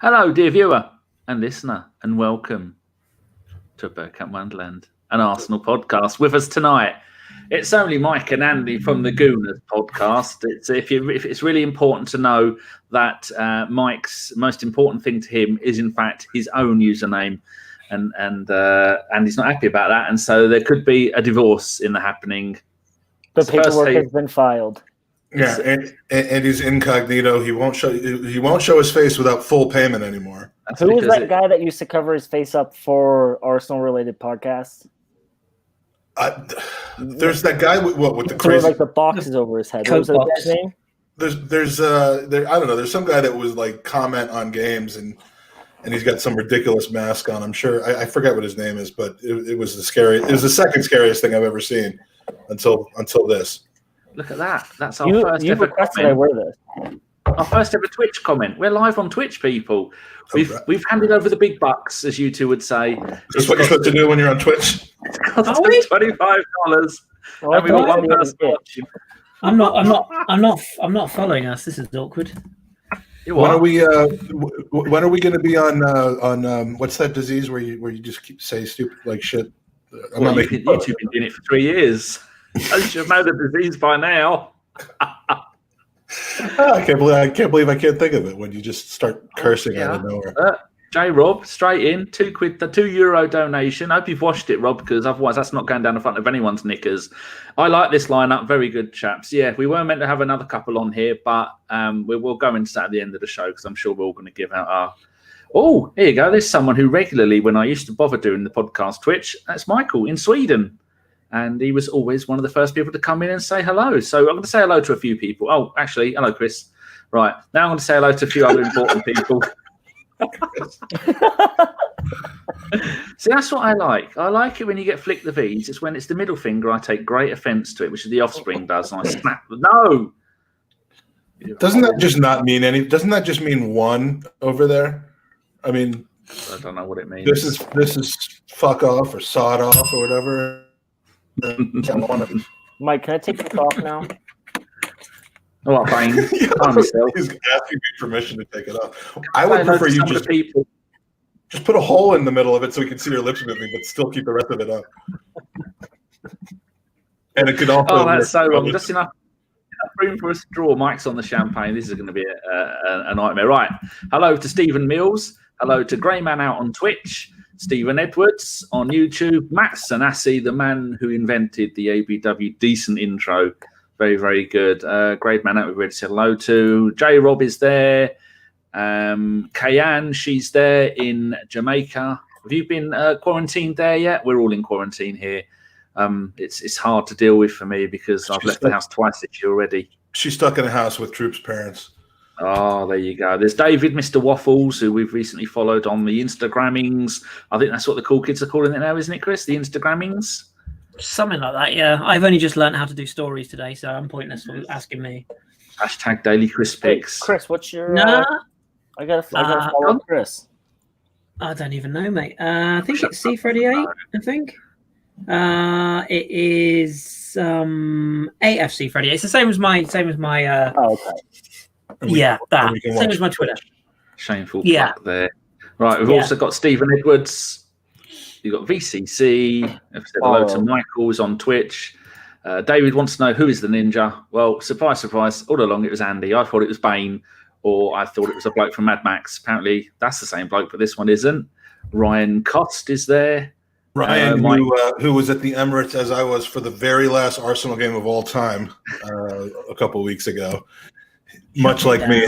Hello, dear viewer and listener, and welcome to Bergkamp Wonderland, an Arsenal podcast. With us tonight, it's only Mike and Andy from the Gooners Podcast. If it's really important to know that Mike's most important thing to him is, in fact, his own username, and he's not happy about that, and so there could be a divorce in the happening. The paperwork has been filed. Yeah, and he's incognito. He won't show his face without full payment anymore. Who was that guy that used to cover his face up for Arsenal-related podcasts? There's that guy with the crazy, like the boxes over his head. What was that guy's name? There's I don't know. There's some guy that was like comment on games and he's got some ridiculous mask on. I'm sure I forget what his name is, but it was the scariest. It was the second scariest thing I've ever seen until this. Look at that. That's our first ever comment. I wear this. Our first ever Twitch comment. We're live on Twitch, people. We've handed over the big bucks, as you two would say. That's what you're supposed to do when you're on Twitch. It's cost us $25. And we've got one person watching. I'm not following us. This is awkward. When are we going to be on what's that disease where you just keep saying stupid like shit? You've been doing it for 3 years. I should know the disease by now. I can't believe I can't think of it when you just start cursing out of nowhere. J Rob, straight in, £2, the €2 donation. I hope you've washed it, Rob, because otherwise that's not going down the front of anyone's knickers. I like this lineup, very good chaps. Yeah, we were meant to have another couple on here, but we will go into that at the end of the show because I'm sure we're all going to give out our. Oh, here you go. There's someone who regularly, when I used to bother doing the podcast Twitch, that's Michael in Sweden. And he was always one of the first people to come in and say hello. So I'm going to say hello to a few people. Oh, actually, hello, Chris. Right. Now I'm going to say hello to a few other important people. See, that's what I like. I like it when you get flick the V's. It's when it's the middle finger I take great offence to it, which is the offspring does. And I snap. No! Doesn't that just not mean any? Doesn't that just mean one over there? I mean, I don't know what it means. This is fuck off or sod off or whatever. Mike, can I take this off now? Oh, fine. He's asking me permission to take it off. I would prefer you just put a hole in the middle of it so we can see your lips moving, but still keep the rest of it up. And it could also. Oh, that's so wrong. Just enough room for a straw. Mike's on the champagne. This is going to be a nightmare. Right. Hello to Stephen Mills. Hello to Greyman out on Twitch. Stephen Edwards on YouTube, Matt Sanassi, the man who invented the ABW decent intro. Very, very good. Great man out we've already said hello to. J Rob is there. Kayan, she's there in Jamaica. Have you been quarantined there yet? We're all in quarantine here. It's hard to deal with for me because I've left the house twice this year already. She's stuck in a house with Troop's parents. Oh, there you go. There's David, Mr. Waffles, who we've recently followed on the Instagrammings. I think that's what the cool kids are calling it now, isn't it, Chris? The Instagrammings? Something like that, yeah. I've only just learned how to do stories today, so I'm pointless for asking me. Hashtag Daily Chris Pics. Hey, Chris, what's your... Nah. I gotta follow Chris. I don't even know, mate. I think it's C38, I think. It is AFC38. It's the same as my oh, okay. Yeah, that. Same as my Twitter. Shameful fuck there. Right, we've also got Stephen Edwards. You've got VCC. I've said hello to Michael, who's on Twitch. David wants to know who is the ninja. Well, surprise, surprise. All along it was Andy. I thought it was Bane, or I thought it was a bloke from Mad Max. Apparently, that's the same bloke, but this one isn't. Ryan Cost is there. Ryan, who was at the Emirates as I was for the very last Arsenal game of all time a couple of weeks ago. Much like me,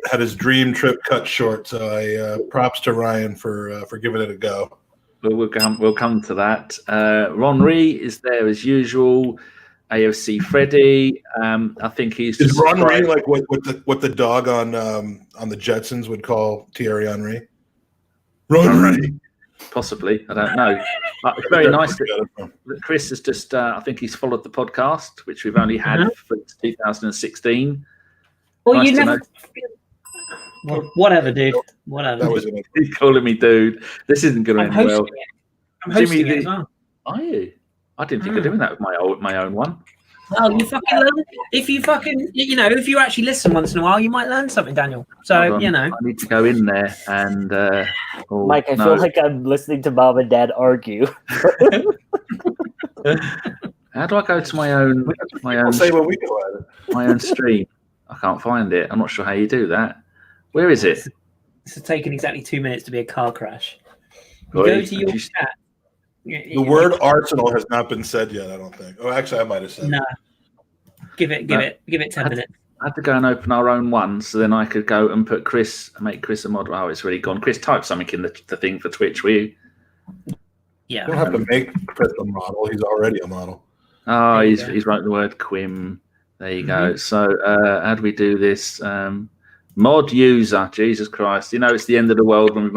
had his dream trip cut short. So I props to Ryan for giving it a go. We'll come to that. Ron Ree is there as usual. AFC Freddy. I think he's is Ron Ree like what the dog on the Jetsons would call Thierry Henry. Ron Ree. Possibly, I don't know. It's very nice that Chris has just. I think he's followed the podcast, which we've only had since 2016. Well, nice you never. Whatever, dude. Whatever. He's calling me dude. This isn't going to end well. I'm hosting it as well. Are you? I didn't think of doing that with my own one. Well, you fucking learn. If you actually listen once in a while, you might learn something, Daniel. So, I need to go in there and. Mike, I feel like I'm listening to Mom and Dad argue. How do I go to my own? Say what we go at it. My own stream. I can't find it. I'm not sure how you do that. Where is it? This has taken exactly 2 minutes to be a car crash. You go to your chat. The word Arsenal has not been said yet, I don't think. Oh, actually, I might have said no. Give it 10 minutes. I had to go and open our own one, so then I could go and make Kris a model. Oh, it's really gone. Kris, type something in the thing for Twitch, will you? Yeah. You don't have to make Kris a model. He's already a model. Oh, he's wrote the word Quim. There you go. So how do we do this? Mod user, Jesus Christ! It's the end of the world when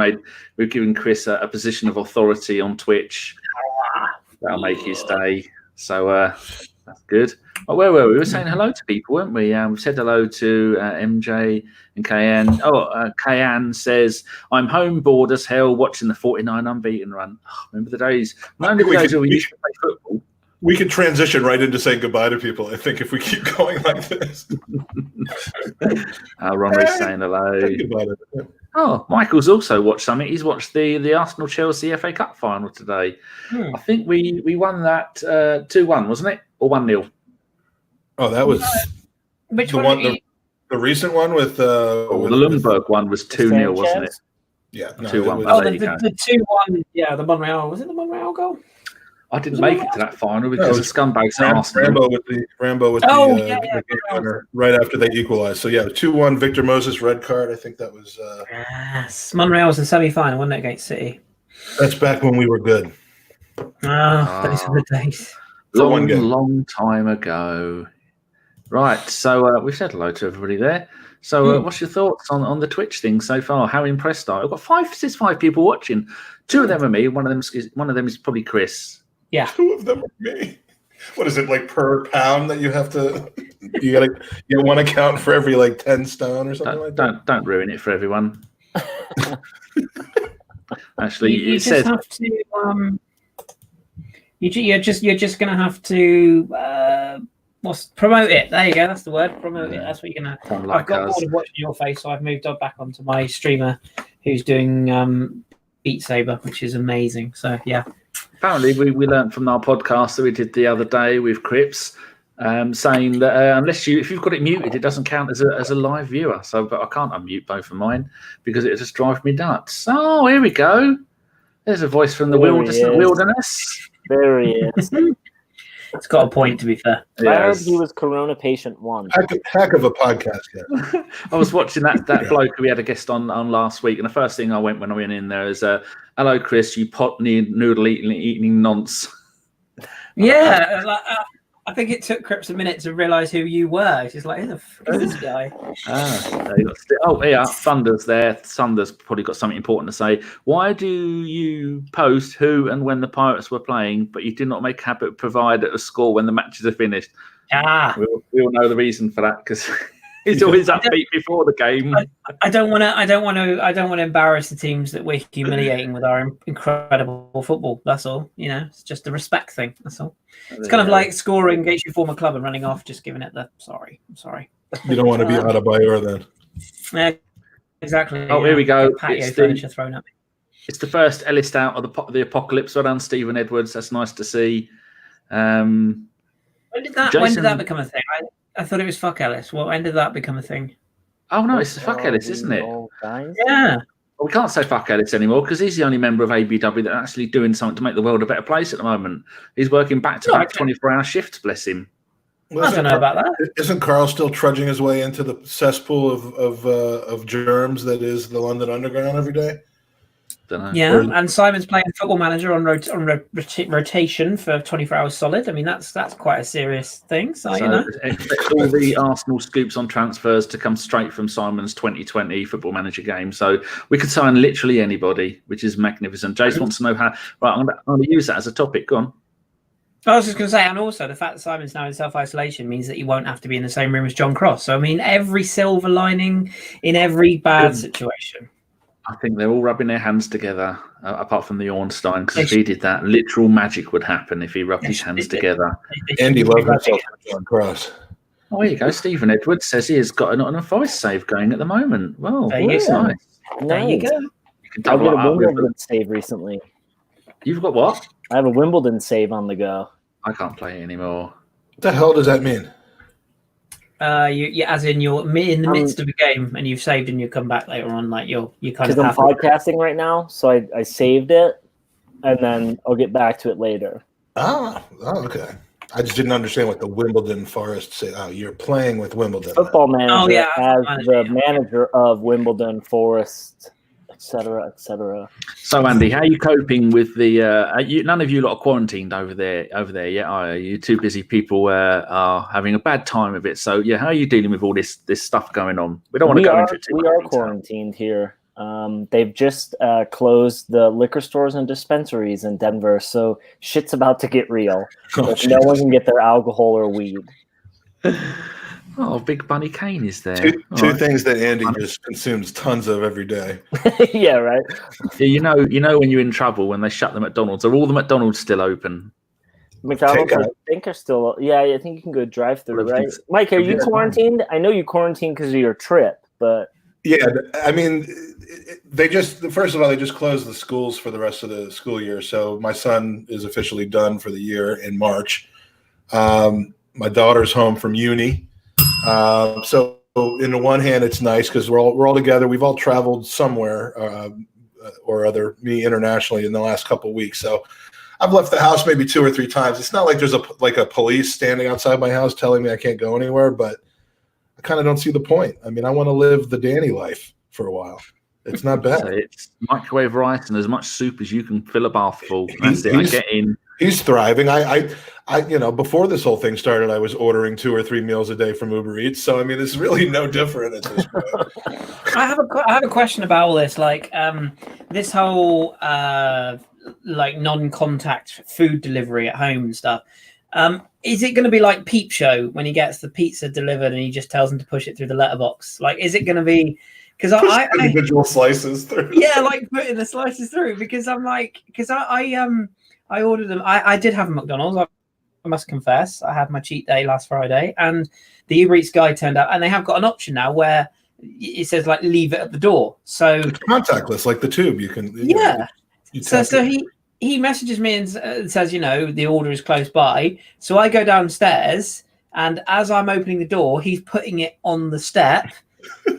we've given Kris a position of authority on Twitch. That'll make his day. So that's good. Oh, where were we? We were saying hello to people, weren't we? We said hello to MJ and Kayan. Kayan says, "I'm home bored as hell watching the 49 unbeaten run." Oh, remember the days? Remember the days where we used to play football. We can transition right into saying goodbye to people, I think, if we keep going like this. Ronry's saying hello. Oh, Michael's also watched something. He's watched the Arsenal-Chelsea FA Cup final today. I think we won that 2-1, wasn't it? Or 1-0? Oh, that was which one? The recent one with the Lundberg one was 2-0, wasn't it? Yeah, 2-1. The 2-1. Yeah, the Monreal. Was it the Monreal goal? I didn't make it to that final because the scumbags at Arsenal. Rambo with the right after they equalized. So, 2-1, Victor Moses, red card. I think that was... Yes, Monreal was in semi-final, wasn't it, against City? That's back when we were good. Those were the days. Long time ago. Right, so we've said hello to everybody there. So what's your thoughts on the Twitch thing so far? How impressed are you? I've got five people watching. 2 of them are me. One of them is probably Kris. Yeah. 2 of them are me. What is it, like per pound that you have to? You got to get one account for every 10 stone or something like that. Don't ruin it for everyone. Actually, you just have to. You're just gonna have to. Promote it? There you go. That's the word. Promote it. That's what you're gonna. I've got bored of watching your face, so I've moved back onto my streamer, who's doing Beat Saber, which is amazing. So yeah. Apparently, we learned from our podcast that we did the other day with Crips, saying that if you've got it muted, it doesn't count as a live viewer. So, but I can't unmute both of mine because it just drives me nuts. Oh, here we go. There's a voice from the wilderness. There he is. It's got a point, to be fair. Yes. I heard he was Corona patient 1. Heck of a podcast, yeah. I was watching that bloke who we had a guest on last week, and the first thing I went when I went in there is, "Hello, Kris, you pot noodle eating nonce." Yeah, I think it took Crips a minute to realise who you were. She's like, "Who the fuck is this guy?" Thunder's there. Thunder's probably got something important to say. Why do you post who and when the Pirates were playing, but you did not make habit provide a score when the matches are finished? We all know the reason for that because he's always upbeat before the game. I don't want to embarrass the teams that we're humiliating with our incredible football. That's all. It's just a respect thing. That's all. It's kind of like scoring against your former club and running off, just giving it the sorry. I'm sorry. You don't want to be out of Bayer then. Yeah, exactly. Oh, here we go. Patio furniture thrown at me. It's the first Ellis out of the apocalypse. Well done, Stephen Edwards. That's nice to see. When did that become a thing? I thought it was fuck Ellis. Well, when did that become a thing? Oh no, it's fuck Ellis, isn't it? Yeah. Well, we can't say fuck Ellis anymore because he's the only member of ABW that's actually doing something to make the world a better place at the moment. He's working back-to-back 24-hour shifts, bless him. Well, I don't know about that. Isn't Carl still trudging his way into the cesspool of germs that is the London Underground every day? Dunno. Yeah, and Simon's playing Football Manager on rotation for 24 hours solid. I mean, that's quite a serious thing. So expect all the Arsenal scoops on transfers to come straight from Simon's 2020 Football Manager game. So we could sign literally anybody, which is magnificent. Jace wants to know how. Right, I'm going to use that as a topic. Go on. I was just going to say, and also the fact that Simon's now in self-isolation means that he won't have to be in the same room as John Cross. So I mean, every silver lining in every bad situation. I think they're all rubbing their hands together, apart from the Ornstein, because if he did that, literal magic would happen if he rubbed his hands together. Andy loves himself on Cross. Oh, there you go. Stephen Edwards says he has got an advice save going at the moment. Well, that's nice. There you go. I did a Wimbledon save recently. You've got what? I have a Wimbledon save on the go. I can't play anymore. What the hell does that mean? As in you're in the midst of a game and you've saved and you come back later on, like you kind of. Because I'm podcasting right now, so I saved it, and then I'll get back to it later. Oh, okay. I just didn't understand what the Wimbledon Forest say. Oh, you're playing with Wimbledon. Football Manager as the manager of Wimbledon Forest, etc., etc. So, Andy, how are you coping with the? None of you lot are quarantined over there yet, are you? Too busy people are having a bad time of it. So, yeah, how are you dealing with all this stuff going on? We don't want to go into it too much. We are quarantined here. They've just closed the liquor stores and dispensaries in Denver, so shit's about to get real. No one can get their alcohol or weed. Oh, Big Bunny Kane is there. Two things that Andy just consumes tons of every day. Yeah, right. Yeah, you know when you're in trouble when they shut the McDonald's. Are all the McDonald's still open? McDonald's, I think, are still. Yeah, I think you can go drive-through, right? Mike, are you quarantined? I know you quarantined because of your trip, but. Yeah, I mean, they just closed the schools for the rest of the school year. So my son is officially done for the year in March. My daughter's home from uni. So in the one hand, it's nice because we're all together. We've all traveled somewhere or other, me internationally in the last couple of weeks. So I've left the house maybe 2 or 3 times. It's not like there's a police standing outside my house telling me I can't go anywhere, but I kind of don't see the point. I mean, I want to live the Danny life for a while. It's not bad. So it's microwave rice and as much soup as you can fill a bath full. That's it. I get in. He's thriving. I before this whole thing started, I was ordering 2 or 3 meals a day from Uber Eats. So I mean, it's really no different at this point. I have a question about all this, like this whole like non-contact food delivery at home and stuff. Is it going to be like Peep Show when he gets the pizza delivered and he just tells him to push it through the letterbox? Like, is it going to be? Because I individual slices through. Yeah, like putting the slices through. Because I'm like, because I ordered them. I did have a McDonald's. I must confess, I had my cheat day last Friday, and the Uber Eats guy turned up, and they have got an option now where it says like leave it at the door. So it's contactless, like the tube. You can. Yeah. So he messages me and says, the order is close by. So I go downstairs, and as I'm opening the door, he's putting it on the step.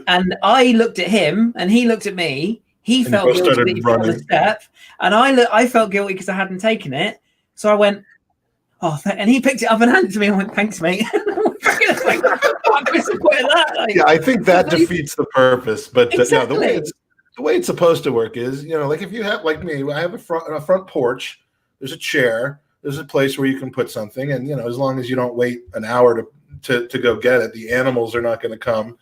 And I looked at him, and he looked at me. He felt guilty on the step, and I felt guilty because I hadn't taken it. So I went, oh, and he picked it up and handed it to me. I went, thanks, mate. Yeah, I think that defeats the purpose. But exactly. The way it's supposed to work is, like if you have, like me, I have a front porch. There's a chair. There's a place where you can put something, and as long as you don't wait an hour to go get it, the animals are not going to come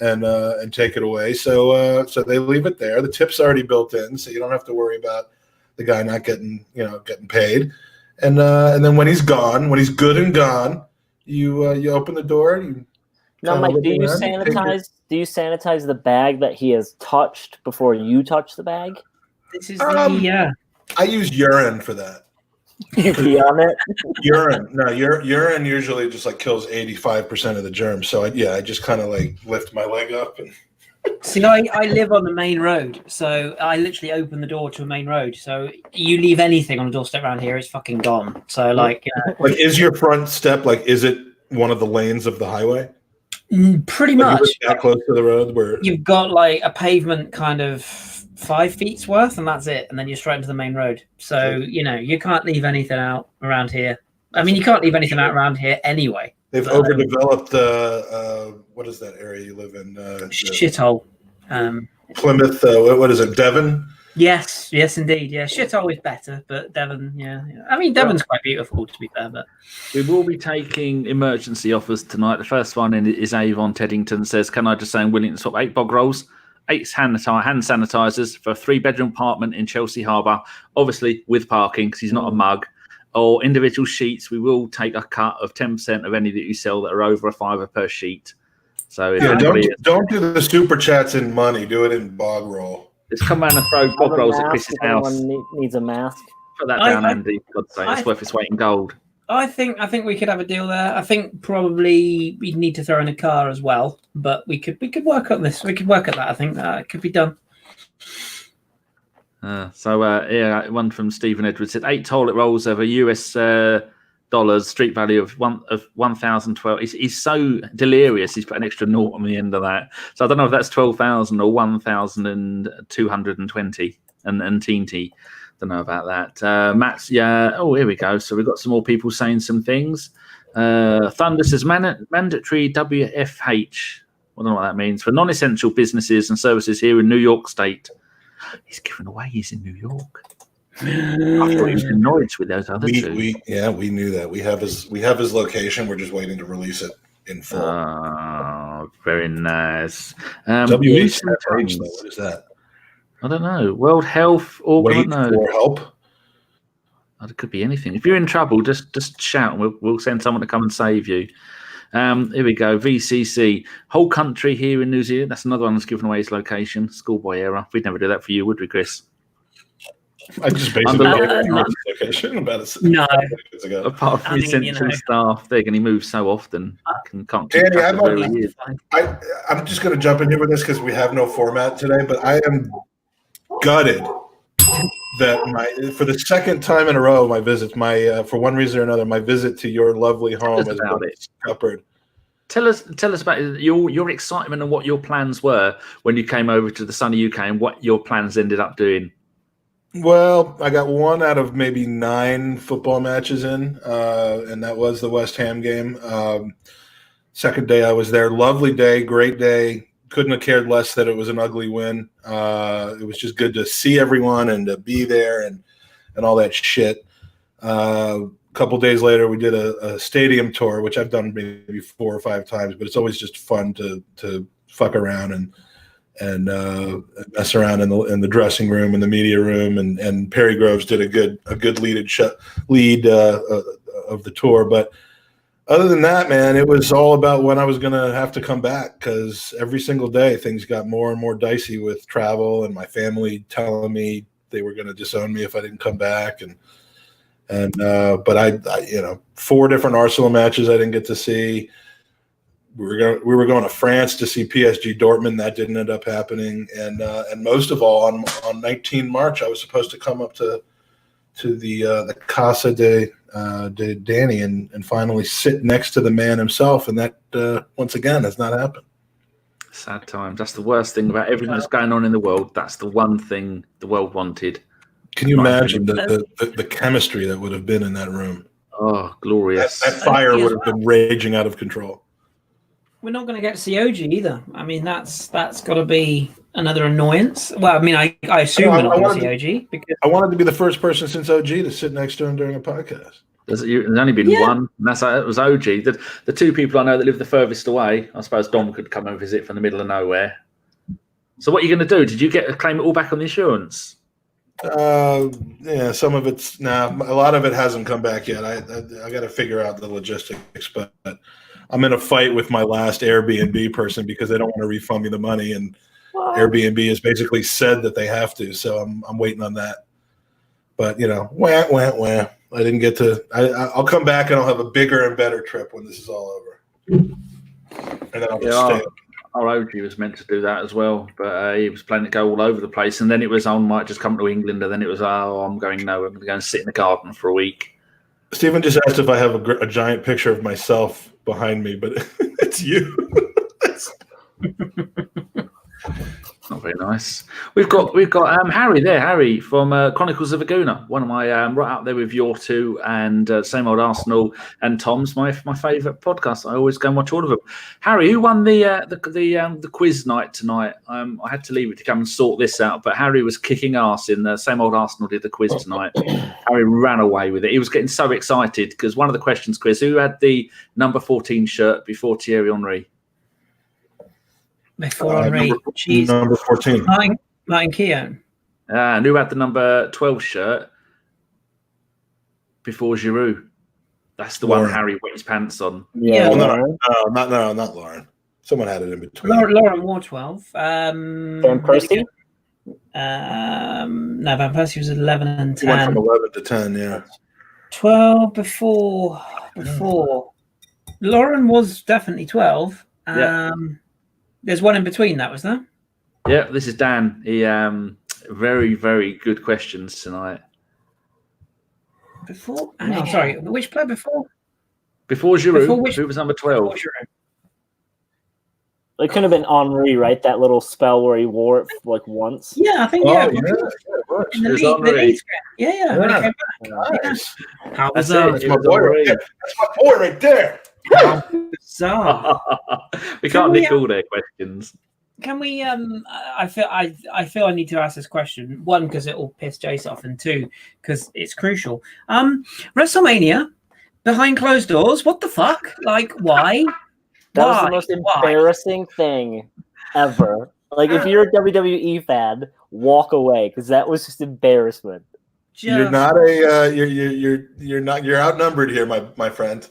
and take it away. So they leave it there. The tip's already built in, so you don't have to worry about the guy not getting paid. And then when he's gone, when he's good and gone, you open the door. Now, Mike, do you sanitize the bag that he has touched before you touch the bag? This is I use urine for that. You pee on it? Urine. No, urine usually just like kills 85% of the germs. So I just kind of like lift my leg up and. See, I live on the main road, so I literally open the door to a main road. So you leave anything on the doorstep around here, it's fucking gone. So like, like, is your front step is it one of the lanes of the highway? Pretty much. That close to the road where you've got like a pavement kind of 5 feet's worth, and that's it, and then you're straight into the main road. So you can't leave anything out around here. I mean, you can't leave anything out around here anyway. They've overdeveloped. What is that area you live in? Shithole. Plymouth. What is it? Devon. Yes, indeed. Yeah, shithole is better, but Devon. Yeah. I mean, Devon's quite beautiful, to be fair. But we will be taking emergency offers tonight. The first one is Avon Teddington says, "Can I just say I'm willing to swap 8 bog rolls, 8 hand sanitizers for a 3-bedroom apartment in Chelsea Harbour, obviously with parking because he's not a mug." Or individual sheets, we will take a cut of 10% of any that you sell that are over a $5 per sheet. So don't do the super chats in money. Do it in bog roll. Let's come around and throw bog rolls at Chris's house. Anyone needs a mask. Put that down, Andy. For God's sake, it's worth its weight in gold. I think we could have a deal there. I think probably we'd need to throw in a car as well, but we could work on this. We could work at that. I think it could be done. One from Stephen Edwards said 8 toilet rolls over US dollars, street value of 1,012. He's so delirious. He's put an extra naught on the end of that. So I don't know if that's 12,000 or 1,220 and teeny. Don't know about that. Matt's here we go. So we've got some more people saying some things. Thunder says mandatory WFH. I don't know what that means for non-essential businesses and services here in New York State. He's giving away. He's in New York. I thought he was in Norwich with those other two. We knew that. We have his location. We're just waiting to release it in full. Oh, very nice. WFH, what is that? I don't know. World Health Organization. For help. It could be anything. If you're in trouble, just shout, and we'll send someone to come and save you. Here we go. VCC. Whole country here in New Zealand. That's another one that's given away his location. Schoolboy error. We'd never do that for you, would we, Chris? I just basically location about it. No. Apart from his central staff thing, and he moves so often. Can't keep Danny, track of where he is. I'm just going to jump in here with this because we have no format today, but I am gutted that for the second time in a row, my visits, for one reason or another, my visit to your lovely home is scuppered. Tell us about your excitement and what your plans were when you came over to the sunny UK and what your plans ended up doing. Well, I got 1 out of maybe 9 football matches in, and that was the West Ham game. Second day I was there. Lovely day, great day. Couldn't have cared less that it was an ugly win. It was just good to see everyone and to be there and all that shit. A couple days later, we did a stadium tour, which I've done maybe 4 or 5 times, but it's always just fun to fuck around and mess around in the dressing room and the media room. And Perry Groves did a good lead of the tour, but. Other than that, man, it was all about when I was going to have to come back because every single day things got more and more dicey with travel and my family telling me they were going to disown me if I didn't come back. But I 4 different Arsenal matches I didn't get to see. We were going to France to see PSG Dortmund. That didn't end up happening. And most of all, on 19 March, I was supposed to come up to the Casa de Danny and finally sit next to the man himself, and that once again has not happened. Sad times. That's the worst thing about everything that's going on in the world. That's the one thing the world wanted. Can you imagine the chemistry that would have been in that room? Oh, glorious! That fire would have been raging out of control. We're not going to get to see OG either. I mean, that's got to be another annoyance. Well, I mean, I assume we're not going to see OG because I wanted to be the first person since OG to sit next to him during a podcast. There's only been one, and it was OG. The 2 people I know that live the furthest away. I suppose Dom could come and visit from the middle of nowhere. So what are you going to do? Did you claim it all back on the insurance? Yeah, some of it's a lot of it hasn't come back yet. I got to figure out the logistics, but I'm in a fight with my last Airbnb person because they don't want to refund me the money, and Airbnb has basically said that they have to. So I'm waiting on that. But wah. I didn't get to. I'll come back and I'll have a bigger and better trip when this is all over. And then I'll just stay. Our OG was meant to do that as well, but he was planning to go all over the place. And then it was, I might just come to England. And then it was, I'm going nowhere. I'm going to go and sit in the garden for a week. Stephen just asked if I have a giant picture of myself behind me, but it's you. Not very nice. We've got Harry there. Harry from Chronicles of a Gooner. One of my right up there with your 2 and Same Old Arsenal and Tom's my favourite podcast. I always go and watch all of them. Harry, who won the quiz night tonight? I had to leave it to come and sort this out, but Harry was kicking ass in the Same Old Arsenal did the quiz tonight. Harry ran away with it. He was getting so excited because one of the questions, Chris, who had the number 14 shirt before Thierry Henry? Before number 14. Martin Keown. And who had the number 12 shirt before Giroud? That's the one Harry wet his pants on. Yeah. Well, not Lauren. Someone had it in between. Lauren wore 12. Van Persie? No, Van Persie was 11 and 10. He went from 11 to 10, yeah. 12 before. Lauren was definitely 12. There's one in between that, was there? Yeah, this is Dan. He very, very good questions tonight. Before? Oh, sorry. Which player before? Before Giroud, who was number 12? It could have been Henri, right? That little spell where he wore it like once. Yeah, I think In the league. Yeah, when he came back. Nice. How That's bizarre. it. That's my boy right there. That's my boy right there. How bizarre. We can't nick all their questions. Can we? I feel I need to ask this question. One, because it will piss Jace off, and two, because it's crucial. WrestleMania behind closed doors. What the fuck? Like, why? That was the most embarrassing thing ever. Like, if you're a WWE fan, walk away because that was just embarrassment. You're not a you're outnumbered here, my friend.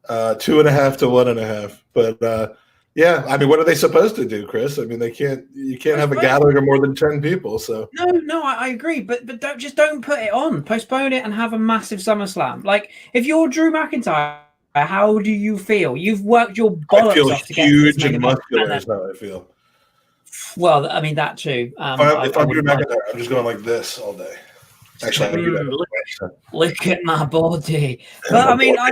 2.5 to 1.5. But yeah, I mean, what are they supposed to do, Chris? I mean, you can't have a gathering of more than 10 people. So no, I agree, but don't put it on. Postpone it and have a massive SummerSlam. Like, if you're Drew McIntyre, how do you feel? You've worked your bollocks off to get huge and muscular. Is how I feel. Well, I mean that too. If I'm Drew McIntyre, I'm just going like this all day. Actually, I'm gonna do that. Look at my body. But I mean, I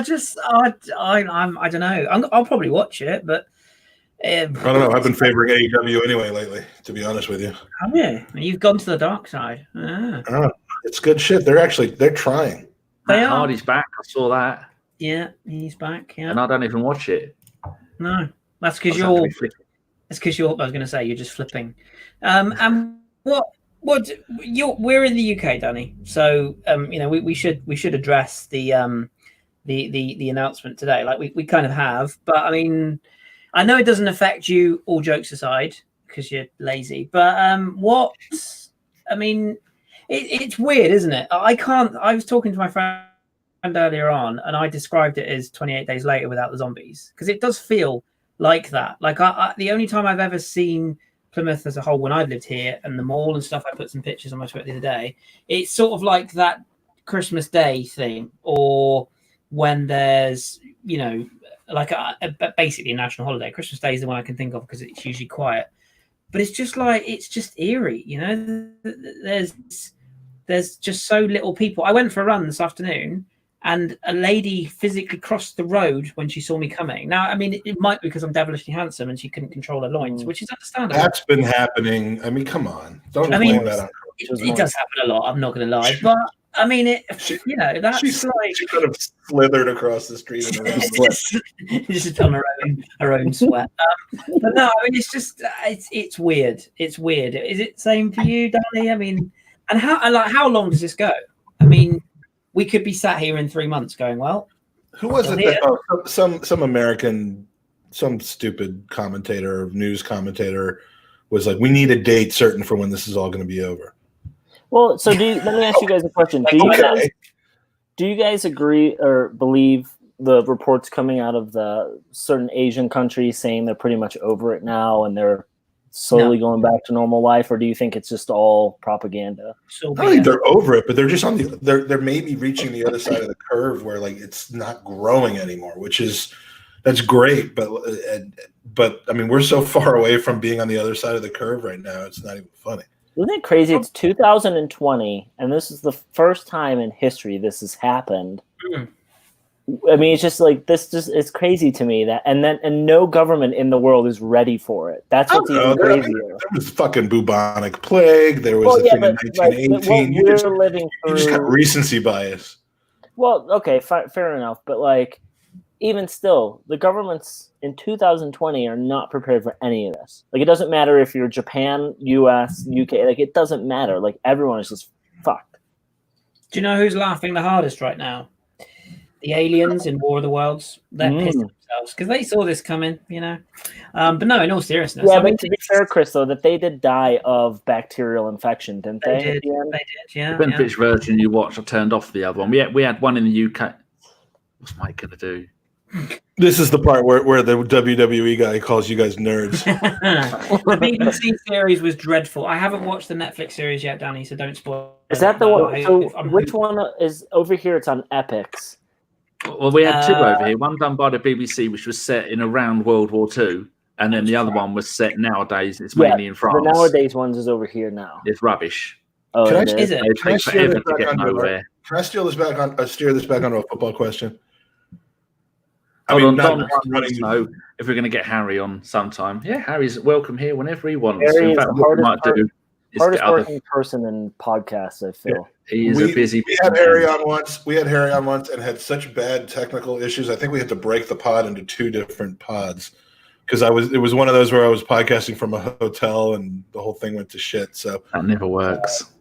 don't know. I'll probably watch it, but I don't know. I've been favoring AEW anyway lately, to be honest with you. Have you? You've gone to the dark side. It's good shit. They're trying. Matt Hardy's back. I saw that. Yeah, he's back. Yeah, and I don't even watch it. No, that's because you're. It's because you're. I was going to say you're just flipping. And we're in the UK, Danny. So we should address the announcement today. Like we kind of have, but I mean, I know it doesn't affect you. All jokes aside, because you're lazy. But it's weird, isn't it? I was talking to my friend earlier on, and I described it as 28 Days Later without the zombies, because it does feel like that. Like the only time I've ever seen Plymouth as a whole when I've lived here and the mall and stuff, I put some pictures on my Twitter the other day. It's sort of like that Christmas Day thing, or when there's like basically a national holiday. Christmas Day is the one I can think of because it's usually quiet, but it's just eerie. There's just so little people. I went for a run this afternoon, and a lady physically crossed the road when she saw me coming. Now, I mean, it might be because I'm devilishly handsome and she couldn't control her loins, which is understandable. That's been happening. I mean, come on. Blame that on her. It does happen a lot. I'm not going to lie. But, I mean, she could have slithered across the street in her own sweat. Just on her own sweat. But no, I mean, it's just, it's weird. It's weird. Is it the same for you, Danny? I mean, and how long does this go? I mean, we could be sat here in 3 months going, well. Who was it that some American, some stupid commentator, news commentator was like, we need a date certain for when this is all going to be over. Well, so let me ask you guys a question. Do you guys agree or believe the reports coming out of the certain Asian countries saying they're pretty much over it now and they're slowly going back to normal life, or do you think it's just all propaganda? I don't think they're over it, but they're just on they're maybe reaching the other side of the curve where like it's not growing anymore, that's great. But I mean, we're so far away from being on the other side of the curve right now. It's not even funny. Isn't it crazy? It's 2020, and this is the first time in history this has happened. I mean, it's just like it's crazy to me that, and no government in the world is ready for it. That's what's even crazier. There was fucking bubonic plague. There was a thing in 1918. You just got recency bias. Well, okay, fair enough, but like, even still, the governments in 2020 are not prepared for any of this. Like, it doesn't matter if you're Japan, US, UK. Like, it doesn't matter. Like, everyone is just fucked. Do you know who's laughing the hardest right now? The aliens in War of the Worlds. They're pissed themselves because they saw this coming, But no, in all seriousness. Yeah, but to be fair, Chris, though, that they did die of bacterial infection, didn't they? They did, yeah. Depends which version you watch. I turned off the other one. We had one in the UK. What's Mike going to do? This is the part where the WWE guy calls you guys nerds. The BBC series was dreadful. I haven't watched the Netflix series yet, Danny, so don't spoil. Is that the one? So which one is over here? It's on Epics. Well, we had two over here. One done by the BBC, which was set in around World War II, and then the other one was set nowadays. It's mainly in France. The nowadays ones is over here now. It's rubbish. Oh, Can I is it? It takes forever to get nowhere. Can I steer this back onto a football question? Don wants to know if we're going to get Harry on sometime. Yeah, Harry's welcome here whenever he wants. Harry in fact, is what we might do is hardest get working person in podcasts, I feel. He is a busy. We had Harry on once. And had such bad technical issues. I think we had to break the pod into 2 different pods because it was one of those where I was podcasting from a hotel and the whole thing went to shit. So that never works.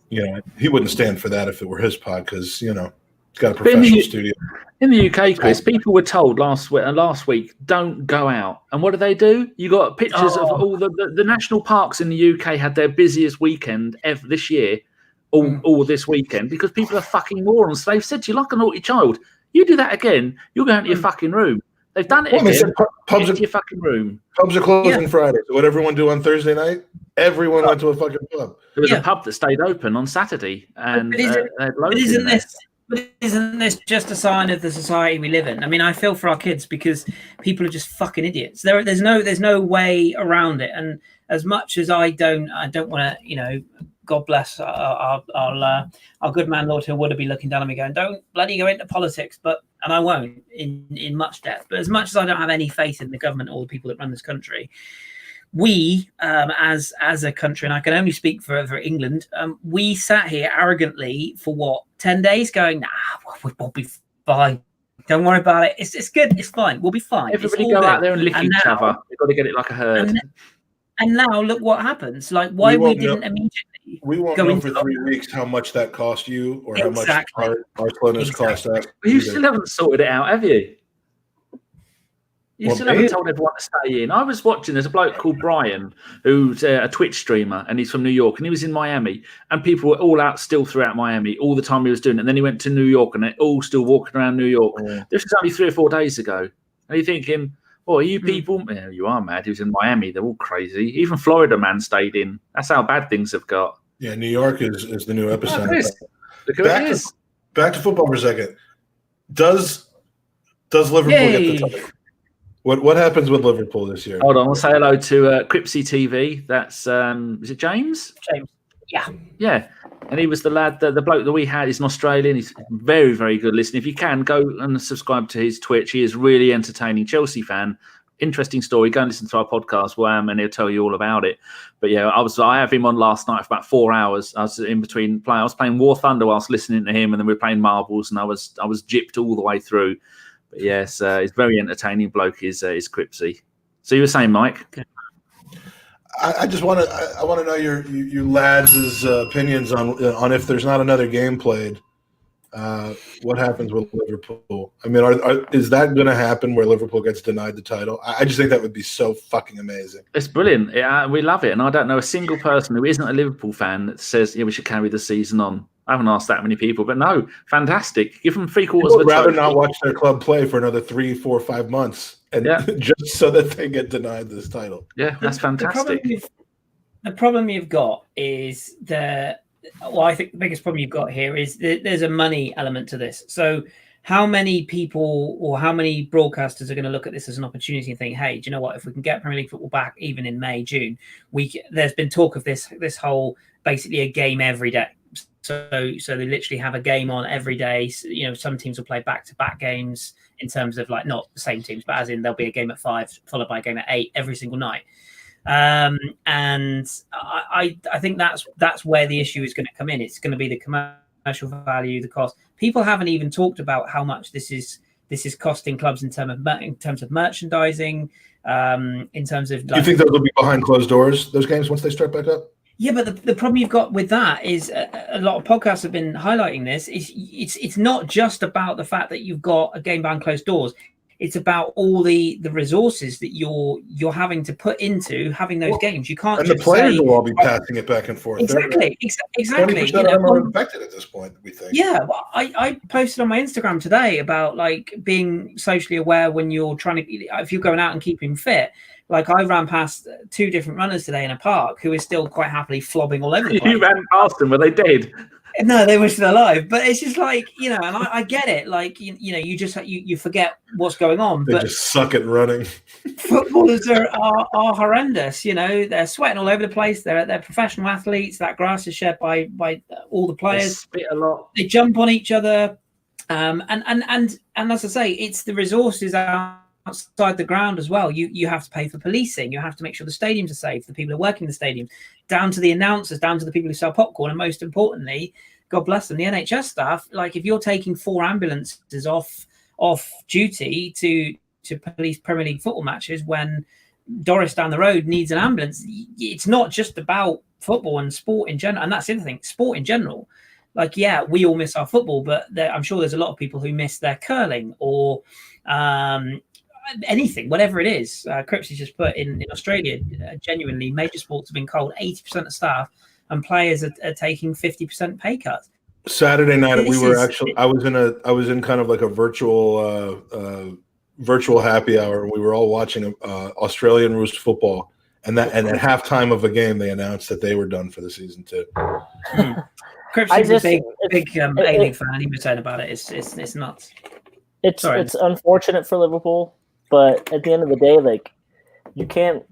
He wouldn't stand for that if it were his pod because he's got a professional studio. In the UK, Chris, people were told last week, don't go out. And what do? You got pictures of all the national parks in the UK had their busiest weekend ever this year, all this weekend, because people are fucking morons. They've said to you like a naughty child, you do that again, you'll go into your fucking room. They've done it again. Pubs into your fucking room. Pubs are closing Friday. So what everyone do on Thursday night? Everyone went to a fucking pub. There was a pub that stayed open on Saturday, and isn't this just a sign of the society we live in? I mean, I feel for our kids because people are just fucking idiots. There's no way around it. And as much as I don't want to, God bless our good man Lord Hill would be looking down on me going, don't bloody go into politics, and I won't in much depth. But as much as I don't have any faith in the government or the people that run this country, we as a country, and I can only speak for England, we sat here arrogantly for 10 days going, we'll be fine. Don't worry about it. It's good. It's fine. We'll be fine. Everybody go out there and lick each other. We've got to get it like a herd. And now look what happens. Like why we didn't immediately. We won't know for 3 weeks how much that cost you or how much our slowness cost us. You still haven't sorted it out, have you? You still haven't told everyone to stay in. I was watching, there's a bloke called Brian, who's a Twitch streamer, and he's from New York, and he was in Miami, and people were all out still throughout Miami all the time he was doing it. And then he went to New York, and they're all still walking around New York. Yeah. This was only 3 or 4 days ago. And you're thinking, are you people? Yeah, you are mad. He was in Miami. They're all crazy. Even Florida man stayed in. That's how bad things have got. Yeah, New York is the new epicenter. Back to football for a second. Does Liverpool get the title? What happens with Liverpool this year? Hold on, we'll say hello to Cripsy TV. That's is it James? James. Yeah. Yeah. And he was the lad, the bloke that we had. He's an Australian. He's very, very good listening. If you can, go and subscribe to his Twitch. He is really entertaining. Chelsea fan. Interesting story. Go and listen to our podcast, Wham, and he'll tell you all about it. But yeah, I have him on last night for about 4 hours. I was in between playing. I was playing War Thunder whilst listening to him, and then we were playing marbles, and I was gypped all the way through. But yes, he's very entertaining bloke. Is Cripsy. So you were saying, Mike? Okay. I just want to know your lads' opinions on if there's not another game played, what happens with Liverpool? I mean, is that going to happen where Liverpool gets denied the title? I just think that would be so fucking amazing. It's brilliant. We love it, and I don't know a single person who isn't a Liverpool fan that says, "Yeah, we should carry the season on." I haven't asked that many people, but no, fantastic. Give them 3/4 of a rather not watch their club play for another 3, 4, 5 months. And just so that they get denied this title. Yeah, that's fantastic. The problem you've got is I think the biggest problem you've got here is there's a money element to this. So how many people or how many broadcasters are going to look at this as an opportunity and think, hey, do you know what? If we can get Premier League football back even in May, June, there's been talk of this whole basically a game every day. So they literally have a game on every day. So, some teams will play back-to-back games in terms of like not the same teams, but as in there'll be a game at 5 followed by a game at 8 every single night. And I think that's where the issue is going to come in. It's going to be the commercial value, the cost. People haven't even talked about how much this is costing clubs in terms of merchandising, in terms of. Do you think those will be behind closed doors? Those games once they start back up? Yeah, but the problem you've got with that is a lot of podcasts have been highlighting this. It's not just about the fact that you've got a game behind closed doors. It's about all the resources that you're having to put into having those games. You can't. And just the players say, will all be passing it back and forth. Exactly. 20% of them are infected at this point, we think. Yeah, well, I posted on my Instagram today about like being socially aware when you're trying to, if you're going out and keeping fit. Like I ran past 2 different runners today in a park who is still quite happily flobbing all over the place. You ran past them, were they dead? No, they were still alive. But it's just like, and I get it. Like, you just you forget what's going on. They just suck at running. Footballers are horrendous. They're sweating all over the place. They're professional athletes. That grass is shared by all the players. They spit a lot. They jump on each other. And as I say, it's the resources outside the ground as well. You have to pay for policing. You have to make sure the stadiums are safe, the people who are working in the stadiums, down to the announcers, down to the people who sell popcorn, and most importantly, God bless them, the NHS staff. Like if you're taking 4 ambulances off duty to police Premier League football matches when Doris down the road needs an ambulance, it's not just about football and sport in general. And that's the other thing, sport in general. Like, yeah, we all miss our football, but I'm sure there's a lot of people who miss their curling or anything, whatever it is. Cripps has just put in Australia, genuinely, major sports have been culled 80% of staff, and players are taking 50% pay cuts. Saturday night, I was in kind of like a virtual happy hour. We were all watching Australian Roost football, and at halftime of a game, they announced that they were done for the season too. Cripps is a big A-League fan, and he was saying about it. It's nuts. It's unfortunate for Liverpool. But at the end of the day, like you can't,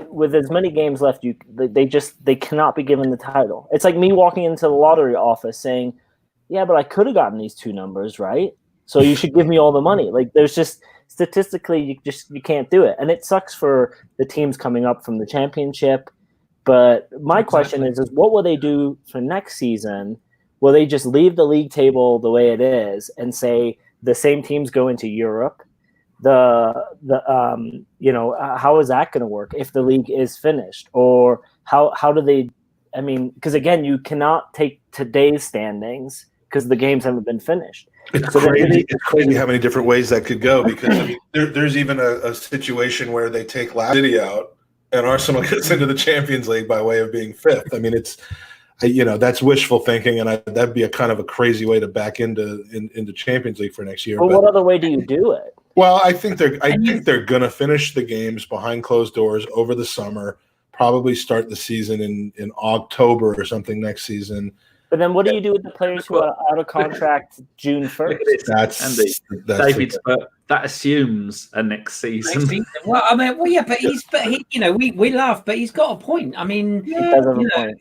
with as many games left, they cannot be given the title. It's like me walking into the lottery office saying, "Yeah, but I could have gotten these 2 numbers, right? So you should give me all the money." Like there's just statistically, you can't do it, and it sucks for the teams coming up from the championship. But my question is what will they do for next season? Will they just leave the league table the way it is and say the same teams go into Europe? How is that going to work if the league is finished? Or how do they? I mean, because again, you cannot take today's standings because the games haven't been finished. It's crazy how many different ways that could go. Because there's even a situation where they take last City out and Arsenal gets into the Champions League by way of being 5th. I mean, that's wishful thinking, and that'd be a kind of a crazy way to back into Champions League for next year. But what other way do you do it? Well, I think they're going to finish the games behind closed doors over the summer. Probably start the season in October or something next season. But then, what do you do with the players who are out of contract June 1st? That assumes a next season. Well, I mean, but we laugh, but he's got a point. I mean, he does have a point.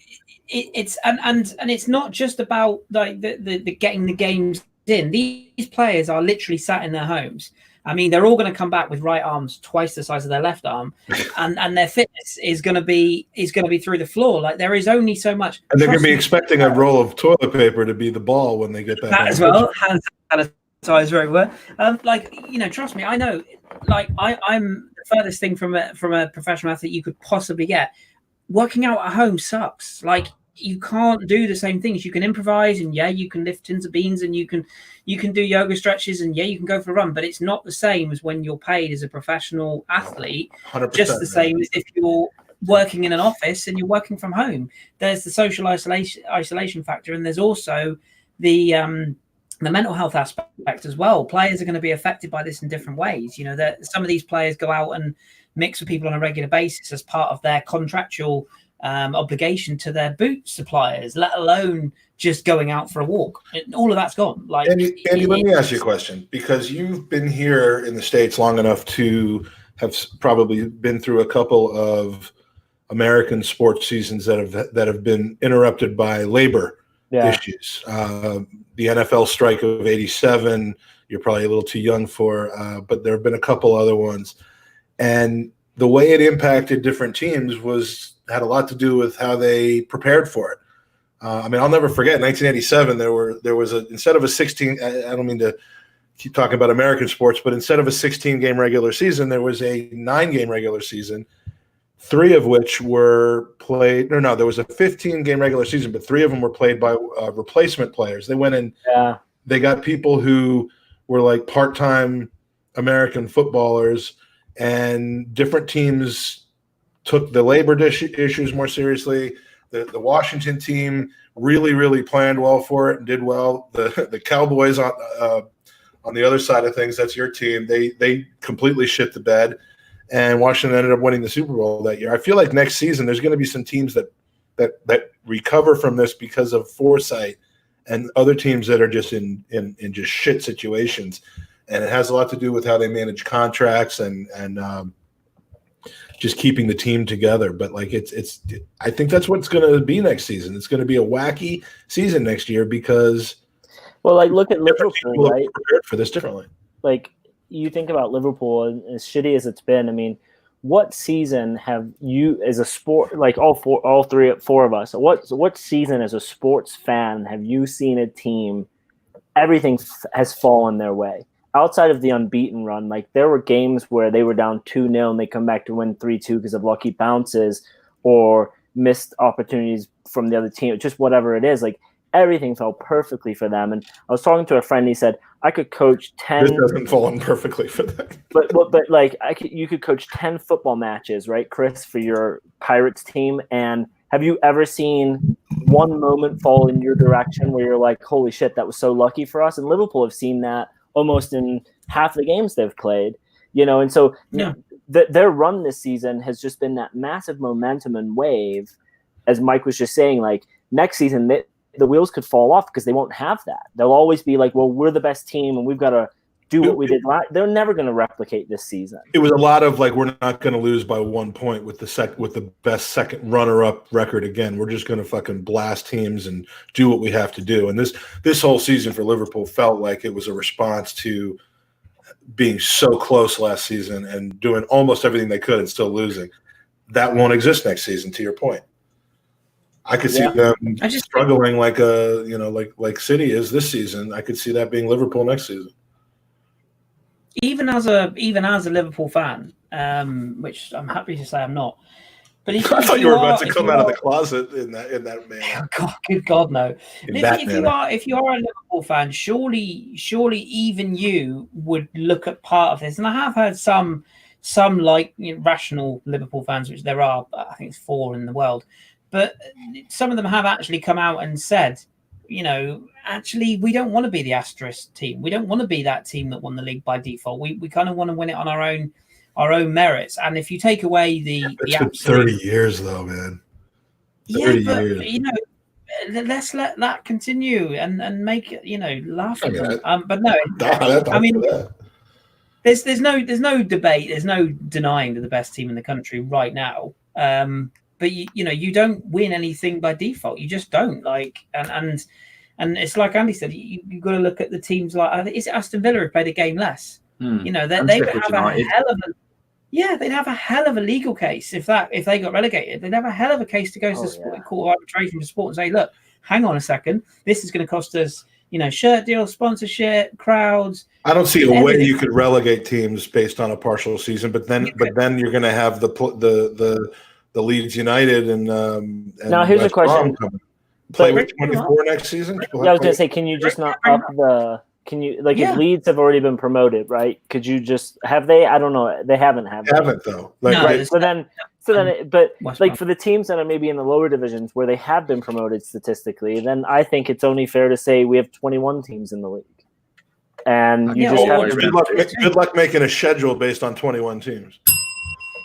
It's it's not just about like the getting the games in. These players are literally sat in their homes. I mean, they're all going to come back with right arms twice the size of their left arm, and their fitness is going to be through the floor. Like there is only so much. And they're going to be expecting a roll of toilet paper to be the ball when they get back. That as well. Hand sanitizer everywhere. Trust me, I know. Like I'm the furthest thing from a professional athlete you could possibly get. Working out at home sucks. Like you can't do the same things. You can improvise, and you can lift tins of beans, and you can do yoga stretches, and you can go for a run. But it's not the same as when you're paid as a professional athlete. Just the same as if you're working in an office and you're working from home. There's the social isolation factor, and there's also the mental health aspect as well. Players are going to be affected by this in different ways. That some of these players go out and mix with people on a regular basis as part of their contractual obligation to their boot suppliers, let alone just going out for a walk. All of that's gone. Like, Andy, let me ask you a question, because you've been here in the States long enough to have probably been through a couple of American sports seasons that have been interrupted by labor issues. The NFL strike of '87, you're probably a little too young for, but there have been a couple other ones. And the way it impacted different teams had a lot to do with how they prepared for it. I mean, I'll never forget, in 1987, there was instead of a 16, I don't mean to keep talking about American sports, but instead of a 16-game regular season, there was a 9-game regular season, 3 of which were played. No, there was a 15-game regular season, but 3 of them were played by replacement players. They went in, they got people who were like part-time American footballers, and different teams took the labor issues more seriously. The Washington team really, really planned well for it and did well. The Cowboys on the other side of things, that's your team. They completely shit the bed, and Washington ended up winning the Super Bowl that year. I feel like next season there's going to be some teams that recover from this because of foresight, and other teams that are just in just shit situations. And it has a lot to do with how they manage contracts and just keeping the team together. But like I think that's what's going to be next season. It's going to be a wacky season next year because like look at Liverpool, right? Prepared for this differently. Like you think about Liverpool, and as shitty as it's been, I mean, what season have you as a sport, like four of us, what season as a sports fan have you seen a team everything has fallen their way? Outside of the unbeaten run, like there were games where they were down 2-0 and they come back to win 3-2 because of lucky bounces or missed opportunities from the other team, just whatever it is. Like everything fell perfectly for them. And I was talking to a friend, he said, I could coach 10. This doesn't fall in perfectly for them. But like you could coach 10 football matches, right, Kris, for your Pirates team. And have you ever seen one moment fall in your direction where you're like, holy shit, that was so lucky for us? And Liverpool have seen that almost in half the games they've played, and so their run this season has just been that massive momentum and wave. As Mike was just saying, like next season, the wheels could fall off because they won't have that. They'll always be like, well, we're the best team and we've got to do what we did last. They're never going to replicate this season. It was a lot of like, we're not going to lose by 1 point with the best second runner-up record again. We're just going to fucking blast teams and do what we have to do. And this whole season for Liverpool felt like it was a response to being so close last season and doing almost everything they could and still losing. That won't exist next season, to your point. I could see them struggling like City is this season. I could see that being Liverpool next season. Even as a Liverpool fan, which I'm happy to say I'm not. But I thought you were about to come out of the closet in that manner. God, good God, no. If you are a Liverpool fan, surely even you would look at part of this. And I have heard some like rational Liverpool fans, which there are, I think it's 4 in the world, but some of them have actually come out and said, actually, we don't want to be the asterisk team. We don't want to be that team that won the league by default. We kind of want to win it on our own merits. And if you take away the absolute 30 years though, man. 30 years. Let's let that continue and make it, laugh at them. But no, I mean, there's no debate. There's no denying they're the best team in the country right now. But you don't win anything by default. You just don't and it's like Andy said. You've got to look at the teams like is it Aston Villa who played a game less? They would have a hell of they'd have a hell of a legal case if they got relegated. They'd have a hell of a case to go to the Court of Arbitration for Sport and say, look, hang on a second, this is going to cost us, shirt deals, sponsorship, crowds. I don't see a way you could relegate teams based on a partial season, but then you're going to have the Leeds United and now here's a question. Play with 24 next season? I was going to say, can you just not up the – can you – if Leeds have already been promoted, right, could you just – have they? I don't know. They haven't, have they? Haven't, though. Right. So then for the teams that are maybe in the lower divisions where they have been promoted statistically, then I think it's only fair to say we have 21 teams in the league. And you just have to – good luck making a schedule based on 21 teams.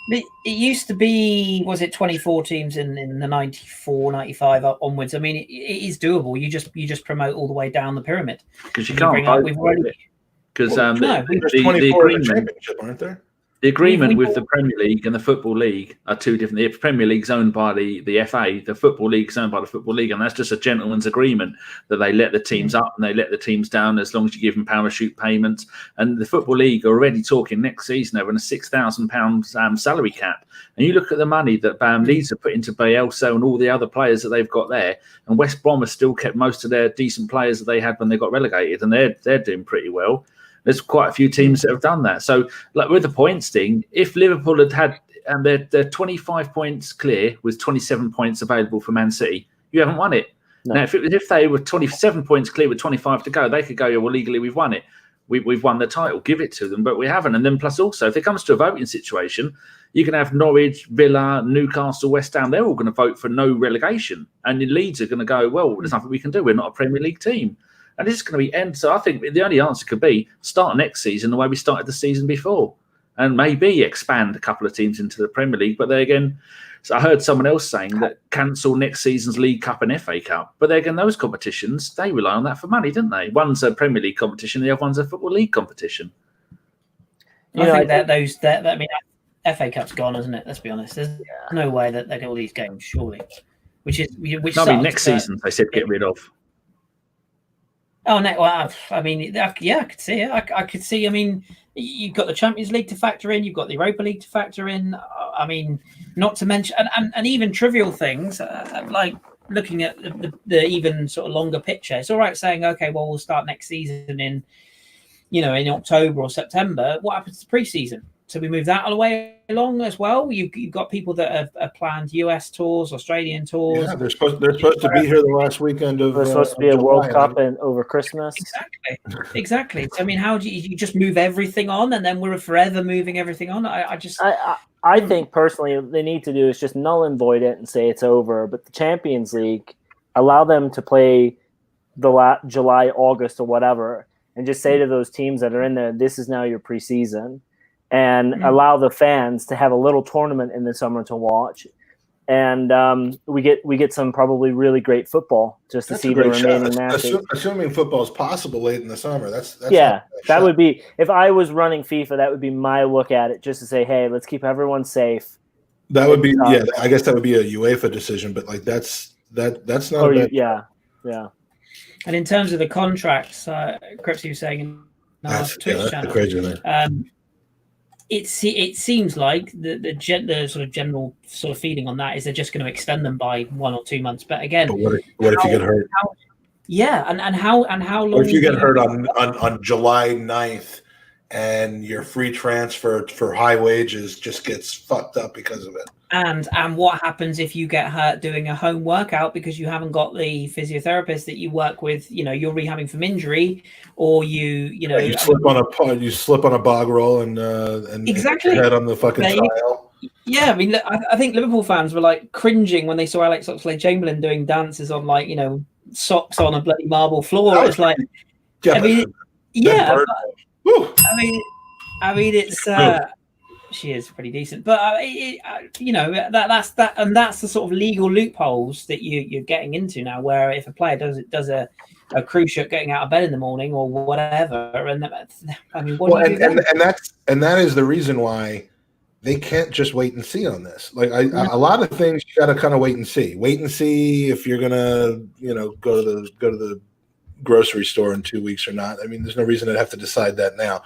It used to be, was it 24 teams in the 94, 95 onwards? I mean, it is doable. You just promote all the way down the pyramid. Because you can't because the 24 in the championship, aren't there? The agreement with the Premier League and the Football League are two different. The Premier League's owned by the FA. The Football League's owned by the Football League, and that's just a gentleman's agreement that they let the teams up and they let the teams down as long as you give them parachute payments. And the Football League are already talking next season over a £6,000 salary cap. And you look at the money that Leeds have put into Bielsa and all the other players that they've got there, and West Brom has still kept most of their decent players that they had when they got relegated, and they're doing pretty well. There's quite a few teams that have done that. So, like with the points thing, if Liverpool had they're 25 points clear with 27 points available for Man City, you haven't won it. No. Now, if they were 27 points clear with 25 to go, they could go, well, legally we've won it. we've won the title, give it to them, but we haven't. And then plus also, if it comes to a voting situation, you can have Norwich, Villa, Newcastle, West Ham. They're all going to vote for no relegation. And the Leeds are going to go, well, there's nothing we can do. We're not a Premier League team. And this is going to be end. So I think the only answer could be start next season the way we started the season before. And maybe expand a couple of teams into the Premier League. But there again, so I heard someone else saying that cancel next season's League Cup and FA Cup. But there again, those competitions, they rely on that for money, don't they? One's a Premier League competition, the other one's a Football League competition. I think FA Cup's gone, isn't it? Let's be honest. There's no way that they get all these games, surely. Next season, they said get rid of. Oh, no, well, I could see it. I could see, you've got the Champions League to factor in. You've got the Europa League to factor in. Not to mention, and even trivial things like looking at the even sort of longer picture. It's all right saying, okay, well, we'll start next season in October or September. What happens to pre-season? So we move that all the way along as well. You've got people that have planned US tours, Australian tours. Yeah, they're supposed to be here the last weekend of. There's supposed to be a World Cup and over Christmas. Exactly. So, how do you just move everything on, and then we're forever moving everything on? I think personally, what they need to do is just null and void it and say it's over. But the Champions League, allow them to play the July, August, or whatever, and just say to those teams that are in there, this is now your preseason. And allow the fans to have a little tournament in the summer to watch, and we get some probably really great football just to see the remaining matches. Assuming football is possible late in the summer, that's that would be, if I was running FIFA, that would be my look at it, just to say, hey, let's keep everyone safe. That would be I guess that would be a UEFA decision, but like that's not yeah. And in terms of the contracts, Kris, you were saying that's the crazy thing. It seems like the sort of general sort of feeling on that is they're just going to extend them by 1 or 2 months. But again, what if you get hurt? And how long? Or if you get hurt on July 9th and your free transfer for high wages just gets fucked up because of it. And what happens if you get hurt doing a home workout because you haven't got the physiotherapist that you work with? You're rehabbing from injury, or you slip on a bog roll and exactly hit your head on the fucking tile. Yeah, I think Liverpool fans were like cringing when they saw Alex Oxlade-Chamberlain doing dances on socks on a bloody marble floor. It's like, it's. She is pretty decent, but that's that, and that's the sort of legal loopholes that you're getting into now. Where if a player does a cruciate getting out of bed in the morning or whatever, and that is the reason why they can't just wait and see on this. Like a lot of things, you got to kind of wait and see. Wait and see if you're gonna go to the grocery store in 2 weeks or not. There's no reason to have to decide that now.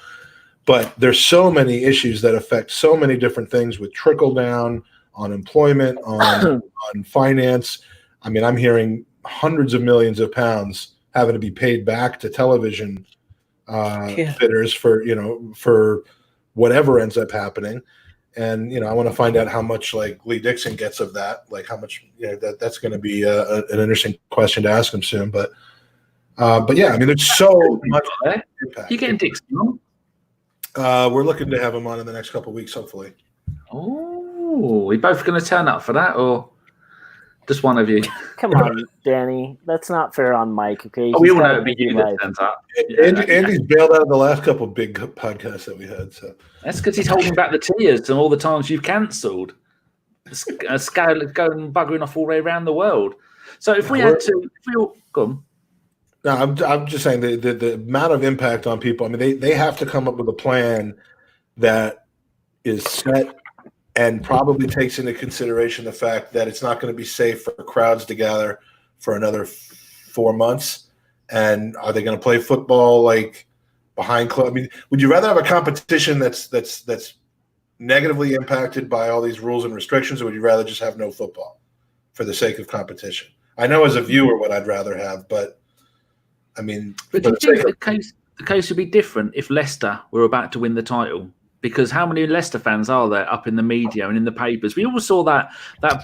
But there's so many issues that affect so many different things with trickle down on employment, on finance. I'm hearing hundreds of millions of pounds having to be paid back to television bidders for whatever ends up happening. And, I want to find out how much like Lee Dixon gets of that, like how much, that's going to be an interesting question to ask him soon. But yeah, there's so much impact. You getting Dixon on? We're looking to have him on in the next couple of weeks, hopefully. Oh, we both going to turn up for that, or just one of you? Come on, Danny. That's not fair on Mike. Okay, we all know it'd be you that turns up. Andy's bailed out of the last couple of big podcasts that we had. So that's because he's holding back the tears and all the times you've cancelled. A scale going buggering off all the way around the world. So if we had to, if we all come. No, I'm just saying the amount of impact on people. They have to come up with a plan that is set and probably takes into consideration the fact that it's not going to be safe for crowds to gather for another 4 months. And are they going to play football like behind closed? Would you rather have a competition that's negatively impacted by all these rules and restrictions, or would you rather just have no football for the sake of competition? I know as a viewer what I'd rather have, but but do you think the case would be different if Leicester were about to win the title Because how many Leicester fans are there up in the media and in the papers? We always saw that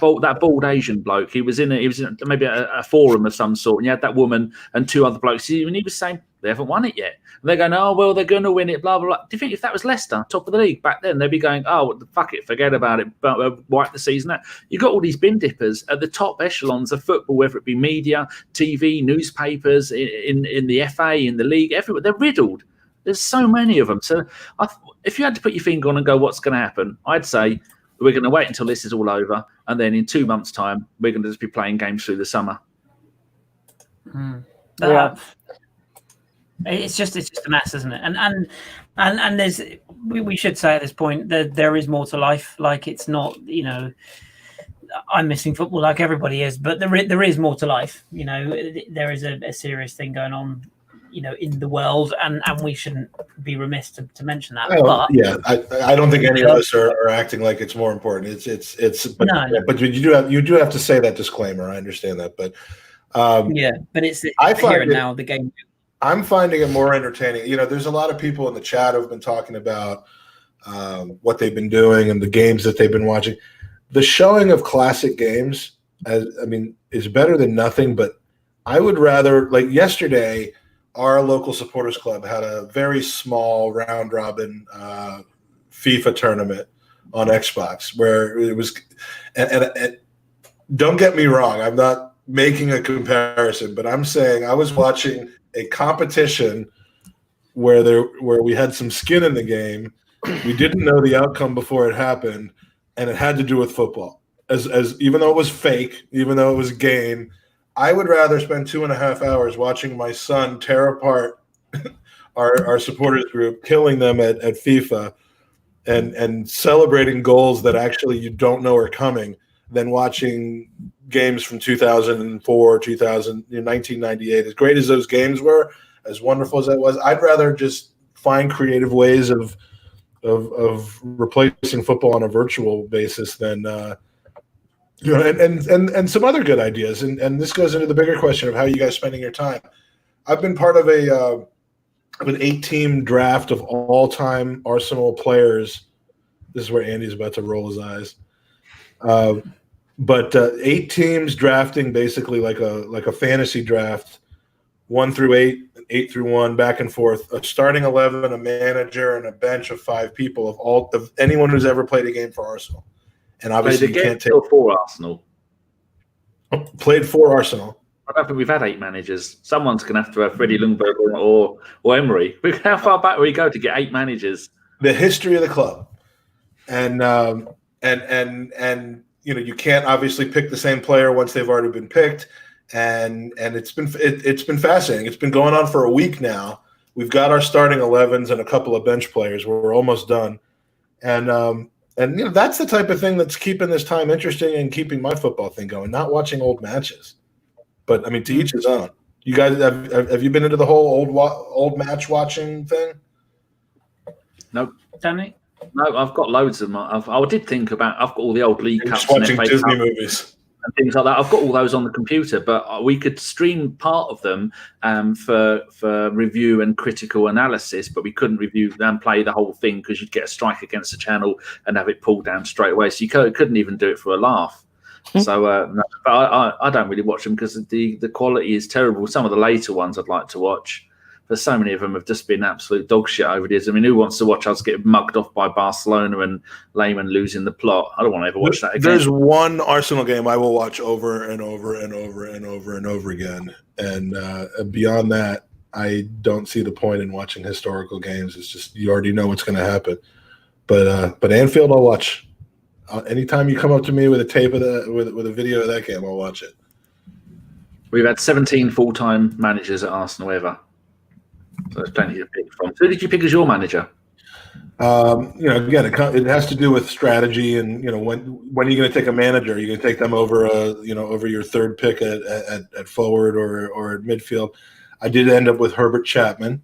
bald Asian bloke. He was in maybe a forum of some sort, and you had that woman and two other blokes, and he was saying they haven't won it yet. And they're going, oh well, they're going to win it. Blah blah blah. Do you think if that was Leicester, top of the league back then, they'd be going, oh fuck it, forget about it, wipe the season out? You got all these bin dippers at the top echelons of football, whether it be media, TV, newspapers, in the FA, in the league, everywhere. They're riddled. There's so many of them. So if you had to put your finger on and go, what's going to happen? I'd say we're going to wait until this is all over, and then in 2 months' time, we're going to just be playing games through the summer. Yeah, it's just a mess, isn't it? And there's we should say at this point that there is more to life. Like, it's not, I'm missing football like everybody is, but there is more to life. There is a serious thing going on, in the world, and we shouldn't be remiss to mention that. I don't think any of us are acting like it's more important. But you do have to say that disclaimer. I understand that, but but it's here and now the game. I'm finding it more entertaining. There's a lot of people in the chat who've been talking about what they've been doing and the games that they've been watching. The showing of classic games, is better than nothing. But I would rather, like yesterday, our local supporters club had a very small round robin FIFA tournament on Xbox where it was, and don't get me wrong, I'm not making a comparison, but I'm saying I was watching a competition where we had some skin in the game. We didn't know the outcome before it happened, and it had to do with football. As even though it was fake, even though it was game, I would rather spend 2.5 hours watching my son tear apart our supporters group, killing them at FIFA, and celebrating goals that actually you don't know are coming, than watching games from 2004, 1998. As great as those games were, as wonderful as that was, I'd rather just find creative ways of replacing football on a virtual basis than and some other good ideas. And this goes into the bigger question of how you guys spending your time. I've been part of an 8-team draft of all-time Arsenal players. This is where Andy's about to roll his eyes. But 8 teams drafting basically like a fantasy draft, 1 through 8, 8 through 1, back and forth. A starting 11, a manager, and a bench of 5 people of anyone who's ever played a game for Arsenal. And obviously, you can't take for Arsenal. Played for Arsenal. I don't think we've had 8 managers. Someone's going to have to have Freddie Ljungberg or Emery. How far back will we go to get 8 managers? The history of the club, and you can't obviously pick the same player once they've already been picked, and it's been fascinating. It's been going on for a week now. We've got our starting 11s and a couple of bench players. We're almost done, and that's the type of thing that's keeping this time interesting and keeping my football thing going. Not watching old matches, but to each his own. You guys have you been into the whole old match watching thing? Nope. Danny? No, I've got loads of them. I did think about. I've got all the old League Cups, watching Disney movies and things like that. I've got all those on the computer, but we could stream part of them for review and critical analysis, but we couldn't review and play the whole thing because you'd get a strike against the channel and have it pulled down straight away. So you couldn't even do it for a laugh. So, no, but I don't really watch them because the quality is terrible. Some of the later ones I'd like to watch. But so many of them have just been absolute dog shit over the years. Who wants to watch us get mugged off by Barcelona and Lehmann losing the plot? I don't want to ever watch that again. There's one Arsenal game I will watch over and over and over and over and over again. And beyond that, I don't see the point in watching historical games. It's just you already know what's going to happen. But Anfield, I'll watch. Anytime you come up to me with a tape of with a video of that game, I'll watch it. We've had 17 full-time managers at Arsenal ever. So there's plenty to pick from. Who did you pick as your manager? Again, it has to do with strategy, and when are you going to take a manager? Are you going to take them over over your third pick at forward or at midfield? I did end up with Herbert Chapman.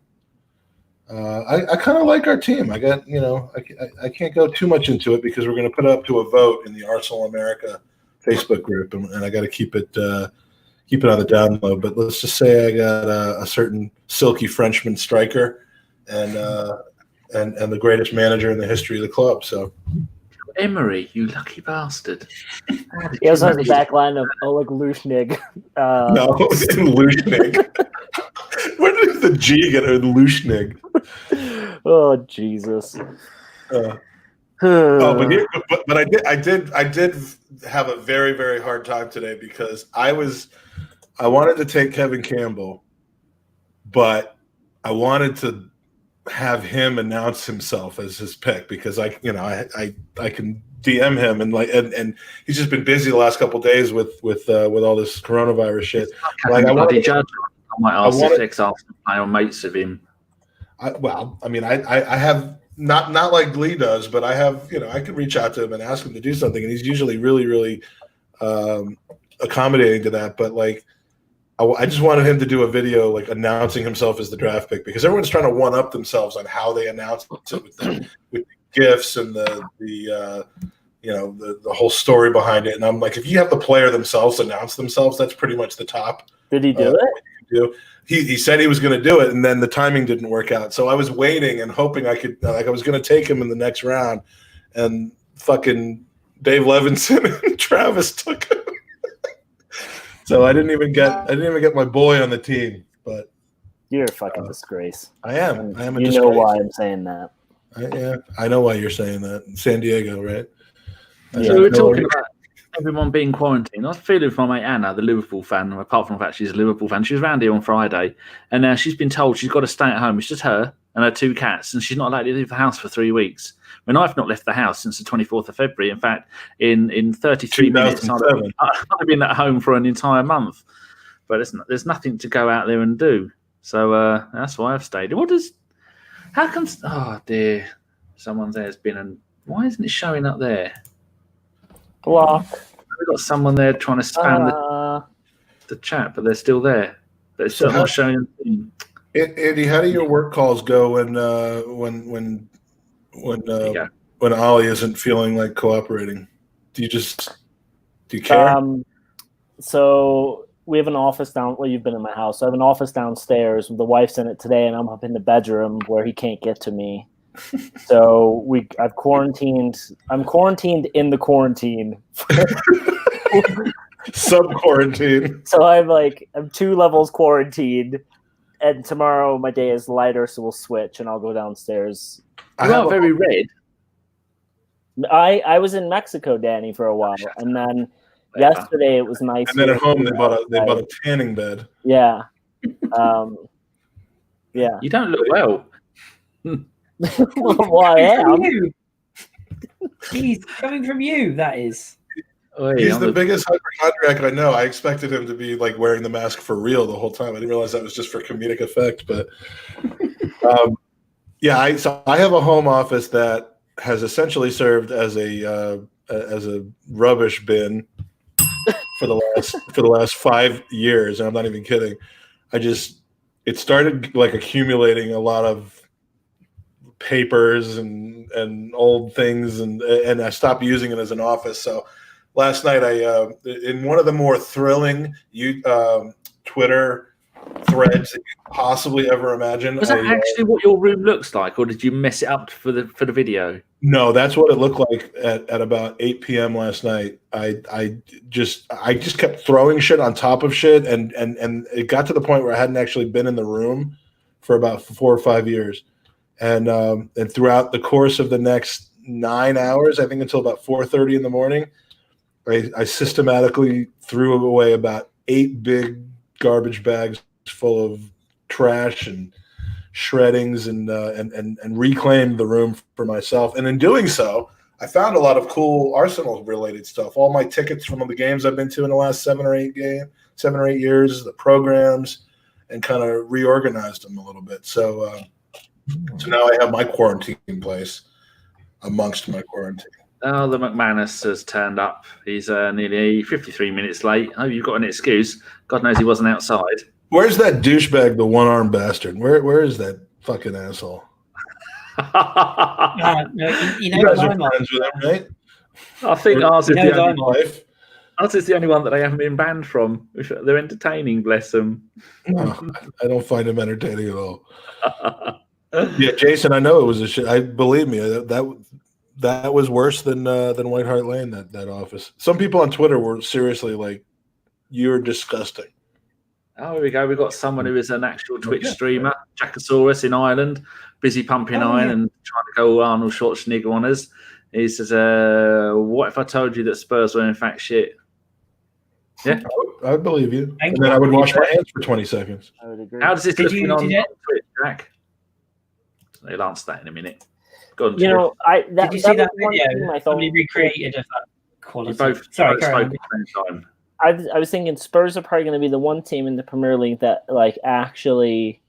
I kind of like our team. I can't go too much into it because we're going to put it up to a vote in the Arsenal America Facebook group, and I got to keep it on the down low. But let's just say I got a certain silky Frenchman striker, and and the greatest manager in the history of the club. So, Emery, you lucky bastard. He also has a back line of Oleg Lushnig. No, Lushnig. Where did the G get a Lushnig? Oh, Jesus. But I did have a very, very hard time today because I wanted to take Kevin Campbell, but I wanted to have him announce himself as his pick because I can DM him and he's just been busy the last couple of days with all this coronavirus shit. I might ask if ex-Arsenal player mates of him. I have not like Lee does, but I have I can reach out to him and ask him to do something, and he's usually really, really accommodating to that. But I just wanted him to do a video announcing himself as the draft pick because everyone's trying to one up themselves on how they announce it with the gifs and the whole story behind it. And I'm like, if you have the player themselves announce themselves, that's pretty much the top. Did he do it? He said he was going to do it, and then the timing didn't work out. So I was waiting and hoping I could I was going to take him in the next round, and fucking Dave Levinson and Travis took him. So I didn't even get my boy on the team, but you're a fucking disgrace. I am. I am a disgrace. You know why I'm saying that. I know why you're saying that. San Diego, right? So we were talking about everyone being quarantined. I was feeling for my mate Anna, the Liverpool fan, apart from the fact she's a Liverpool fan. She was around here on Friday, and now she's been told she's got to stay at home. It's just her and her 2 cats, and she's not allowed to leave the house for 3 weeks. I mean, I've not left the house since the 24th of February. In fact, in 33 minutes, I've been at home for an entire month. But there's nothing to go out there and do. So that's why I've stayed. How comes? Oh, dear. Someone there's been why isn't it showing up there? Block. We've got someone there trying to spam the chat, but they're still there. But it's still not showing. Andy, how do your work calls go when Ollie isn't feeling like cooperating? Do you care? So we have an office you've been in my house. So I have an office downstairs. The wife's in it today, and I'm up in the bedroom where he can't get to me. So I'm quarantined in the quarantine. Sub-quarantine. So I'm 2 levels quarantined, and tomorrow my day is lighter, so we'll switch, and I'll go downstairs. You are very red. I was in Mexico, Danny, for a while, and then yesterday it was nice. And then at home they bought a tanning bed. Yeah. Yeah. You don't look well. Well, I am. He's coming from you, that is. He's the biggest hypochondriac I know. I expected him to be wearing the mask for real the whole time. I didn't realize that was just for comedic effect. But I have a home office that has essentially served as a rubbish bin for the last 5 years, and I'm not even kidding. It started accumulating a lot of papers and old things, and I stopped using it as an office. So last night in one of the more thrilling Twitter threads that you could possibly ever imagine. Was that actually what your room looks like, or did you mess it up for the video? No, that's what it looked like at about 8 p.m. last night. I just kept throwing shit on top of shit, and it got to the point where I hadn't actually been in the room for about 4 or 5 years. And throughout the course of the next 9 hours, I think until about 4:30 in the morning, I systematically threw away about 8 big garbage bags full of trash and shreddings and reclaimed the room for myself. And in doing so, I found a lot of cool Arsenal-related stuff. All my tickets from the games I've been to in the last 7 or 8 years, the programs, and kind of reorganized them a little bit. So now I have my quarantine place amongst my quarantine. Oh, the McManus has turned up. He's nearly 53 minutes late. Oh, you've got an excuse. God knows he wasn't outside. Where's that douchebag, the one-armed bastard? Where is that fucking asshole? You know guys are friends with him, right? I think ours is the only one that they haven't been banned from. They're entertaining, bless them. No, I don't find him entertaining at all. Yeah, Jason, I know it was a shit. Believe me, that was worse than White Hart Lane. That office. Some people on Twitter were seriously like, "You're disgusting." Oh, here we go. We've got someone who is an actual Twitch streamer, Jackosaurus in Ireland, busy pumping iron and trying to go Arnold Schwarzenegger on us. He says, "What if I told you that Spurs were in fact shit?" Yeah, I would believe you. And then I would wash my hands for 20 seconds. I would agree. How does this look on Twitch, Jack? He'll answer that in a minute. Go on, did you see that video? Somebody recreated of that quality. Sorry, I was thinking Spurs are probably going to be the one team in the Premier League that like actually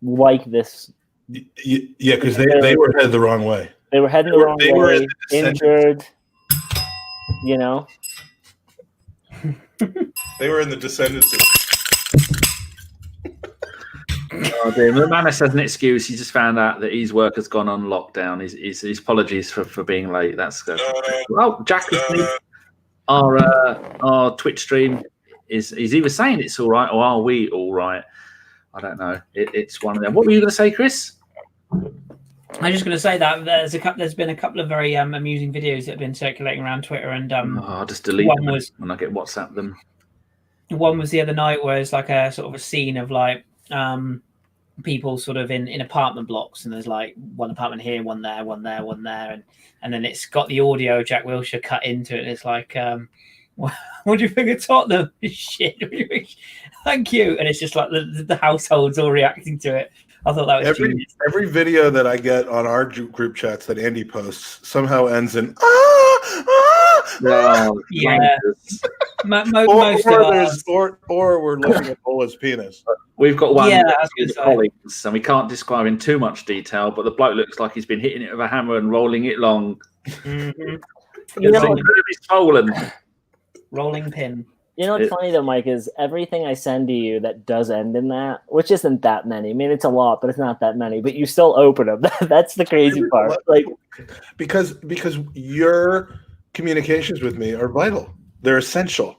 like this. Yeah, because they were headed the wrong way. They were heading the wrong way, injured, you know. They were in the descendancy. Oh, dear. The man has an excuse. He just found out that his work has gone on lockdown. His apologies for being late. That's good. Well, Jack, our Twitch stream is either saying it's all right or are we all right? I don't know. It's one of them. What were you going to say, Chris? I'm just going to say that there's been a couple of very amusing videos that have been circulating around Twitter, and I'll just delete them when I get WhatsApp them. One was the other night where it's like a sort of a scene of like people sort of in apartment blocks, and there's like one apartment here, one there, and then it's got the audio of Jack Wilshere cut into it, and it's like, what do you think of Tottenham? Shit. Thank you. And it's just like the households all reacting to it. I thought that was genius. Every video that I get on our group chats that Andy posts somehow ends in yeah. Most of us. Or we're looking at Ola's penis. We've got one colleagues, and we can't describe in too much detail, but the bloke looks like he's been hitting it with a hammer and rolling it long. Mm-hmm. It's swollen. Rolling pin. You know what's funny though, Mike, is everything I send to you that does end in that, which isn't that many. I mean, it's a lot, but it's not that many. But you still open them. That's the crazy part. Like, because your communications with me are vital. They're essential.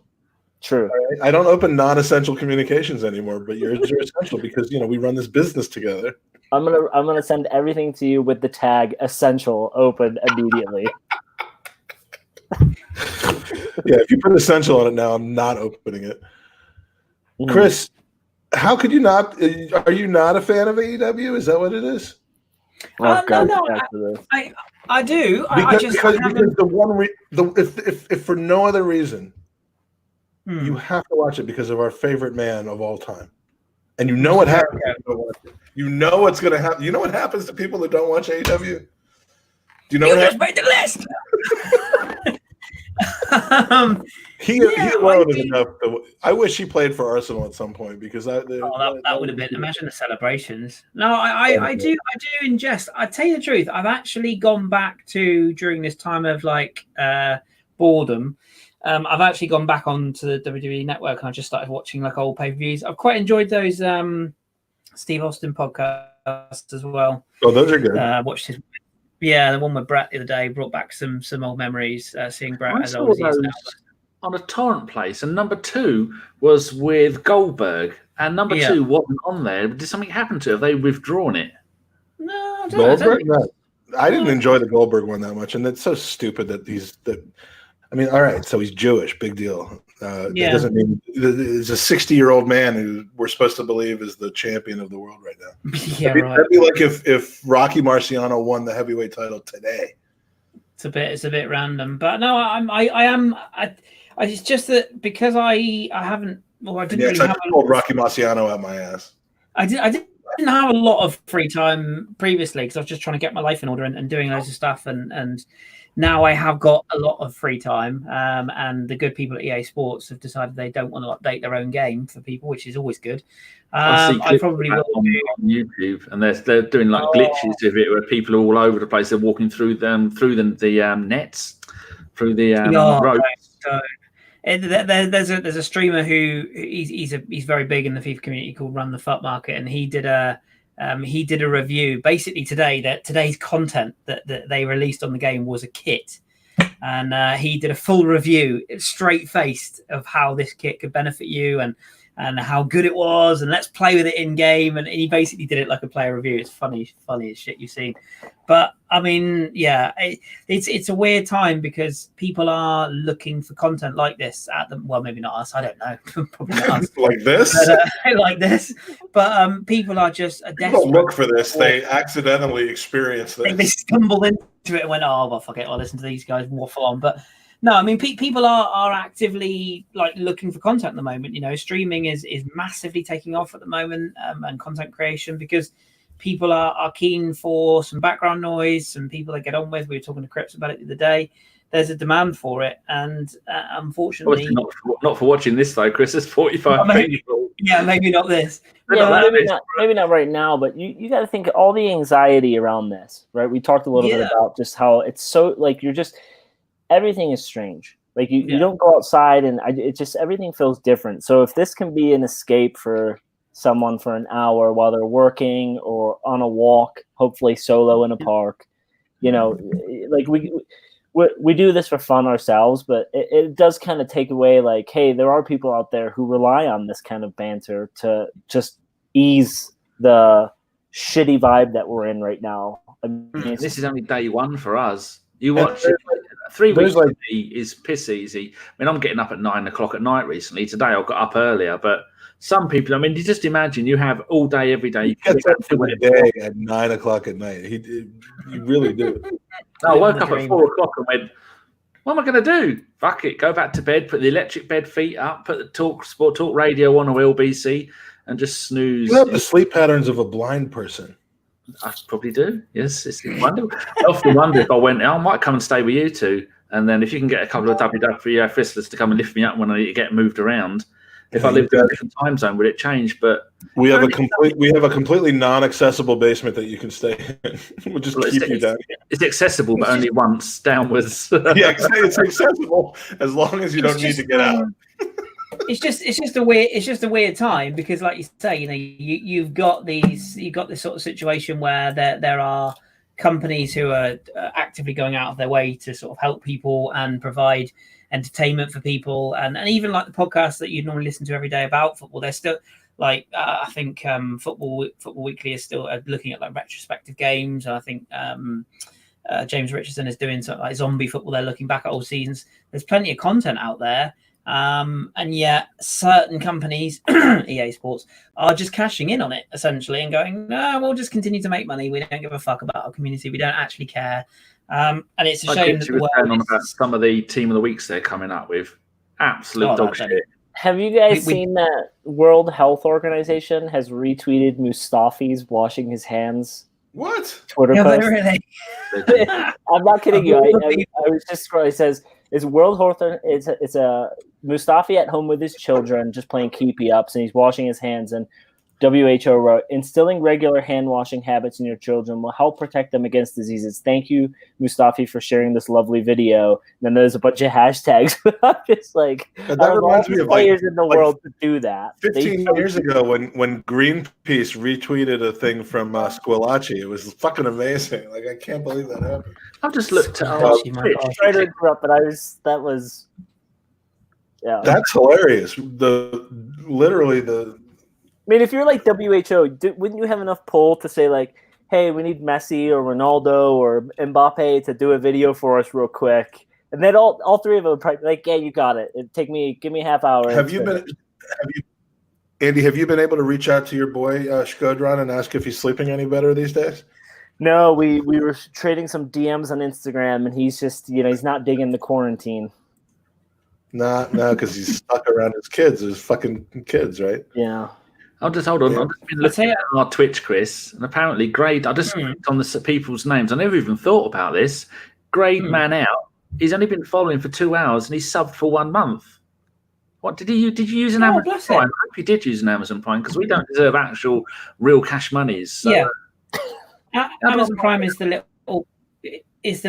True. Right? I don't open non-essential communications anymore, but yours are essential because we run this business together. I'm gonna send everything to you with the tag essential open immediately. Yeah, if you put essential on it now, I'm not opening it. Mm. Chris, how could you not? Are you not a fan of AEW? Is that what it is? No, I do. Because if for no other reason, you have to watch it because of our favorite man of all time, and you know what happens. You know what's going to happen. You know what happens to people that don't watch AEW? Do you know what just made the list? He alone is enough. I wish he played for Arsenal at some point because that would have been. Imagine the celebrations. No, I do ingest. I tell you the truth. I've actually gone back to during this time of like boredom. I've actually gone back onto the WWE Network and I just started watching like old pay-per-views. I've quite enjoyed those Steve Austin podcasts as well. Oh, those are good. Watched his. Yeah, the one with Brett the other day brought back some old memories. Seeing Brett as old as he is now. On a torrent place, and number 2 was with Goldberg, and number 2 wasn't on there. Did something happen to it? Have they withdrawn it? No, I don't Goldberg. I didn't enjoy the Goldberg one that much, and it's so stupid that I mean, all right, so he's Jewish, big deal. That doesn't mean he's a 60-year-old man who we're supposed to believe is the champion of the world right now. That'd be like if Rocky Marciano won the heavyweight title today. It's a bit random, but no, I am. It's just that because I haven't. Well, I didn't. Yes, really I pulled Rocky Marciano out my ass. I didn't have a lot of free time previously because I was just trying to get my life in order and doing loads of stuff and. Now I have got a lot of free time, and the good people at EA Sports have decided they don't want to update their own game for people, which is always good. I probably will on YouTube, and they're doing like glitches of it where people are all over the place. They're walking through the nets, through the ropes. There's a streamer who he's very big in the FIFA community called Run the Fuck Market, and he did a review basically today that today's content that they released on the game was a kit, and he did a full review straight faced of how this kit could benefit you and and how good it was, and let's play with it in game. And he basically did it like a player review. It's funny as shit you've seen. But I mean, yeah, it's a weird time because people are looking for content like this at them. Well, maybe not us. I don't know. Probably not us. Like this, but, like this. But people are just desperate. People look for this. They accidentally experience this. They stumbled into it and went, "Oh, well, fuck it. I'll listen to these guys waffle on." But no, I mean, people are actively like looking for content at the moment. You know, streaming is massively taking off at the moment, and content creation, because people are keen for some background noise, some people they get on with. We were talking to Crips about it the other day. There's a demand for it, and unfortunately, not for watching this though, Chris. There's 45 people. Yeah, maybe not this. Yeah, maybe not right now, but you got to think all the anxiety around this, right? We talked a little bit about just how it's so like everything is strange. Like you don't go outside, and it just everything feels different. So if this can be an escape for someone for an hour while they're working or on a walk, hopefully solo in a park, you know, like we do this for fun ourselves, but it does kind of take away like, hey, there are people out there who rely on this kind of banter to just ease the shitty vibe that we're in right now. I mean, this is only day one for us. You watch it. 3 weeks is piss easy. I mean, I'm getting up at 9 o'clock at night recently. Today I got up earlier, but some people, I mean, you just imagine you have all day, every day. You get up for the day at 9 o'clock at night. You really do. I woke up at 4 o'clock and went, what am I going to do? Fuck it. Go back to bed, put the electric bed feet up, put the talk radio on or LBC, and just snooze. You have the sleep patterns of a blind person. I probably do. Yes, it's wonderful. I often wonder if I might come and stay with you two, and then if you can get a couple of WWF wrestlers to come and lift me up when I get moved around. If I lived in a different time zone, would it change? But we have a completely non-accessible basement that you can stay in. We'll just keep you down. It's accessible, but only once downwards. Yeah, it's accessible as long as you don't need to get out. It's just a weird time because, like you say, you know, you've got this sort of situation where there are companies who are actively going out of their way to sort of help people and provide entertainment for people, and even like the podcasts that you'd normally listen to every day about football, they're still like I think Football Weekly is still looking at like retrospective games. I think James Richardson is doing something like zombie football. They're looking back at old seasons. There's plenty of content out there. And yet certain companies, EA Sports, are just cashing in on it essentially and going, no, we'll just continue to make money. We don't give a fuck about our community. We don't actually care. And it's a shame that on about some of the team of the weeks they're coming up with. Absolute dog shit. Have you guys seen that World Health Organization has retweeted Mustafi's washing his hands? What? Twitter post? Really? I'm not kidding you. I was just scrolling. It says, "Is World Health? It's a Mustafi at home with his children, just playing keepy ups, and he's washing his hands." And WHO wrote, "Instilling regular hand washing habits in your children will help protect them against diseases. Thank you, Mustafi, for sharing this lovely video." And then there's a bunch of hashtags. I'm just like, that reminds me of players in the world to do that. 15 years ago, when Greenpeace retweeted a thing from Squillaci, it was fucking amazing. Like, I can't believe that happened. I've just looked at Sorry to interrupt, but yeah. That's hilarious. I mean, if you're like WHO, wouldn't you have enough pull to say like, hey, we need Messi or Ronaldo or Mbappe to do a video for us real quick? And then all three of them are probably like, yeah, you got it. Give me a half hour. Andy, have you been able to reach out to your boy Shkodran and ask if he's sleeping any better these days? No, we were trading some DMs on Instagram, and he's just, he's not digging the quarantine. No, because he's stuck around his fucking kids, right? Yeah. I'll just hold on. I've just been looking at our Twitch, Chris, and apparently Grade. I just clicked on the people's names. I never even thought about this. Grade Man Out. He's only been following for 2 hours, and he's subbed for 1 month. What did you use an Amazon Prime? I hope you did use an Amazon Prime because we don't deserve actual real cash monies. So. Yeah, Amazon Prime is the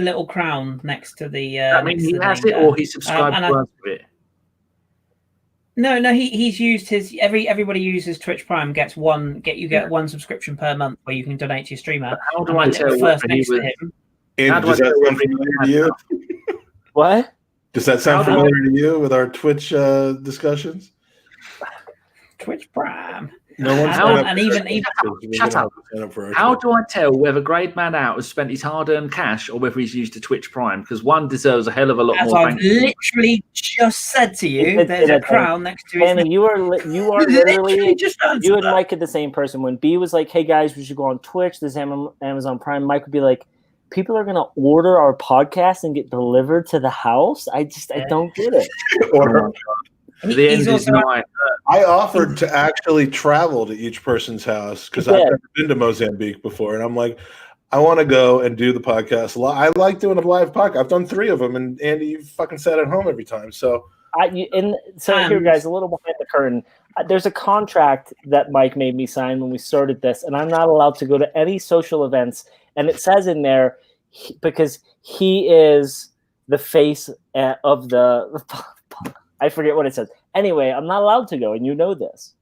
little crown next to the. I mean, he has it, or he subscribed to us with it. No, he's used his everybody uses Twitch Prime get one subscription per month where you can donate to your streamer. But how do I tell what he was? Does that sound familiar to you? What? Does that sound familiar to you with our Twitch discussions? Twitch Prime. No one's And even shut up. How do I tell whether Grade Man Out has spent his hard-earned cash or whether he's used a Twitch Prime? Because one deserves a hell of a lot as more. I've literally just said to you, there's a crown next to his Danny, name. you are literally just you and Mike are the same person. When B was like, "Hey guys, we should go on Twitch. There's Amazon Prime." Mike would be like, "People are gonna order our podcast and get delivered to the house." I don't get it. The end is nigh. I offered to actually travel to each person's house because I've never been to Mozambique before, and I'm like, I want to go and do the podcast. I like doing a live podcast. I've done 3 of them, and Andy, you fucking sat at home every time. So, here, guys, a little behind the curtain. There's a contract that Mike made me sign when we started this, and I'm not allowed to go to any social events. And it says in there because he is the face of the. I forget what it says. Anyway, I'm not allowed to go, and you know this.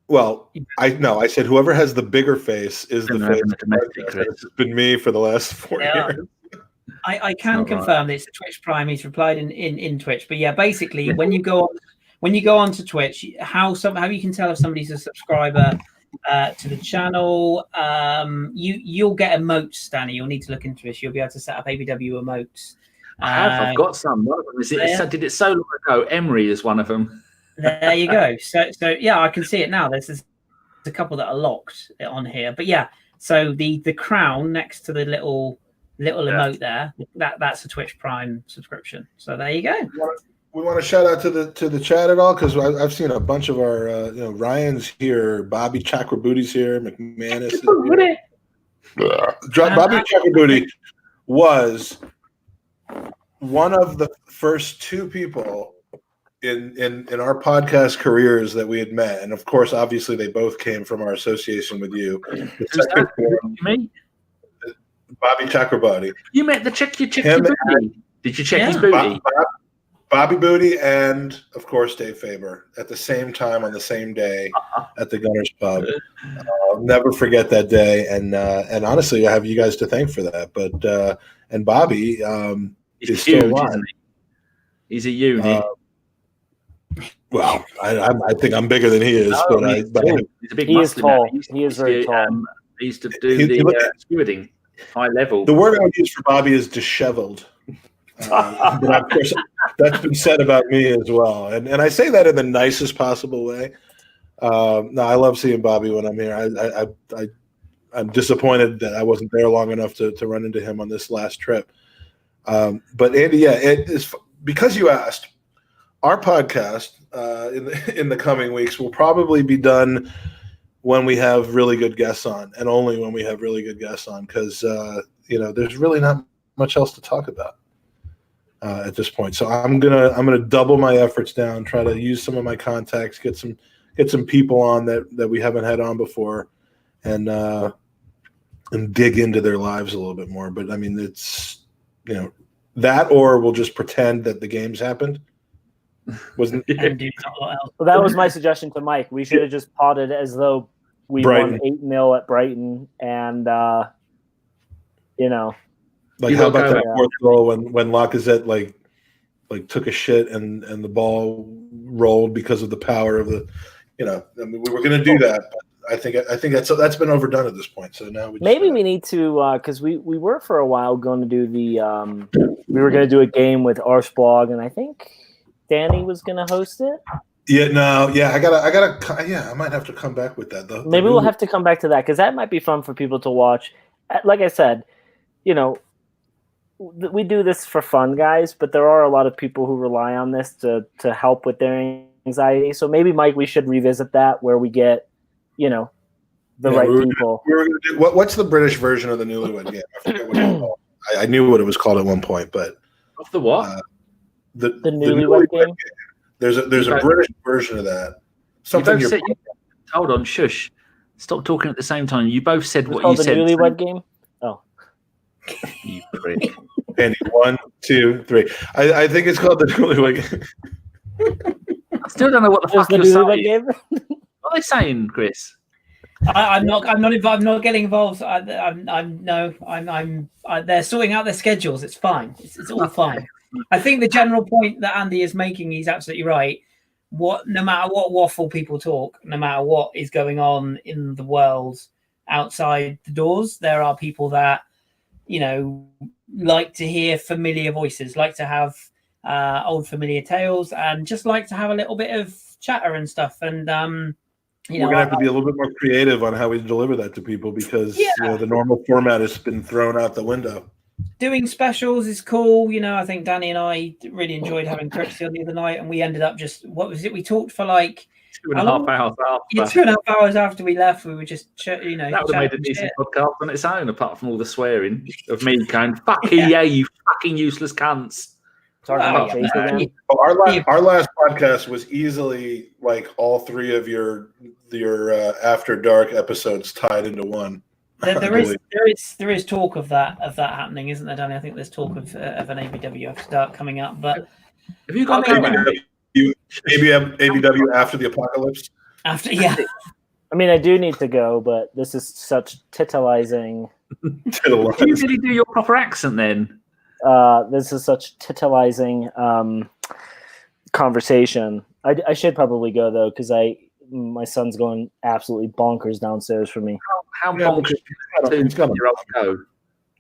Well, I said whoever has the bigger face is the face. It's been me for the last 4 years. I can confirm that it's the Twitch Prime. He's replied in Twitch, but yeah, basically when you go onto Twitch, how you can tell if somebody's a subscriber to the channel. You'll get emotes, Danny. You'll need to look into this. You'll be able to set up ABW emotes. I've got some. One of them did it so long ago. Emery is one of them. There you go. So yeah, I can see it now. There's a couple that are locked on here, but yeah. So the crown next to the little emote there, that's a Twitch Prime subscription. So there you go. We want to shout out to the chat at all because I've seen a bunch of our Ryan's here, Bobby Chakrabouti's here, McManus. Bobby Chakrabuti was one of the first 2 people in our podcast careers that we had met, and of course, obviously, they both came from our association with you. Bobby Chakrabarty. You met your booty. Did you check his booty? Bobby Booty and, of course, Dave Faber at the same time on the same day at the Gooners Pub. I'll never forget that day, and honestly, I have you guys to thank for that. But and Bobby is still alive. He's a unit. Well, I think I'm bigger than he is, he's a big muscle. He is very tall. He used to do the stewarding high level. The word I would use for Bobby is disheveled. But of course, that's been said about me as well, and I say that in the nicest possible way. No, I love seeing Bobby when I'm here. I'm disappointed that I wasn't there long enough to run into him on this last trip. But Andy, yeah, it is because you asked. Our podcast in the coming weeks will probably be done when we have really good guests on, and only when we have really good guests on, because there's really not much else to talk about at this point. So I'm gonna double my efforts down, try to use some of my contacts, get some people on that we haven't had on before, and dig into their lives a little bit more. But I mean, it's that, or we'll just pretend that the games happened. Wasn't Well, that was my suggestion to Mike. We should have just potted as though we won 8-0 at Brighton, and like how about that fourth goal when Lacazette like took a shit and the ball rolled because of the power of the we were going to do that, but I think that's been overdone at this point. So now we need to because we were for a while going to do we were going to do a game with Arseblog, and I think Danny was going to host it. I might have to come back with that though. Maybe we'll have to come back to that because that might be fun for people to watch. Like I said, we do this for fun, guys, but there are a lot of people who rely on this to help with their anxiety. So maybe, Mike, we should revisit that where we get, the right people. We were going to do what's the British version of the Newlywed Game? I forget what it was called. I knew what it was called at one point, but of the what? The Newlywed Game. There's a British version of that. Something. Hold on, shush! Stop talking at the same time. You both said what you said. The Newlywed Game. Oh, you prick. Andy, 1, 2, 3. I think it's called the Newlywed Game. I still don't know what the fuck you're saying. Game? What are they saying, Chris? I'm not getting involved. They're sorting out their schedules. It's fine. It's all fine. I think the general point that Andy is making, he's absolutely right. no matter what waffle people talk, no matter what is going on in the world outside the doors, there are people that, like to hear familiar voices, like to have old familiar tales, and just like to have a little bit of chatter and stuff. And we're gonna have to be a little bit more creative on how we deliver that to people, because the normal format has been thrown out the window. Doing specials is cool. I think Danny and I really enjoyed having Trixie on the other night, and we ended up what was it? We talked for like 2.5 hours after. Yeah, 2.5 hours after we left. We were just, that would have made a decent podcast on its own, apart from all the swearing of me going, "Fuck yeah, you fucking useless cunts." Our last podcast was easily like all three of your After Dark episodes tied into one. There is talk of that happening, isn't there, Danny? I think there's talk of an ABW After Dark coming up. But have you got ABW After the Apocalypse? After, yeah. I mean, I do need to go, but this is such titillizing. Can you really do your proper accent then? This is such titillizing conversation. I should probably go though, because my son's going absolutely bonkers downstairs for me. How bonkers can a 2-year-old go?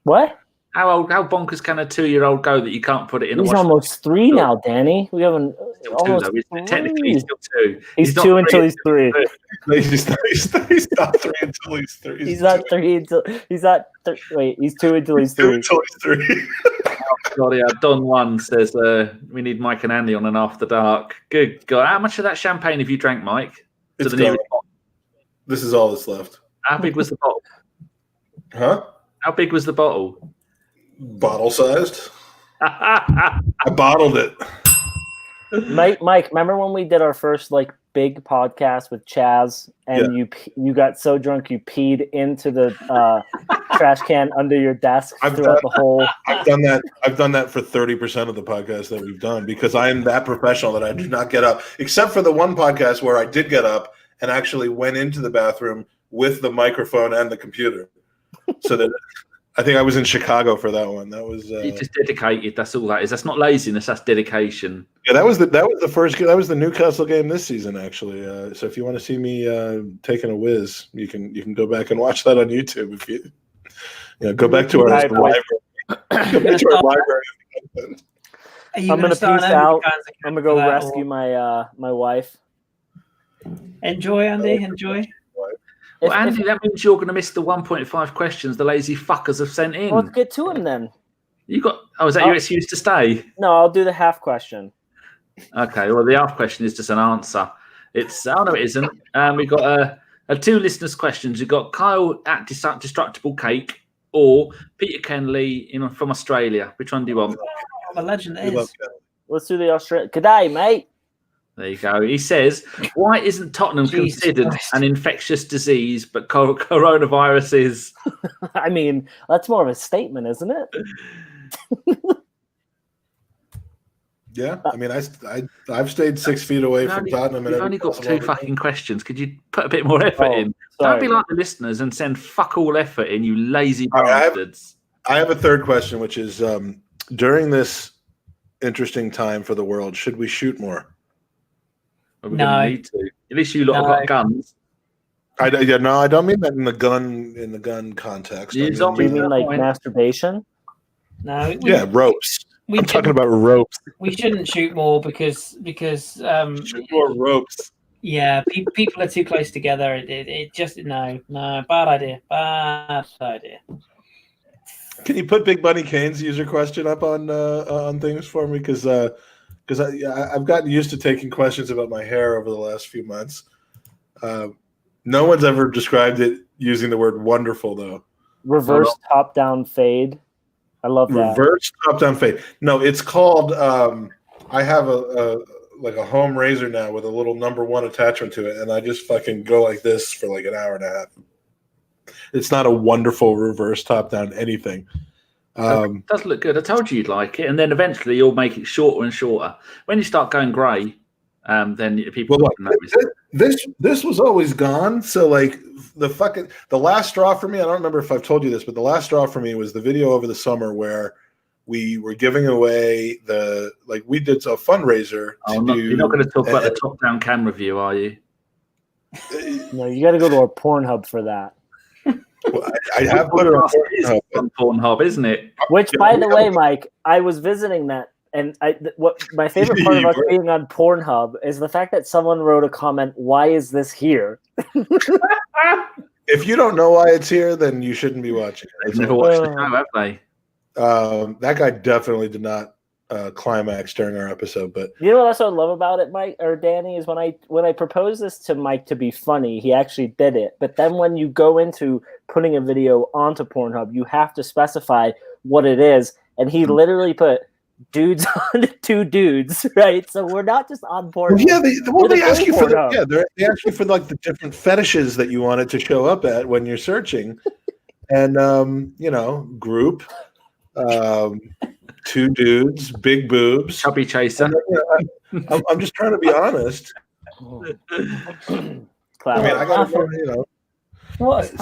What? How bonkers can a 2-year-old go that you can't put it in? He's almost 3 now, Danny. We haven't. Technically, he's still 2. He's 2 until he's 3. He's not 3 until he's 3. He's not 3 until he's not. Wait, he's 2 until he's 3. 2 until he's 3. God, yeah. Don One says we need Mike and Andy on an After Dark. Good God, how much of that champagne have you drank, Mike? It's gone. This is all that's left. How big was the bottle? Huh? How big was the bottle? Bottle sized. I bottled it. Mike, remember when we did our first big podcast with Chaz, and you got so drunk you peed into the trash can under your desk throughout the whole. I've done that for 30% of the podcasts that we've done, because I am that professional that I do not get up, except for the one podcast where I did get up and actually went into the bathroom with the microphone and the computer. So that I think I was in Chicago for that one. That was you just dedicated. That's all that is. That's not laziness. That's dedication. Yeah, that was the first. That was the Newcastle game this season, actually. So if you want to see me taking a whiz, you can go back and watch that on YouTube. If you go back to our library. Go back to our library. I'm gonna peace out. I'm gonna go rescue my wife. Enjoy, Andy. Enjoy. Well, Andy, that means you're going to miss the 1.5 questions the lazy fuckers have sent in. Let's get to him then. Is that your excuse to stay? No, I'll do the half question. Okay, well, the half question is just an answer. It isn't. We've got 2 listeners' questions. We've got Kyle at Destructible Cake or Peter Kenley from Australia. Which one do you want? The legend is. Let's do the Australia. Good day, mate. There you go. He says, why isn't Tottenham considered an infectious disease, but coronavirus is? I mean, that's more of a statement, isn't it? Yeah. I mean, I've stayed 6 feet away from Tottenham. We've only got 2 fucking questions. Could you put a bit more effort in? Sorry. Don't be like the listeners and send fuck all effort in, you lazy bastards. I have a third question, which is, during this interesting time for the world, should we shoot more? No, need to. At least you lot have got guns. I don't mean that in the gun context. Do you mean like masturbation? No. Ropes. I'm talking about ropes. We shouldn't shoot more because shoot more ropes. Yeah, people are too close together. It just no, bad idea. Can you put Big Bunny Kane's user question up on things for me? Because I've gotten used to taking questions about my hair over the last few months. No one's ever described it using the word wonderful, though. Reverse top-down fade. I love that. Reverse top-down fade. No, it's called I have a home razor now with a little number 1 attachment to it, and I just fucking go like this for like an hour and a half. It's not a wonderful reverse top-down anything. It does look good. I told you you'd like it, and then eventually you'll make it shorter and shorter. When you start going grey, then people notice. This was always gone. So like the last straw for me, I don't remember if I've told you this, but the last straw for me was the video over the summer where we were giving away we did a fundraiser. You're not going to talk about the top-down camera view, are you? No, you got to go to our Pornhub for that. Well, I have put it on Pornhub, isn't it? Which, by the way, Mike, I was visiting that, and what my favorite part of us being on Pornhub is the fact that someone wrote a comment, "Why is this here?" If you don't know why it's here, then you shouldn't be watching it. They've never watched the show, have they? That guy definitely did not climax during our episode, but you know what else I love about it, Mike or Danny, is when I proposed this to Mike to be funny, he actually did it. But then when you go into putting a video onto Pornhub, you have to specify what it is, and he literally put dudes on two dudes, right? So we're not just on Pornhub. Well, they ask you for they ask you for like the different fetishes that you wanted to show up at when you're searching, and group. Two dudes, big boobs, chubby chaser. I'm just trying to be honest. I got What?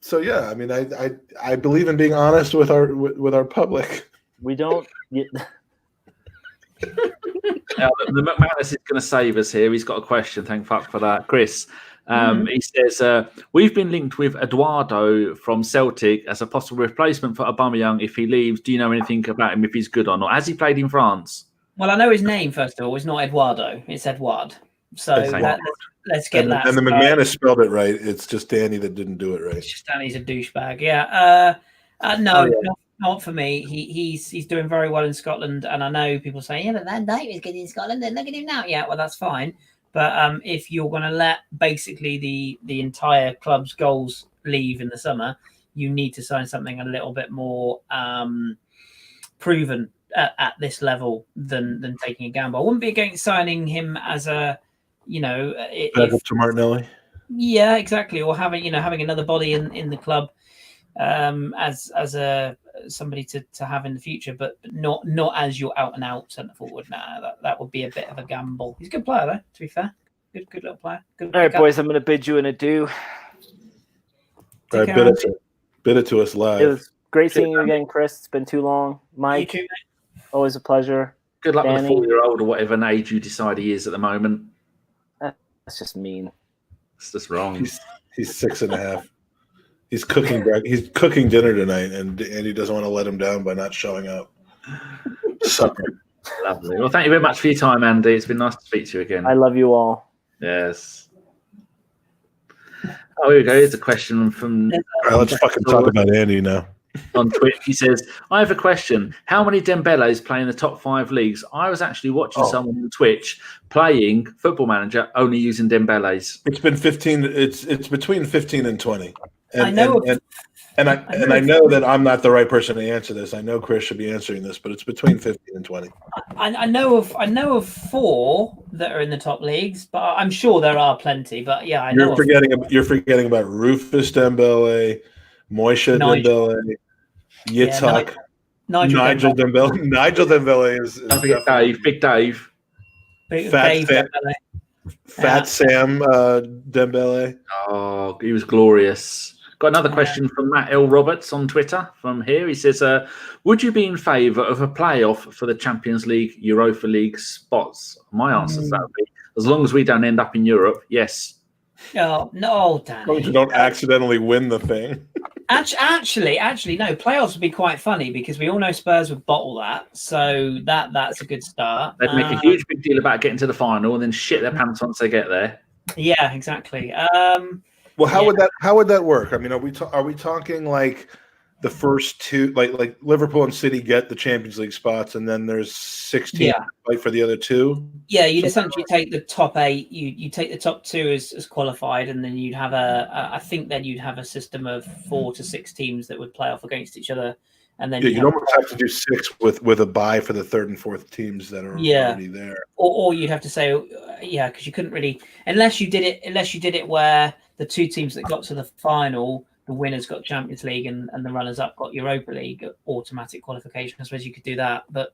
So yeah, I mean, I believe in being honest with our public. We don't. The McManus is going to save us here. He's got a question. Thank fuck for that, Chris. He says, we've been linked with Eduardo from Celtic as a possible replacement for Aubameyang if he leaves. Do you know anything about him, if he's good or not? Has he played in France? Well, I know his name, first of all. It's not Eduardo. It's Edouard. So let's get that. And the McManus spelled it right. It's just Danny that didn't do it right. It's just Danny's a douchebag. Yeah. Not for me. He's doing very well in Scotland. And I know people say, yeah, but Van Dijk is good in Scotland. Then look at him now. Yeah, well, that's fine. But if you're going to let basically the entire club's goals leave in the summer, you need to sign something a little bit more proven at this level than taking a gamble. I wouldn't be against signing him as a, to Martinelli. Yeah, exactly. Or having another body in the club as a somebody to have in the future, but not as your out and out centre forward. That would be a bit of a gamble. He's a good player though, to be fair. Good little player. All right, boys, I'm going to bid you an adieu. All right, bid it to us live. It was great seeing you again, Chris. It's been too long. Mike, you too, mate. Always a pleasure. Good luck Danny. with the 4-year-old or whatever age you decide he is at the moment. That's just mean. It's just wrong. He's 6.5. He's cooking dinner tonight, and he doesn't want to let him down by not showing up. Sucker. Lovely. Well, thank you very much for your time, Andy. It's been nice to speak to you again. I love you all. Yes. Oh, here we go. Here's a question from... All right, let's fucking talk about Andy now. On Twitch, he says, I have a question. How many Dembeles play in the top 5 leagues? I was actually watching someone on Twitch playing Football Manager only using Dembeles. It's been 15. It's between 15 and 20. And, I know. I know that I'm not the right person to answer this. I know Chris should be answering this, but it's between 15 and 20. I know of 4 that are in the top leagues, but I'm sure there are plenty. But yeah, You're forgetting about Rufus Dembele, Moishe Dembele, Yitzhak, Nigel Dembele. Nigel Dembele is Big Dave. Fat Sam Dembele. Oh, he was glorious. Got another question from Matt L. Roberts on Twitter from here. He says, would you be in favour of a playoff for the Champions League, Europa League spots? My answer to that would be, as long as we don't end up in Europe, yes. Oh, no, Danny. As long as you don't accidentally win the thing. Actually, no. Playoffs would be quite funny because we all know Spurs would bottle that. So that's a good start. They'd make a huge big deal about getting to the final and then shit their pants once they get there. Yeah, exactly. Well, how would that work? I mean, are we talking like the first 2, like Liverpool and City get the Champions League spots, and then there's 16 fight for the other 2? Yeah, you'd essentially take the top 8. You take the top 2 as qualified, and then you'd have I think then you'd have a system of 4 to 6 teams that would play off against each other, and then you'd almost have to do 6 with a bye for the 3rd and 4th teams that are already there. Or you'd have to say because you couldn't really unless you did it where the 2 teams that got to the final, the winners got Champions League and the runners-up got Europa League automatic qualification. I suppose you could do that, but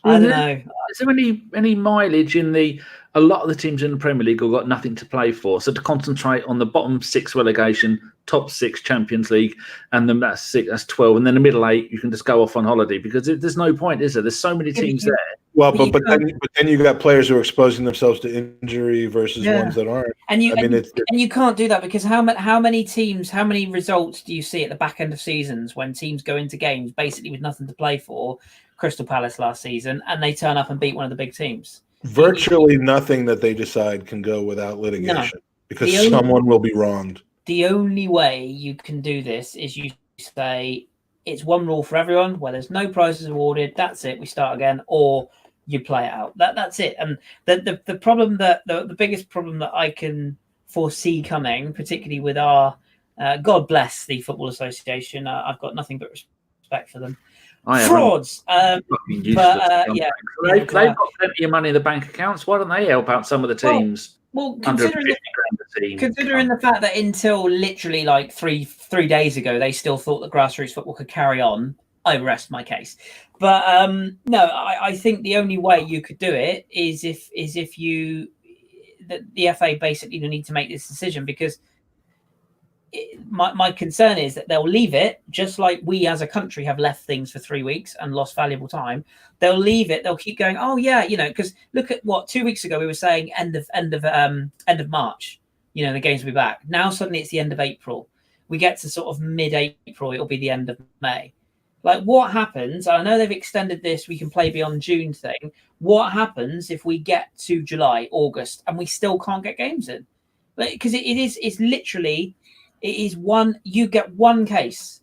I don't know. Is there any mileage in a lot of the teams in the Premier League have got nothing to play for? So to concentrate on the bottom 6 relegation, top 6 Champions League, and then that's 12, and then the middle 8, you can just go off on holiday because there's no point, is there? There's so many teams there. Well, but then you got players who are exposing themselves to injury versus ones that aren't. And you can't do that because how many teams, how many results do you see at the back end of seasons when teams go into games basically with nothing to play for? Crystal Palace last season, and they turn up and beat one of the big teams. Virtually nothing that they decide can go without litigation because someone will be wronged. The only way you can do this is you say it's one rule for everyone where there's no prizes awarded. That's it. We start again, or you play it out. That's it. And the problem that the biggest problem that I can foresee coming, particularly with our God bless the Football Association. I've got nothing but respect for them. Frauds. They've got plenty of money in the bank accounts. Why don't they help out some of the teams? Well, considering the fact that until literally like three days ago, they still thought that grassroots football could carry on, I rest my case. But no, I think the only way you could do it is if the FA basically need to make this decision because. My concern is that they'll leave it just like we as a country have left things for 3 weeks and lost valuable time. They'll leave it. They'll keep going. Oh yeah, because look at what 2 weeks ago we were saying end of March. The games will be back. Now suddenly it's the end of April. We get to sort of mid-April. It'll be the end of May. Like what happens? I know they've extended this. We can play beyond June thing. What happens if we get to July, August, and we still can't get games in? Because it's literally. It is one. You get one case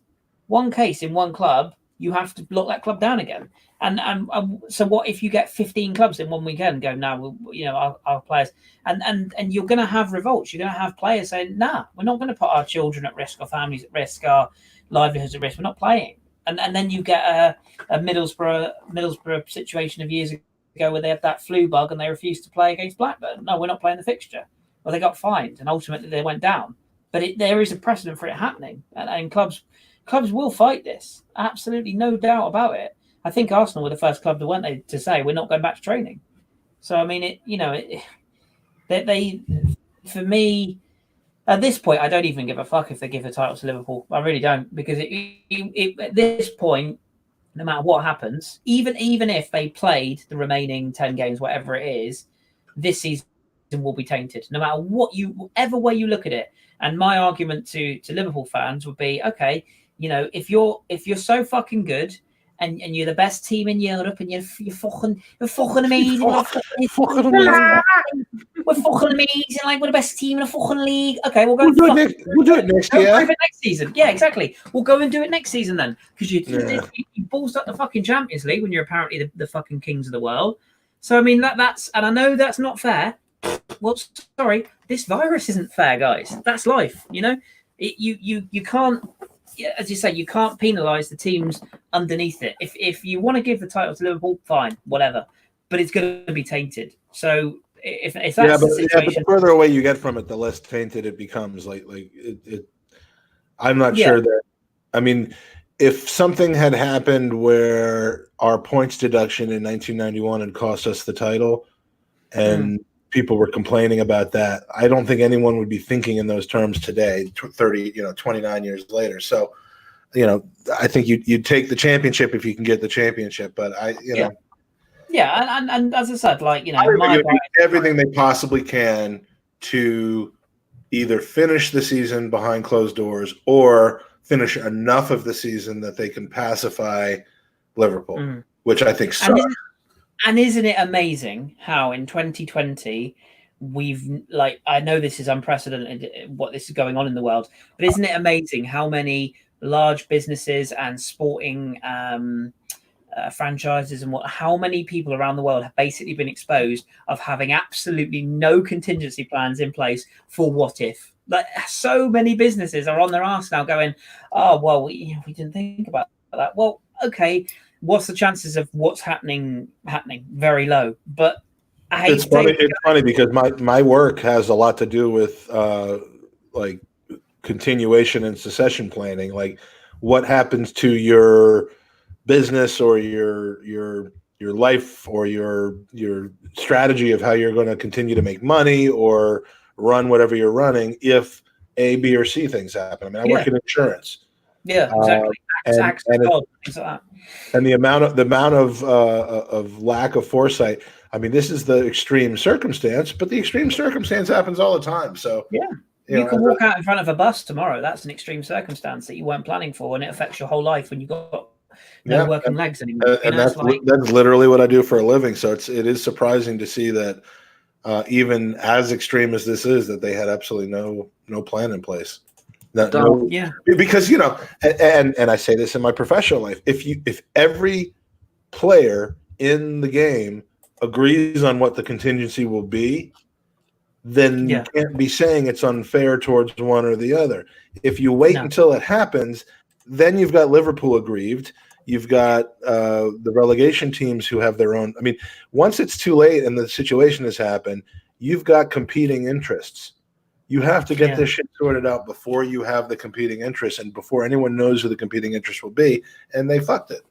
in one club. You have to lock that club down again. And so what if you get 15 clubs in one weekend? Go now. Our players and you're going to have revolts. You're going to have players saying, "Nah, we're not going to put our children at risk, our families at risk, our livelihoods at risk. We're not playing." And then you get a Middlesbrough situation of years ago where they had that flu bug and they refused to play against Blackburn. No, we're not playing the fixture. Well, they got fined and ultimately they went down. But there is a precedent for it happening, and clubs will fight this. Absolutely, no doubt about it. I think Arsenal were the first club to say we're not going back to training. So I mean, they for me at this point, I don't even give a fuck if they give the title to Liverpool. I really don't, because at this point, no matter what happens, even if they played the remaining 10 games, whatever it is, this season will be tainted. No matter whatever way you look at it. And my argument to Liverpool fans would be, okay, if you're so fucking good and you're the best team in Europe and you're fucking amazing, we're fucking amazing, like we're the best team in the fucking league. Okay, we'll do it next year. Next season. Yeah, exactly. We'll go and do it next season then, because you balls up the fucking Champions League when you're apparently the fucking kings of the world. So I mean that's, and I know that's not fair. Well, sorry, this virus isn't fair, guys. That's life, You can't, as you say, you can't penalise the teams underneath it. If you want to give the title to Liverpool, fine, whatever. But it's going to be tainted. So if that's the situation, but the further away you get from it, the less tainted it becomes. I'm not sure that. I mean, if something had happened where our points deduction in 1991 had cost us the title, and people were complaining about that, I don't think anyone would be thinking in those terms today, 29 years later. So, I think you'd take the championship if you can get the championship. But Yeah, and as I said, everything they possibly can to either finish the season behind closed doors or finish enough of the season that they can pacify Liverpool, which I think sucks. And isn't it amazing how in 2020 we've, I know this is unprecedented what this is going on in the world, but isn't it amazing how many large businesses and sporting franchises and how many people around the world have basically been exposed of having absolutely no contingency plans in place for what if. So many businesses are on their arse now going, oh, well, we didn't think about that. Well, okay. What's the chances of what's happening? Very low. But it's funny because my work has a lot to do with continuation and succession planning. Like what happens to your business or your life or your strategy of how you're going to continue to make money or run whatever you're running if A, B, or C things happen. I mean, I work in insurance. Yeah, exactly. And the amount of lack of foresight. I mean, this is the extreme circumstance, but the extreme circumstance happens all the time. So you can walk out in front of a bus tomorrow. That's an extreme circumstance that you weren't planning for, and it affects your whole life when you've got no working legs anymore. And that's literally what I do for a living. So it is surprising to see that even as extreme as this is, that they had absolutely no plan in place. Because and I say this in my professional life, if every player in the game agrees on what the contingency will be, then you can't be saying it's unfair towards one or the other. If you wait until it happens, then you've got Liverpool aggrieved. You've got the relegation teams who have their own. I mean, once it's too late and the situation has happened, you've got competing interests. You have to get this shit sorted out before you have the competing interests and before anyone knows who the competing interest will be. And they fucked it.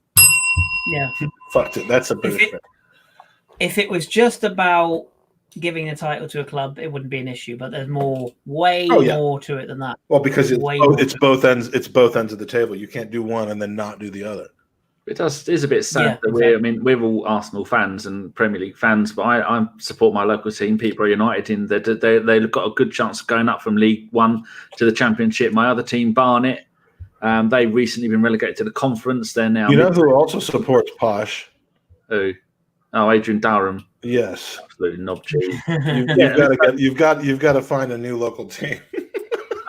Yeah. Fucked it. That's a British thing. If it was just about giving the title to a club, it wouldn't be an issue. But there's way more to it than that. Well, because it's both ends. It's both ends of the table. You can't do one and then not do the other. It is a bit sad that we're all Arsenal fans and Premier League fans, but I support my local team, Peterborough United, in that they've got a good chance of going up from League One to the Championship. My other team, Barnet, they've recently been relegated to the Conference. They're now. You know who also supports Posh? Who? Oh, Adrian Durham. Yes, absolutely knob cheese. You've got to find a new local team.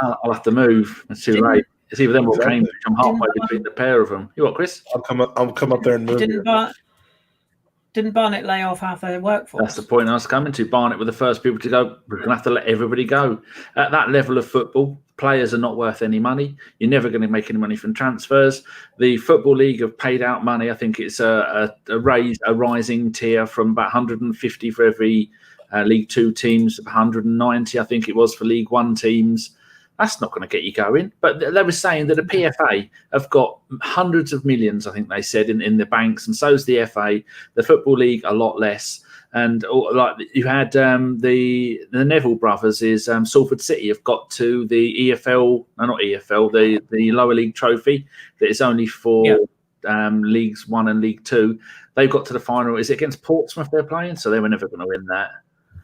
I'll have to move. It's too late. It's either them or Cambridge. I'm halfway between the pair of them. You what, Chris? I'll come up there and move. Didn't Barnet lay off half their workforce? That's the point I was coming to. Barnet were the first people to go. We're going to have to let everybody go. At that level of football, players are not worth any money. You're never going to make any money from transfers. The Football League have paid out money. I think it's a rising tier from about 150 for every League Two teams, 190 I think it was for League One teams. That's not going to get you going. But they were saying that the PFA have got hundreds of millions, I think they said, in the banks, and so's the FA. The Football League, a lot less. And like you had the Neville brothers, Salford City have got to the the lower league trophy that is only for Leagues 1 and League 2. They've got to the final. Is it against Portsmouth they're playing? So they were never going to win that.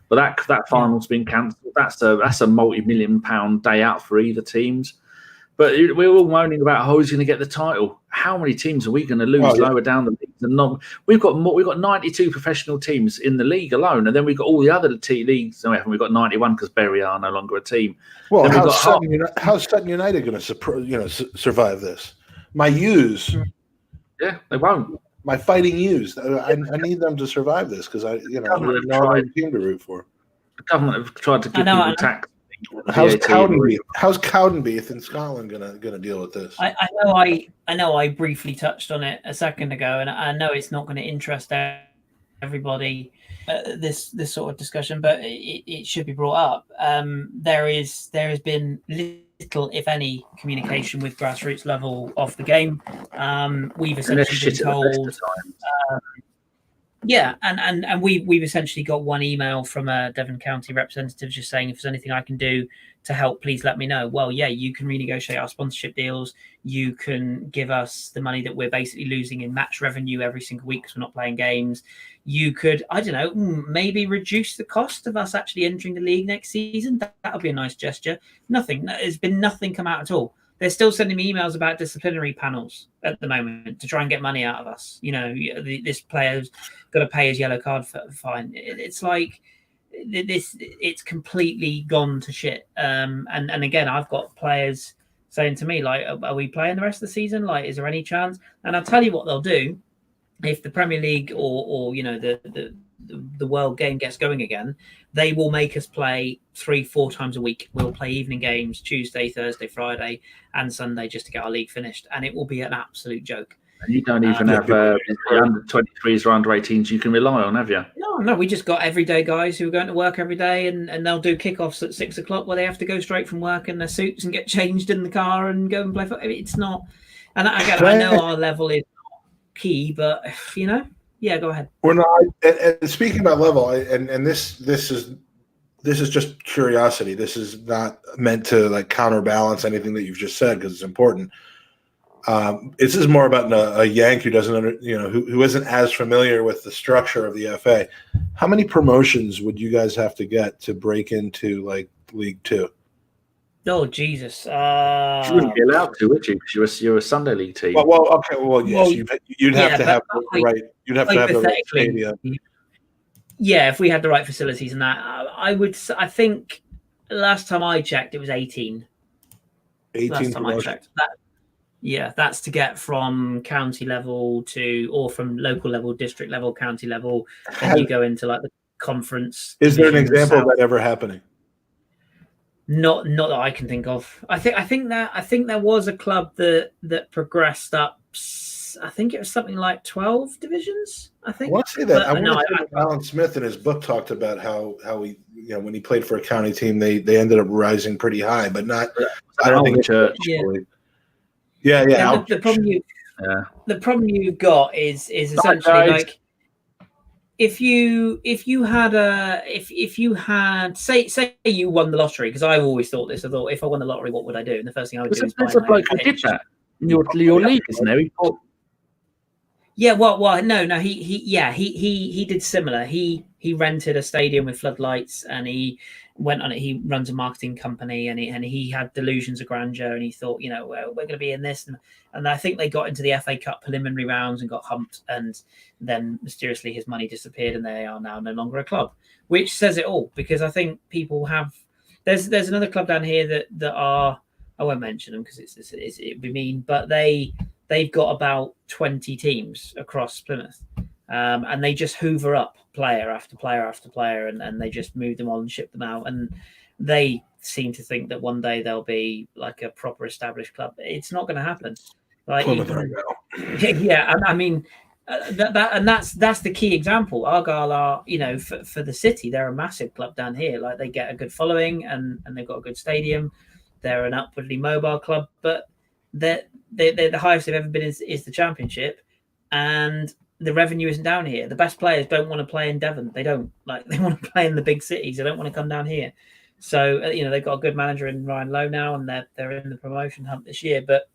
But that final's been cancelled. That's a multi-million-pound day out for either teams. But we're all moaning about who's going to get the title. How many teams are we going to lose lower down the leagues? And we've got 92 professional teams in the league alone, and then we've got all the other leagues. No, we haven't. We've got 91 because Berry are no longer a team. Well, how's Sutton United going to survive this? My U's. Yeah, they won't. My Fighting U's. I need them to survive this because I'm not team to root for. The government have tried to give people tax. How's Cowdenbeath in Scotland gonna deal with this? I know I briefly touched on it a second ago, and I know it's not going to interest everybody this sort of discussion, but it should be brought up. There has been little, if any, communication with grassroots level of the game. We've essentially been told. And we've essentially got one email from a Devon County representative just saying, if there's anything I can do to help, please let me know. Well, you can renegotiate our sponsorship deals. You can give us the money that we're basically losing in match revenue every single week because we're not playing games. You could, I don't know, maybe reduce the cost of us actually entering the league next season. That would be a nice gesture. Nothing. There's been nothing come out at all. They're still sending me emails about disciplinary panels at the moment to try and get money out of us. This player's got to pay his yellow card fine. It's like this. It's completely gone to shit. And again, I've got players saying to me, like, "Are we playing the rest of the season? Like, is there any chance?" And I'll tell you what they'll do if the Premier League or the world game gets going again. They will make us play 3-4 times a week. We'll play evening games Tuesday, Thursday, Friday, and Sunday just to get our league finished, and it will be an absolute joke. And you don't even have under 23s or under 18s you can rely on, have you? No, we just got everyday guys who are going to work every day, and they'll do kickoffs at 6 o'clock where they have to go straight from work in their suits and get changed in the car and go and play football. It's not, and again, I know our level is not key, but Yeah, go ahead. We're not. And speaking about level, and this is just curiosity. This is not meant to like counterbalance anything that you've just said because it's important. This is more about a Yank who doesn't who isn't as familiar with the structure of the FA. How many promotions would you guys have to get to break into like League Two? Oh Jesus! You wouldn't be allowed to, would you? Because you're a Sunday League team. Well, okay. Well, yes, you'd have to have the right. You'd have to have the right stadium. Yeah, if we had the right facilities and that, I think last time I checked, it was 18. 18 last time I checked. That's to get from county level or from local level, district level, county level, and you go into like the conference. Is there an example of that ever happening? Not that I can think of. I think there was a club that progressed up. I think it was something like 12 divisions. I think. I want to say that. Alan Smith in his book talked about how he, when he played for a county team, they ended up rising pretty high, but not. I don't think church. Yeah. The problem you've got is essentially like if you had say you won the lottery, because I've always thought this. I thought if I won the lottery, what would I do? And the first thing I would do is buy a bloke who did that in your league, isn't there? Yeah, well, no, he did similar. He rented a stadium with floodlights, and he went on it. He runs a marketing company, and he had delusions of grandeur, and he thought, we're going to be in this, and I think they got into the FA Cup preliminary rounds and got humped, and then mysteriously his money disappeared, and they are now no longer a club, which says it all. Because I think people have. There's another club down here that are. I won't mention them because it'd be mean, but they've got about 20 teams across Plymouth, and they just hoover up player after player after player, and they just move them on and ship them out. And they seem to think that one day they'll be like a proper established club. It's not going to happen. Like, yeah, I mean, that's the key example. Argyle are, for the city, they're a massive club down here. Like they get a good following, and they've got a good stadium. They're an upwardly mobile club, but they're the highest they've ever been is the Championship, and the revenue isn't down here. The best players don't want to play in Devon. They don't they want to play in the big cities. They don't want to come down here. So they've got a good manager in Ryan Lowe now, and they're in the promotion hunt this year. But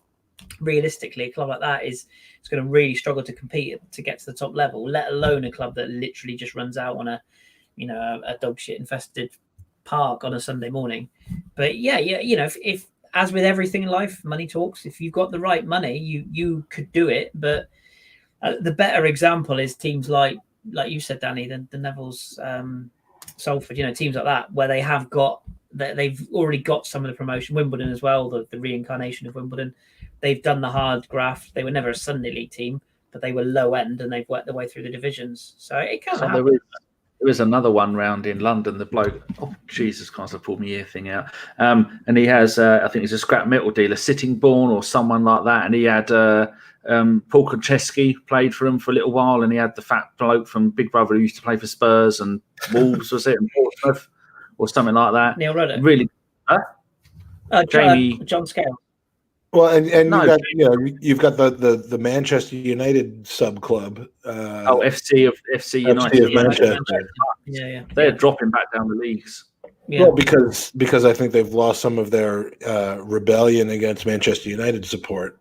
realistically, a club like that is going to really struggle to compete to get to the top level. Let alone a club that literally just runs out on a dog shit infested park on a Sunday morning. But if as with everything in life, money talks. If you've got the right money, you could do it. But the better example is teams like you said, Danny, the Neville's, Salford, teams like that, where they've already got some of the promotion. Wimbledon as well, the reincarnation of Wimbledon. They've done the hard graft. They were never a Sunday League team, but they were low end, and they've worked their way through the divisions. So it kind of happens. There was another one round in London. The bloke, oh Jesus Christ, I pulled my ear thing out. And he has, I think he's a scrap metal dealer, Sittingbourne or someone like that. And he had Paul Konchesky played for him for a little while, and he had the fat bloke from Big Brother who used to play for Spurs and Wolves, was it, and Portsmouth or something like that. Neil Ruddock. Really, Jamie John Scales. Well, and you've got the Manchester United sub club. FC United of Manchester. Yeah. They're dropping back down the leagues. Yeah. Well, because I think they've lost some of their rebellion against Manchester United support.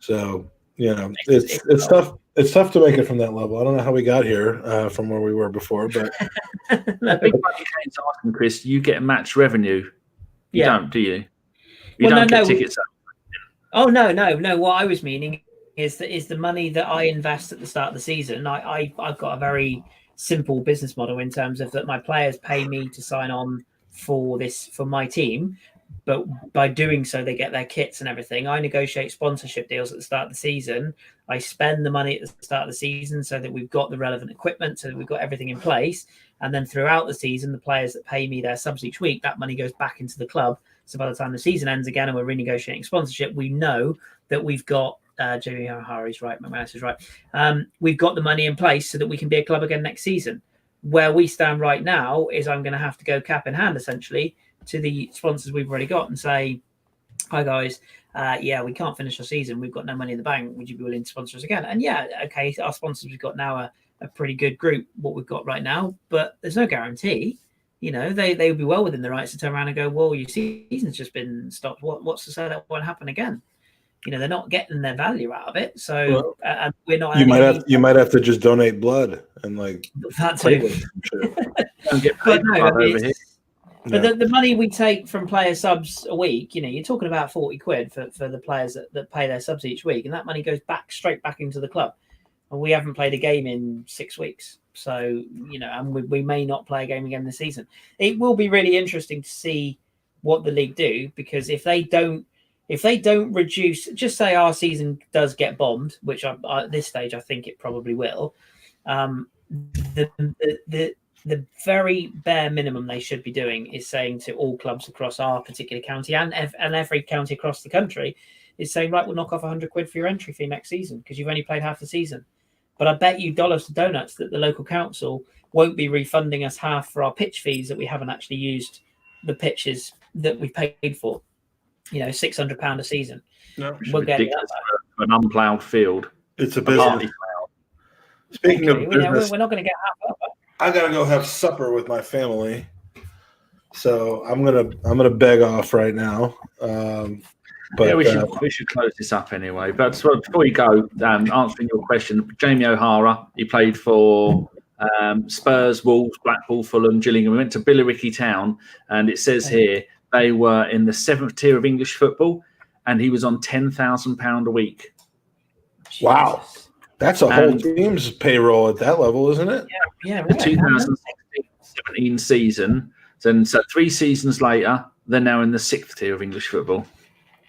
So it's tough. It's tough to make it from that level. I don't know how we got here from where we were before, but the big money games asking, Chris, you get match revenue. You don't, do you? You don't get tickets. Oh no! What I was meaning is the money that I invest at the start of the season. I've got a very simple business model in terms of that my players pay me to sign on for my team, but by doing so they get their kits and everything. I negotiate sponsorship deals at the start of the season. I spend the money at the start of the season so that we've got the relevant equipment, so that we've got everything in place. And then throughout the season, the players that pay me their subs each week, that money goes back into the club. So by the time the season ends again and we're renegotiating sponsorship, we know that we've got Jamie Harry's right, McManus is right. We've got the money in place so that we can be a club again next season. Where we stand right now is I'm going to have to go cap in hand essentially to the sponsors we've already got and say, hi guys, we can't finish our season. We've got no money in the bank. Would you be willing to sponsor us again? And okay, our sponsors, we've got now a pretty good group, what we've got right now, but there's no guarantee. They would be well within the rights to turn around and go, well, your season's just been stopped. What's to say that won't happen again? They're not getting their value out of it. So and we're not. You might have to just donate blood and that too. But the money we take from player subs a week, you're talking about 40 quid for the players that pay their subs each week, and that money goes straight back into the club. And we haven't played a game in 6 weeks. So, and we may not play a game again this season. It will be really interesting to see what the league do, because if they don't reduce, just say our season does get bombed, which at this stage I think it probably will. The very bare minimum they should be doing is saying to all clubs across our particular county and every county across the country is saying, right, we'll knock off 100 quid for your entry fee next season because you've only played half the season. But I bet you dollars to donuts that the local council won't be refunding us half for our pitch fees that we haven't actually used the pitches that we paid for. £600 a season. No, we'll get an unploughed field. It's a business. Speaking of business, we're not going to get half of it. I gotta go have supper with my family, so I'm gonna beg off right now. But we should close this up anyway. But before you go, answering your question, Jamie O'Hara, he played for Spurs, Wolves, Blackpool, Fulham, Gillingham. We went to Billericay Town, and it says here they were in the 7th tier of English football, and he was on £10,000 a week. Wow, that's a whole team's payroll at that level, isn't it? Yeah. The 2016-17 season. Then, so 3 seasons later, they're now in the 6th tier of English football.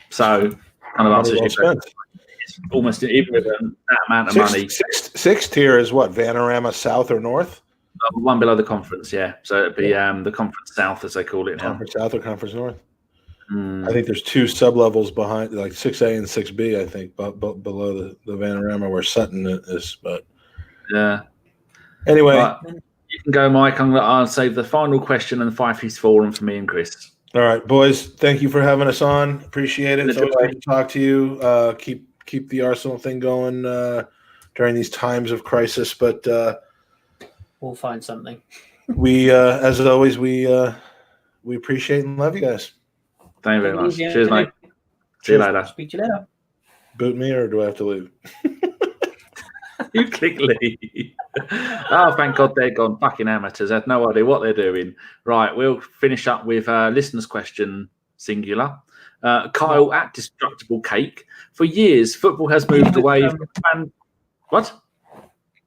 So, kind of answers your question. It's almost even with that amount of money. Sixth tier is what? Vanarama South or North? One below the conference, yeah. So it'd be the Conference South, as they call it now. Conference South or Conference North? I think there's 2 sub-levels behind, like 6A and 6B, I think, below the Vanarama where Sutton is. But yeah. Anyway. You can go, Mike. I'll save the final question and the 5-piece forum for me and Chris. All right, boys. Thank you for having us on. Appreciate it. It's always good to talk to you. Keep the Arsenal thing going during these times of crisis. But we'll find something. We, as always, we appreciate and love you guys. Thank you very much. Cheers, mate. See you later. Speak to you later. Boot me, or do I have to leave? You click leave. Oh, thank God they're gone. Fucking amateurs. I had no idea what they're doing. Right, we'll finish up with listener's question, singular. Kyle at Destructible Cake. For years, football has moved away from... What?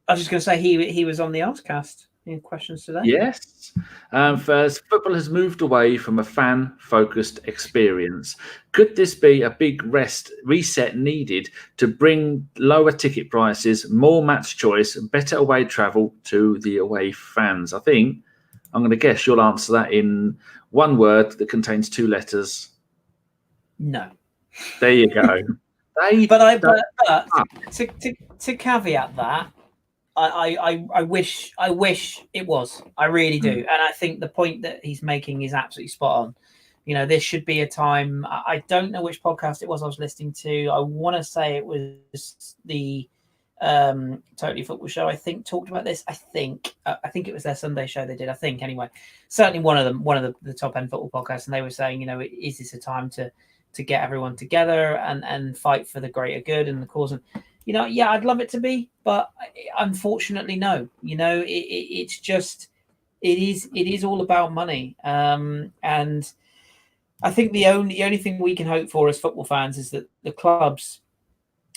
I was just going to say he was on the Arscast. Any questions today? Yes. First, football has moved away from a fan-focused experience. Could this be a big reset needed to bring lower ticket prices, more match choice, better away travel to the away fans? I think I'm going to guess you'll answer that in one word that contains 2 letters. No. There you go. But to caveat that, I wish it was. I really do. And I think the point that he's making is absolutely spot on. This should be a time. I don't know which podcast it was I was listening to. I want to say it was the Totally Football Show. I think talked about this. I think it was their Sunday show they did. I think anyway. Certainly one of the top end football podcasts, and they were saying, is this a time to get everyone together and fight for the greater good and the cause? And I'd love it to be, but unfortunately, no. It's just it is all about money, and I think the only thing we can hope for as football fans is that the clubs,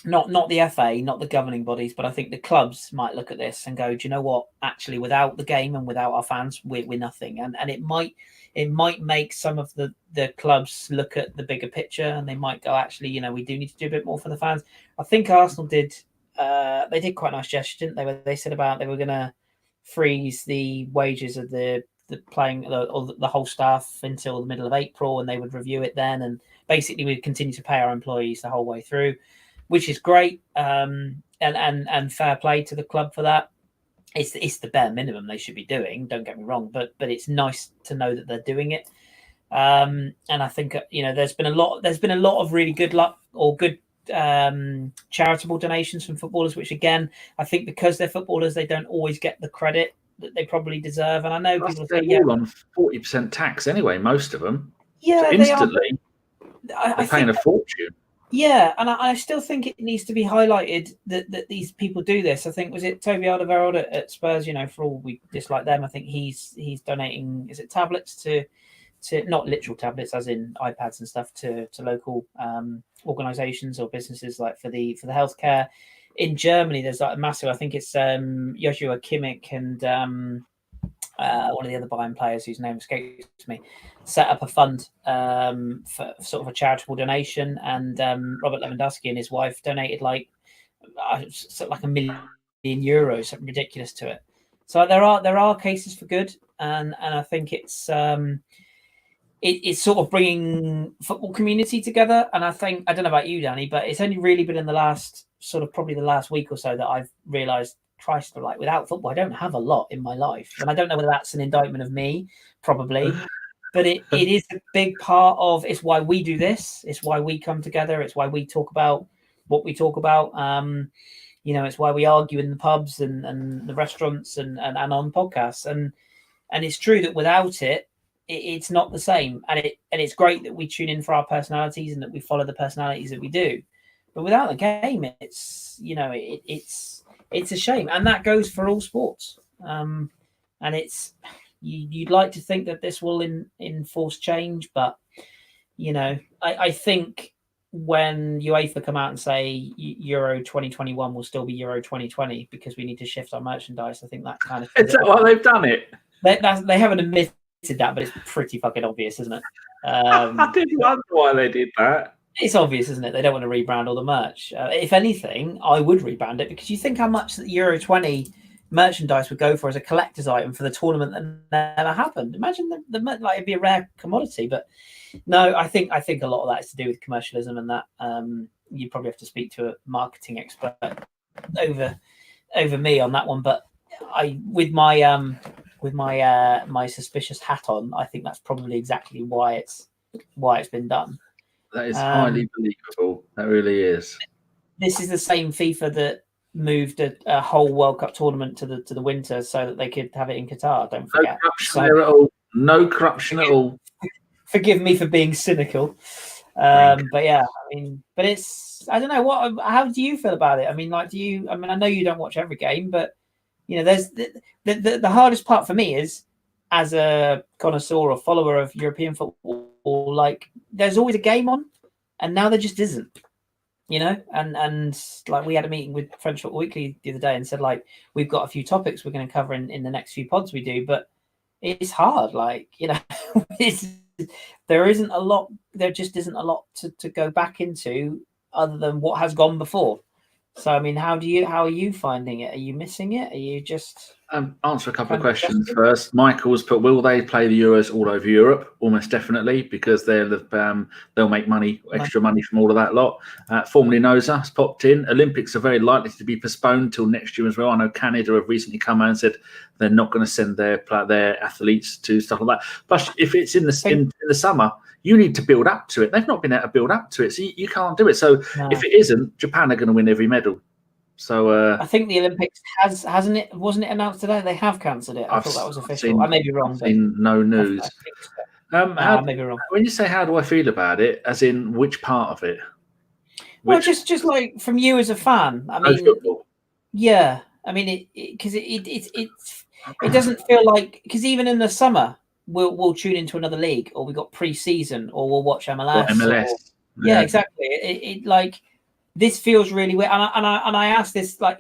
not the FA, not the governing bodies, but I think the clubs might look at this and go, do you know what? Actually, without the game and without our fans, we're nothing, and it might make some of the clubs look at the bigger picture, and they might go, actually, we do need to do a bit more for the fans. I think Arsenal did. They did quite a nice gesture, didn't they? They said about they were going to freeze the wages of the playing or the whole staff until the middle of April, and they would review it then. And basically, we'd continue to pay our employees the whole way through, which is great. And fair play to the club for that. It's the bare minimum they should be doing. Don't get me wrong, but it's nice to know that they're doing it. And I think there's been a lot of really good luck or good charitable donations from footballers, which again I think because they're footballers they don't always get the credit that they probably deserve. And I know people say all on 40% tax anyway, most of them. Yeah, so instantly they're paying a fortune. Yeah, and I still think it needs to be highlighted that these people do this. I think was it Toby Alderweireld at Spurs, for all we dislike them, I think he's donating, is it tablets to not literal tablets as in iPads and stuff to local organizations or businesses like for the healthcare. In Germany there's like a massive, I think it's Joshua Kimmich and one of the other Bayern players whose name escapes me, set up a fund for sort of a charitable donation, and Robert Lewandowski and his wife donated like €1 million, something ridiculous to it. So there are cases for good, and I think it's sort of bringing football community together. And I think, I don't know about you, Danny, but it's only really been in the last probably the last week or so that I've realised, Christ, like without football, I don't have a lot in my life. And I don't know whether that's an indictment of me, probably, but it is a big part of, it's why we do this. It's why we come together. It's why we talk about what we talk about. It's why we argue in the pubs and the restaurants and on podcasts. And it's true that without it, it's not the same. And it's great that we tune in for our personalities and that we follow the personalities that we do. But without the game, it's a shame, and that goes for all sports. And it's you'd like to think that this will enforce change, but I think when UEFA come out and say Euro 2021 will still be Euro 2020 because we need to shift our merchandise, I think that kind of is that why they've done it? They haven't admitted that, but it's pretty fucking obvious, isn't it? I did wonder why they did that. It's obvious, isn't it? They don't want to rebrand all the merch. If anything, I would rebrand it, because you think how much the Euro 20 merchandise would go for as a collector's item for the tournament that never happened. Imagine like it'd be a rare commodity. But no, I think a lot of that is to do with commercialism, and that you probably have to speak to a marketing expert over me on that one. But with my suspicious hat on, I think that's probably exactly why it's been done. That is highly believable. That really is. This is the same FIFA that moved a whole World Cup tournament to the winter so that they could have it in Qatar. Don't forget. No corruption at all. Forgive me for being cynical, but yeah, but it's, I don't know, how do you feel about it? I know you don't watch every game, but there's the hardest part for me is, as a connoisseur or follower of European football, like there's always a game on, and now there just isn't, and like we had a meeting with French Football Weekly the other day and said, like, we've got a few topics we're going to cover in the next few pods we do, but it's hard, like, there just isn't a lot to go back into other than what has gone before. So, how are you finding it? Are you missing it? Are you just... answer a couple of questions first. Michael's put, will they play the Euros all over Europe? Almost definitely, because they'll make extra money from all of that lot. Formerly Noza has popped in. Olympics are very likely to be postponed till next year as well. I know Canada have recently come out and said they're not going to send their athletes to stuff like that. Plus, if it's in the summer, you need to build up to it. They've not been able to build up to it, so you can't do it. So if it isn't, Japan are going to win every medal. So I think the Olympics hasn't it? Wasn't it announced today? They have cancelled it. I thought that was official. I may be wrong. No news. I may be wrong. When you say how do I feel about it, as in which part of it? Well, just like from you as a fan. Yeah. Because it doesn't feel like, because even in the summer we'll tune into another league, or we got pre-season, or we'll watch MLS. Yeah, exactly. It like, this feels really weird, and I asked this like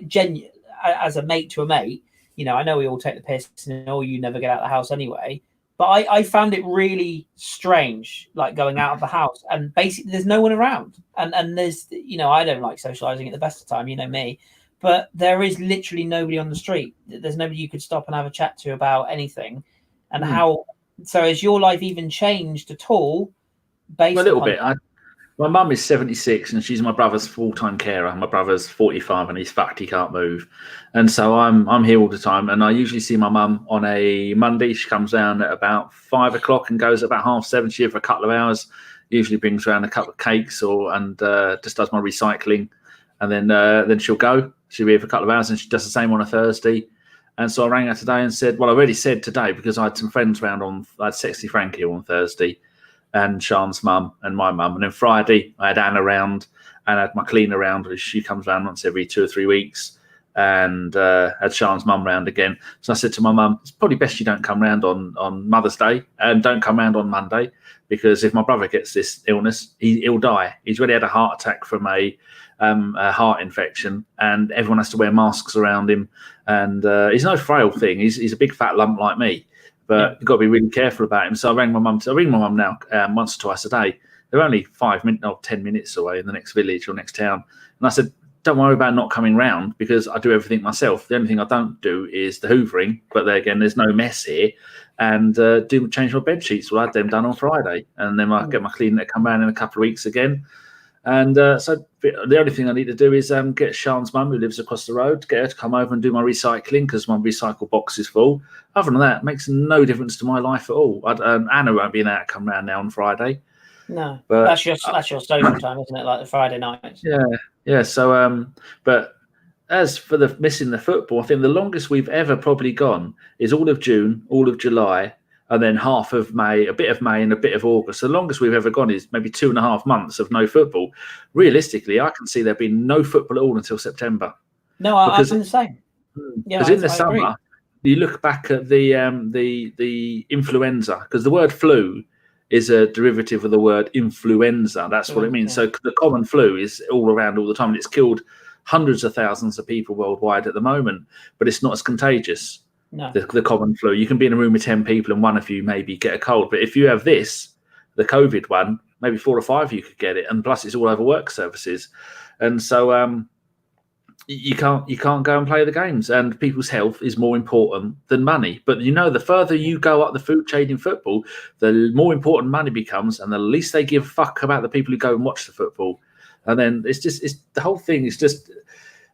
as a mate to a mate. I know we all take the piss, and you never get out of the house anyway. But I found it really strange, like going out of the house, and basically there's no one around, and there's I don't like socializing at the best of time, me, but there is literally nobody on the street. There's nobody you could stop and have a chat to about anything, and how. So has your life even changed at all? A little bit. My mum is 76 and she's my brother's full-time carer. My brother's 45 and he's fucked, he can't move. And so I'm here all the time. And I usually see my mum on a Monday. She comes down at about 5 o'clock and goes at about 7:30. She's here for a couple of hours. Usually brings around a couple of cakes and just does my recycling. And then she'll go. She'll be here for a couple of hours and she does the same on a Thursday. And so I rang her today and said, well, I already said today because I had some friends round I had Sexy Frankie on Thursday. And Sean's mum and my mum. And then Friday, I had Anna around and I had my cleaner around. She comes around once every 2 or 3 weeks. And had Sean's mum round again. So I said to my mum, it's probably best you don't come round on Mother's Day and don't come round on Monday because if my brother gets this illness, he'll die. He's already had a heart attack from a heart infection and everyone has to wear masks around him. And he's no frail thing. He's a big fat lump like me. But you've got to be really careful about him. So I ring my mum now once or twice a day. They're only 5 minutes or 10 minutes away in the next village or next town. And I said, don't worry about not coming round because I do everything myself. The only thing I don't do is the hoovering. But there again, there's no mess here. And change my bed sheets. Well, I had them done on Friday. And then I get my cleaner to come round in a couple of weeks again. And so the only thing I need to do is get Sean's mum, who lives across the road, get her to come over and do my recycling because my recycle box is full. Other than that, it makes no difference to my life at all. Anna won't be able to come round now on Friday. No, but that's your social time, isn't it? Like the Friday nights. Yeah. So, but as for the missing the football, I think the longest we've ever probably gone is all of June, all of July. And then half of May, a bit of May and a bit of August. The longest we've ever gone is maybe 2.5 months of no football. Realistically, I can see there being no football at all until September. No, I'm the same. Because in the summer, you look back at the influenza, because the word flu is a derivative of the word influenza. That's what it means. So the common flu is all around all the time. And it's killed hundreds of thousands of people worldwide at the moment, but it's not as contagious. No. The common flu. You can be in a room with 10 people and one of you maybe get a cold. But if you have this, the COVID one, maybe 4 or 5 of you could get it. And plus it's all over work services. And so you can't go and play the games. And people's health is more important than money. But the further you go up the food chain in football, the more important money becomes and the least they give a fuck about the people who go and watch the football. And then it's the whole thing is just...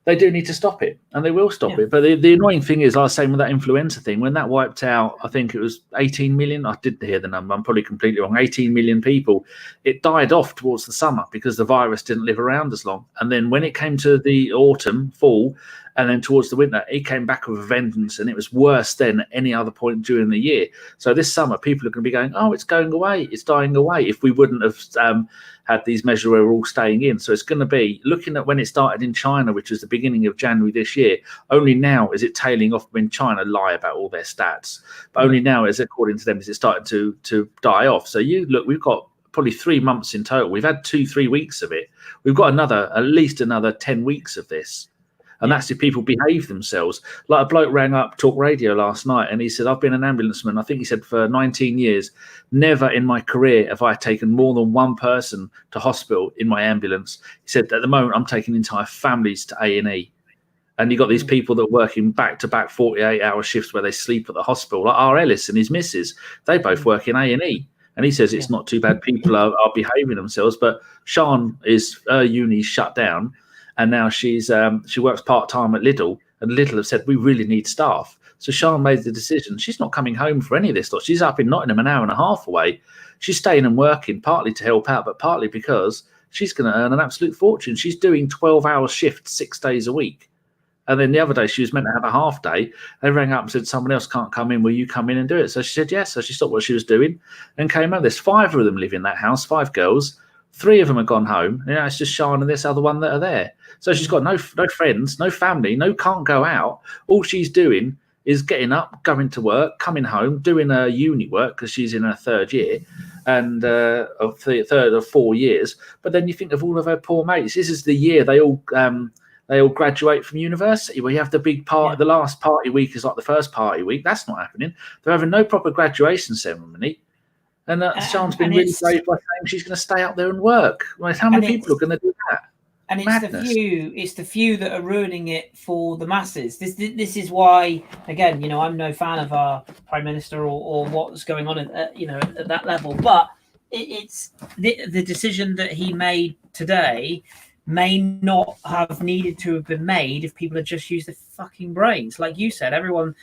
They do need to stop it, and they will stop it. But the annoying thing is, I was saying with that influenza thing, when that wiped out, I think it was 18 million. I didn't hear the number. I'm probably completely wrong. 18 million people. It died off towards the summer because the virus didn't live around as long. And then when it came to the autumn, fall, and then towards the winter, it came back with a vengeance, and it was worse than any other point during the year. So this summer, people are going to be going, oh, it's going away. It's dying away if we wouldn't have had these measures where we're all staying in. So it's going to be looking at when it started in China, which was the beginning of January this year. Only now is it tailing off when China lie about all their stats. But only now, is according to them, is it starting to die off. So we've got probably 3 months in total. We've had 2-3 weeks of it. We've got at least another 10 weeks of this. And that's if people behave themselves. Like a bloke rang up Talk Radio last night and he said, I've been an ambulanceman, I think he said, for 19 years. Never in my career have I taken more than one person to hospital in my ambulance. He said, at the moment, I'm taking entire families to A&E. And you got these people that are working back-to-back 48-hour shifts where they sleep at the hospital. Like R. Ellis and his missus, they both work in A&E. And he says it's not too bad. People are behaving themselves. But Sean uni's shut down. And now she works part-time at Lidl, and Lidl have said, we really need staff. So Sean made the decision. She's not coming home for any of this. She's up in Nottingham an hour and a half away. She's staying and working, partly to help out, but partly because she's going to earn an absolute fortune. She's doing 12-hour shifts 6 days a week. And then the other day, she was meant to have a half day. They rang up and said, someone else can't come in. Will you come in and do it? So she said, yes. So she stopped what she was doing and came out. There's 5 of them live in that house, 5 girls. 3 of them have gone home. It's just Sean and this other one that are there. So she's got no friends, no family, can't go out. All she's doing is getting up, going to work, coming home, doing her uni work because she's in her 3rd year and of 3rd or 4 years. But then you think of all of her poor mates. This is the year they all graduate from university, where you have the big party. The last party week is like the first party week. That's not happening. They're having no proper graduation ceremony. And Sean's been really brave by saying she's going to stay up there and work. Like, how many people are going to do that? And it's the few that are ruining it for the masses. This is why, again, I'm no fan of our Prime Minister or what's going on at that level. But it's the decision that he made today may not have needed to have been made if people had just used their fucking brains. Like you said, everyone,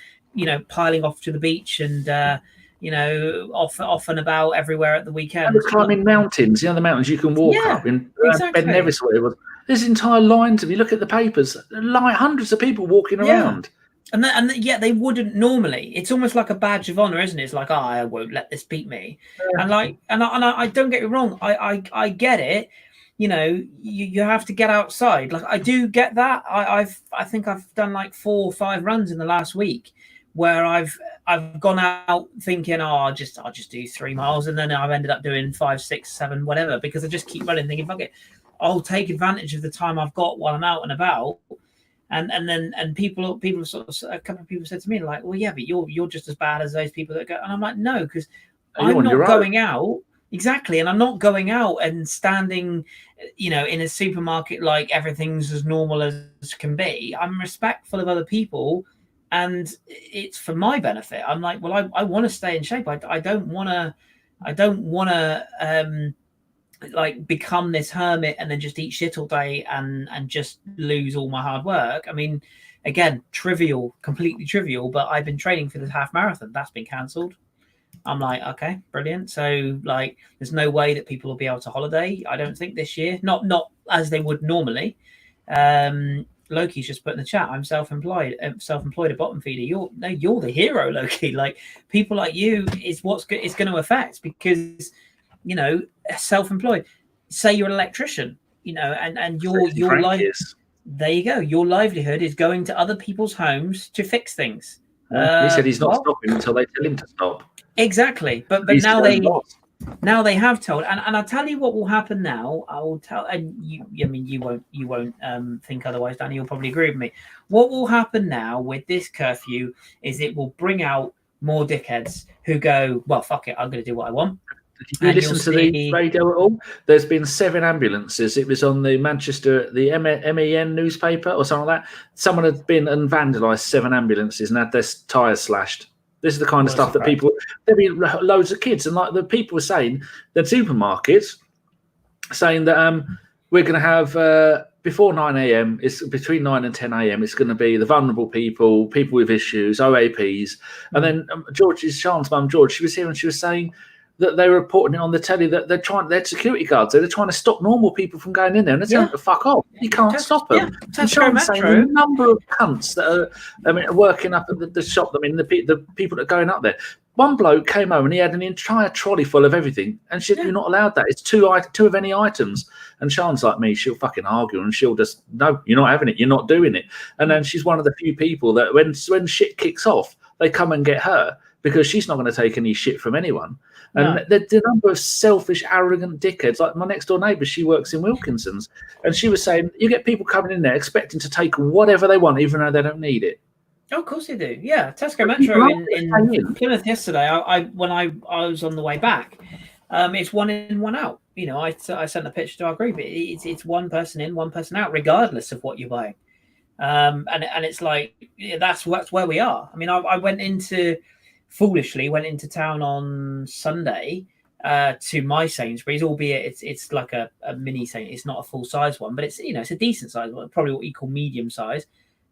piling off to the beach and off and about everywhere at the weekend. And climbing mountains, the mountains you can walk up in. Exactly. Ben Nevis, where it was. There's entire lines of. You look at the papers, like hundreds of people walking around. And they wouldn't normally. It's almost like a badge of honor, isn't it? It's like, I won't let this beat me. Yeah. And I don't get me wrong. I get it. You have to get outside. Like, I do get that. I think I've done like 4 or 5 runs in the last week where I've gone out thinking, I'll just do 3 miles, and then I've ended up doing 5, 6, 7, whatever, because I just keep running, thinking, fuck it, I'll take advantage of the time I've got while I'm out and about. And people sort of, a couple of people said to me, like, well, yeah, but you're just as bad as those people that go. And I'm like, no, because I'm not going out. Exactly. And I'm not going out and standing, in a supermarket like everything's as normal as can be. I'm respectful of other people, and it's for my benefit. I'm like, well, I want to stay in shape. I don't want to like become this hermit and then just eat shit all day and just lose all my hard work. I mean, again, completely trivial, but I've been training for the half marathon. That's been cancelled. I'm like, okay, brilliant. So like, there's no way that people will be able to holiday, I don't think, this year. Not as they would normally. Loki's just put in the chat, I'm self-employed, a bottom feeder. You're the hero, Loki. Like, people like you is what's good. It's going to affect, because self-employed. Say you're an electrician, and your life. There you go. Your livelihood is going to other people's homes to fix things. He said he's not stopping until they tell him to stop. Exactly, but now they have told, and I'll tell you what will happen now. I will tell, and you won't think otherwise, Danny. You'll probably agree with me. What will happen now with this curfew is it will bring out more dickheads who go, well, fuck it, I'm going to do what I want. Did you listen to the radio at all? There's been 7 ambulances. It was on the Manchester, the MEN newspaper or something like that. Someone had been and vandalised 7 ambulances and had their tyres slashed. This is the kind of stuff that people, there'll be loads of kids. And like the people were saying, the supermarkets saying that we're going to have, before 9 a.m., it's between 9 and 10 a.m., it's going to be the vulnerable people with issues, OAPs. And then Sean's mum, George, she was here and she was saying that they were reporting it on the telly that they're security guards. They're trying to stop normal people from going in there, and they're telling them to fuck off. You can't stop them. And Sean's saying the number of cunts that are, working up at the shop. I mean, the people that are going up there. One bloke came home and he had an entire trolley full of everything, and she said, "You're not allowed that. It's two of any items." And Sean's like me; she'll fucking argue, and she'll just, "No, you're not having it. You're not doing it." And then she's one of the few people that when shit kicks off, they come and get her, because she's not going to take any shit from anyone. And the number of selfish, arrogant dickheads, like my next door neighbour, she works in Wilkinson's, and she was saying, you get people coming in there expecting to take whatever they want, even though they don't need it. Oh, of course they do. Yeah, Tesco Metro in Plymouth yesterday. When I was on the way back, it's 1 in, 1 out. I sent a picture to our group. It's 1 person in, 1 person out, regardless of what you're buying. And it's like, that's where we are. I mean, I foolishly went into town on Sunday to my Sainsbury's, albeit it's like a mini Sainsbury's. It's not a full size one, but it's it's a decent size one, probably what you call medium size.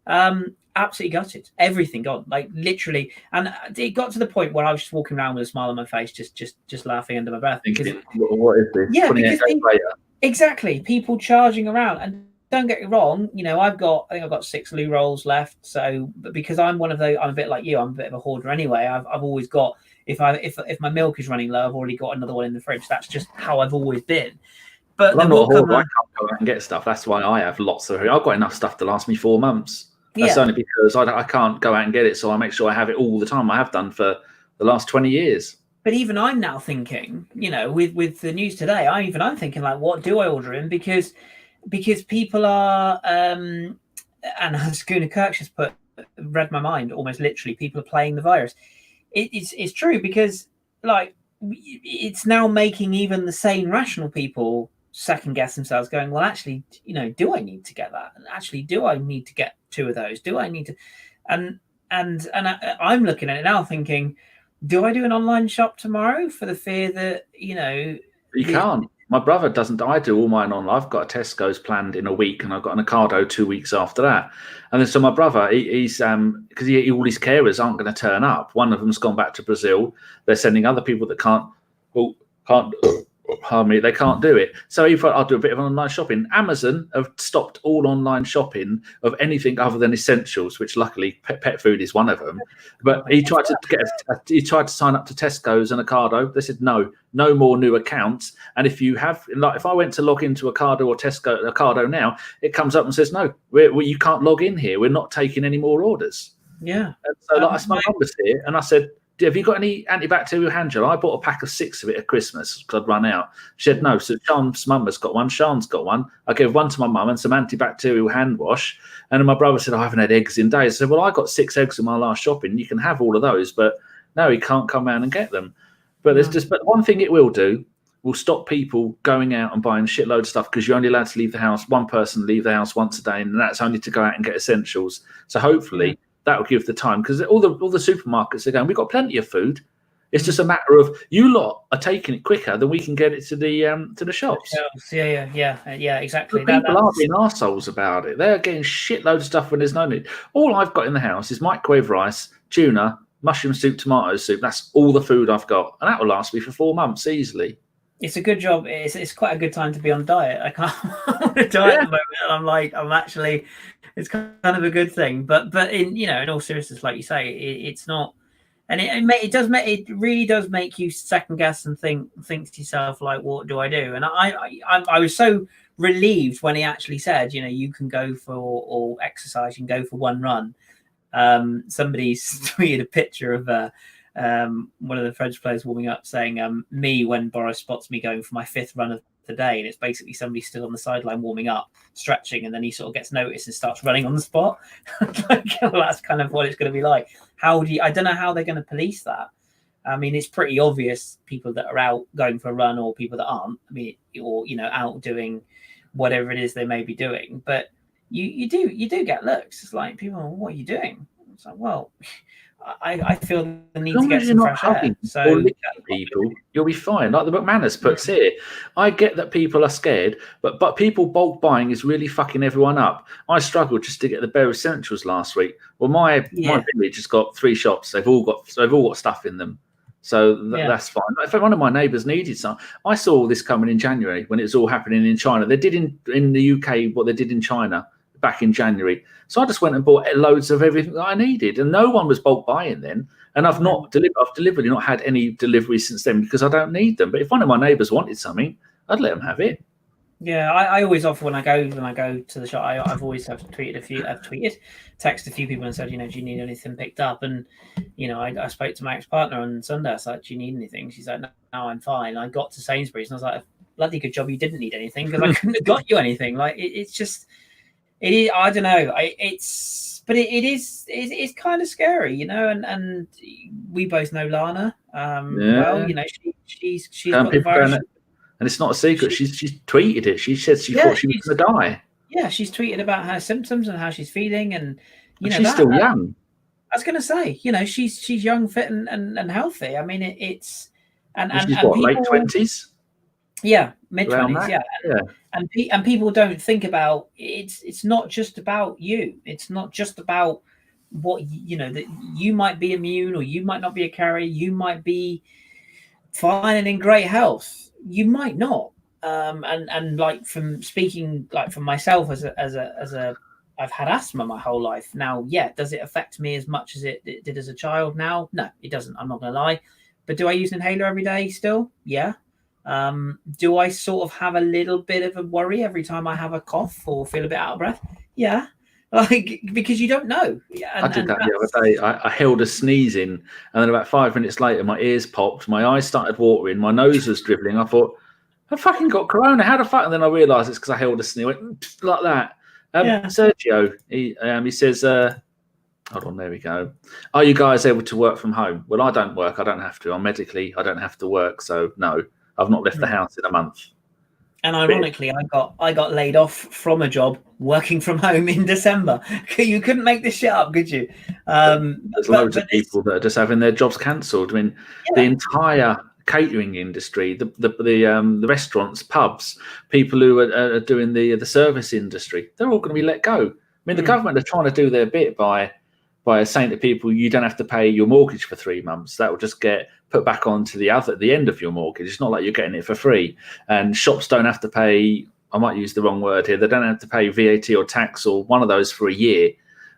Absolutely gutted, everything gone, like literally. And it got to the point where I was just walking around with a smile on my face, just laughing under my breath. Because, what is this? Yeah, because exactly, people charging around. And don't get me wrong, I've got 6 loo rolls left. So, because I'm one of those, I'm a bit like you. I'm a bit of a hoarder anyway. I've always got, if my milk is running low, I've already got another one in the fridge. That's just how I've always been. But I'm not a hoarder. I can't go out and get stuff. That's why I have lots of. I've got enough stuff to last me 4 months. That's only because I can't go out and get it. So I make sure I have it all the time. I have done for the last 20 years. But even I'm now thinking, with the news today, I'm thinking, like, what do I order in? Because people are, and as Schooner Kirk just read my mind, almost literally, people are playing the virus. It's true, because like it's now making even the sane, rational people second guess themselves, going, well, actually, do I need to get that? And actually, do I need to get 2 of those? Do I need to? And I'm looking at it now thinking, do I do an online shop tomorrow for the fear that, You can't. My brother doesn't. I do all mine online. I've got a Tesco's planned in a week, and I've got an Ocado 2 weeks after that. And then so my brother, he's because all his carers aren't going to turn up. One of them's gone back to Brazil. They're sending other people that can't. Pardon me, they can't do it. So he thought, I'll do a bit of online shopping. Amazon have stopped all online shopping of anything other than essentials, which luckily pet food is one of them. But he tried to sign up to Tesco's and Ocado. They said no more new accounts. And if you have, like, if I went to log into Ocado or Ocado now, it comes up and says no, you can't log in here. We're not taking any more orders. Yeah. And so I my mum was here, and I said, have you got any antibacterial hand gel? I bought a pack of 6 of it at Christmas because I'd run out. She said no. So Sean's mum has got one. Sean's got one. I gave one to my mum and some antibacterial hand wash. And then my brother said, I haven't had eggs in days. I said, well, I got 6 eggs in my last shopping. You can have all of those. But no, he can't come round and get them. But there's but one thing it will do will stop people going out and buying shitload of stuff because you're only allowed to leave the house. One person leave the house once a day, and that's only to go out and get essentials. So hopefully that will give the time, because all the supermarkets are going, we've got plenty of food. It's just a matter of you lot are taking it quicker than we can get it to the shops. Yeah, exactly. People aren't being arseholes about it. They're getting shitloads of stuff when there's no need. All I've got in the house is microwave rice, tuna, mushroom soup, tomato soup. That's all the food I've got, and that will last me for 4 months easily. It's a good job. It's quite a good time to be on diet. I can't on a diet at the moment. I'm actually. It's kind of a good thing, but in all seriousness, like you say, it's not, and it really does make you second guess and think to yourself, like, what do I do? And I was so relieved when he actually said, you can go for or exercise, you can go for one run. Somebody's tweeted a picture of one of the French players warming up, saying me when Boris spots me going for my 5th run of the day, and it's basically somebody stood on the sideline warming up, stretching, and then he sort of gets noticed and starts running on the spot. That's kind of what it's going to be like. I don't know how they're going to police that. I mean, it's pretty obvious people that are out going for a run or people that aren't. I mean, or out doing whatever it is they may be doing. But you do get looks. It's like people, what are you doing? It's like, well, I feel the need to get some fresh air. So people, you'll be fine. Like the McManus puts here, I get that people are scared, but people bulk buying is really fucking everyone up. I struggled just to get the bare essentials last week. Well, my village has got 3 shops. They've all got stuff in them, so that's fine. If one of my neighbours needed some, I saw all this coming in January when it was all happening in China. They did in the UK what they did in China back in January. So I just went and bought loads of everything that I needed, and no one was bulk buying then. And I've deliberately not had any deliveries since then because I don't need them. But if one of my neighbours wanted something, I'd let them have it. Yeah, I always offer when I go to the shop. I've always texted a few people and said, do you need anything picked up? And I spoke to my ex-partner on Sunday. I was like, do you need anything? She's like, no, I'm fine. I got to Sainsbury's and I was like, bloody good job you didn't need anything because I couldn't have got you anything. Like it's just. It is. I don't know. It's kind of scary, and we both know Lana. Well, she's got the virus, and it's not a secret. She's tweeted it. She said she thought she was going to die. Yeah, she's tweeted about her symptoms and how she's feeling, and she's still young. I was going to say, she's young, fit, and healthy. I mean, it's and she's what, late 20s. Yeah, mid-20s. Yeah. And people don't think about it's not just about you. It's not just about what that you might be immune or you might not be a carrier. You might be fine and in great health. You might not. And like from speaking like from myself as a I've had asthma my whole life. Now, does it affect me as much as it did as a child now? No, it doesn't. I'm not gonna lie. But do I use an inhaler every day still? Yeah. Do I sort of have a little bit of a worry every time I have a cough or feel a bit out of breath? Yeah, because you don't know. I did that the other day. I held a sneeze in, and then about 5 minutes later, my ears popped, my eyes started watering, my nose was dribbling. I thought, I fucking got corona. How the fuck? And then I realised it's because I held a sneeze. I went like that. Sergio, he says, hold on, there we go. Are you guys able to work from home? Well, I don't work. I don't have to. I'm medically, I don't have to work. So no. I've not left the house in a month. And ironically, I got laid off from a job working from home in December. You couldn't make this shit up, could you? There's loads of people that are just having their jobs cancelled. I mean, the entire catering industry, the restaurants, pubs, people who are doing the service industry. They're all going to be let go. I mean, the government are trying to do their bit by saying to people, you don't have to pay your mortgage for 3 months. That will just get put back onto the end of your mortgage. It's not like you're getting it for free. And shops don't have to pay, I might use the wrong word here, they don't have to pay VAT or tax or one of those for a year.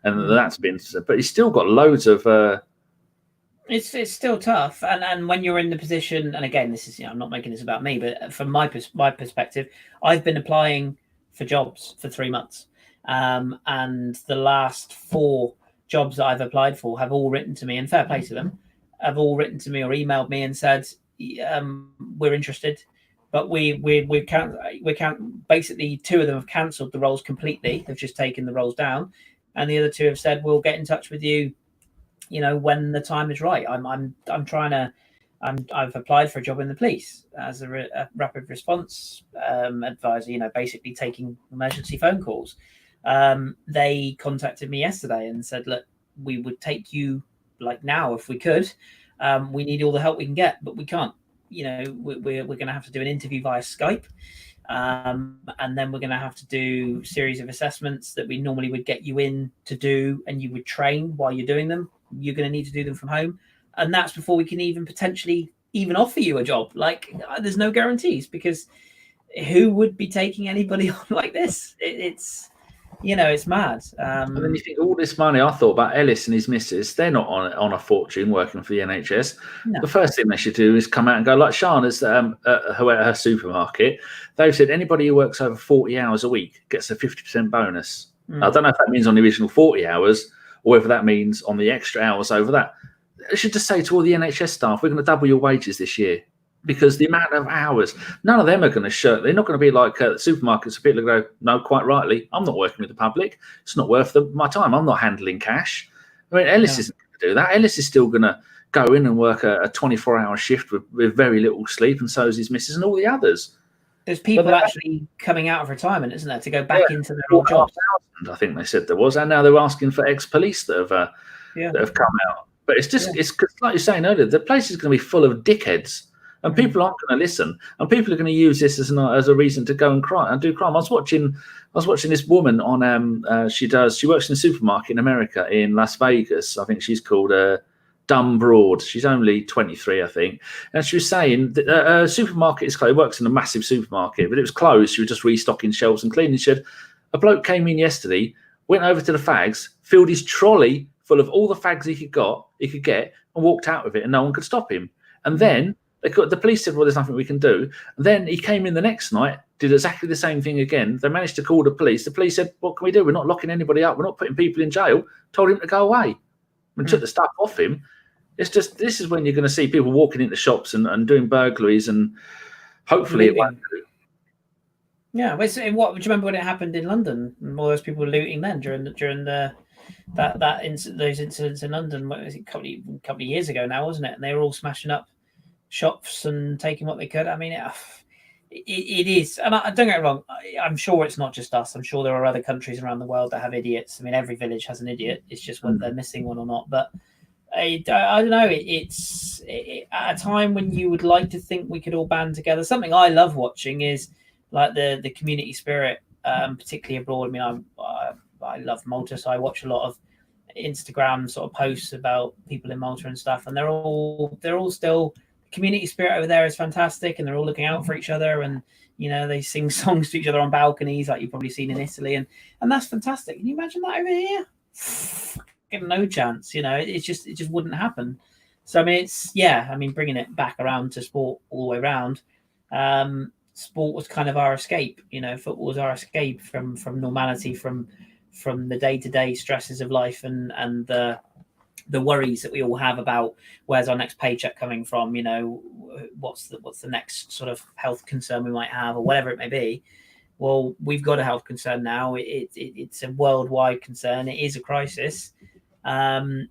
And that's been, but he's still got loads of... It's still tough. And when you're in the position, and again, this is, I'm not making this about me, but from my perspective, I've been applying for jobs for 3 months. And the last 4 jobs that I've applied for have all written to me, and fair play to them, have all written to me or emailed me and said, we're interested, but we can't. Basically, 2 of them have cancelled the roles completely. They've just taken the roles down, and the other 2 have said, we'll get in touch with you, when the time is right. I've applied for a job in the police as a rapid response advisor, basically taking emergency phone calls. They contacted me yesterday and said, look, we would take you like now if we could. We need all the help we can get, but we can't. We're going to have to do an interview via Skype, and then we're going to have to do a series of assessments that we normally would get you in to do, and you would train while you're doing them. You're going to need to do them from home, and that's before we can even potentially offer you a job. Like, there's no guarantees, because who would be taking anybody on like this? It's mad. And then you think all this money. I thought about Ellis and his missus. They're not on a fortune working for the NHS. No. The first thing they should do is come out and go like Shana's at her supermarket. They've said anybody who works over 40 hours a week gets a 50% bonus. I don't know if that means on the original 40 hours or whether that means on the extra hours over that. They should just say to all the NHS staff, we're going to double your wages this year. Because the amount of hours, none of them are going to show. They're not going to be like supermarkets. People go, no, quite rightly, I'm not working with the public. It's not worth my time. I'm not handling cash. I mean, Ellis isn't going to do that. Ellis is still going to go in and work a 24-hour shift with very little sleep, and so is his missus and all the others. There's people actually coming out of retirement, isn't there, to go back into their old jobs? I think they said there was, and now they're asking for ex-police that have come out. But it's just, it's like you're saying earlier, the place is going to be full of dickheads. And people aren't going to listen, and people are going to use this as a reason to go and do crime. I was watching this woman on she works in a supermarket in America in Las Vegas. I think she's called Dumb Broad. She's only 23, I think, and she was saying that a supermarket is closed. Works in a massive supermarket, but it was closed. She was just restocking shelves and cleaning. She said a bloke came in yesterday, went over to the fags, filled his trolley full of all the fags he could get, and walked out with it, and no one could stop him. And then the police said, well, there's nothing we can do. And then he came in the next night, did exactly the same thing again. They managed to call the police. The police said, what can we do? We're not locking anybody up. We're not putting people in jail. Told him to go away and took the stuff off him. It's just, this is when you're going to see people walking into shops and doing burglaries, and hopefully it won't do. Yeah. Do you remember when it happened in London? All those people were looting then during those incidents in London. What was it, a couple of years ago now, wasn't it? And they were all smashing up shops and taking what they could. I mean, it is, and don't get me wrong, I'm sure it's not just us. I'm sure there are other countries around the world that have idiots. I mean, every village has an idiot. It's just whether they're missing one or not. But I don't know. It's at a time when you would like to think we could all band together. Something I love watching is like the community spirit, particularly abroad. I mean, I love Malta, so I watch a lot of Instagram sort of posts about people in Malta and stuff, and they're all still. Community spirit over there is fantastic, and they're all looking out for each other, and they sing songs to each other on balconies like you've probably seen in Italy, and that's fantastic. Can you imagine that over here? No chance. It just wouldn't happen. So I mean, bringing it back around to sport all the way around, sport was kind of our escape. Football was our escape from normality, from the day-to-day stresses of life and the worries that we all have about where's our next paycheck coming from, what's the next sort of health concern we might have, or whatever it may be. Well, we've got a health concern now. It's a worldwide concern. It is a crisis. I mean,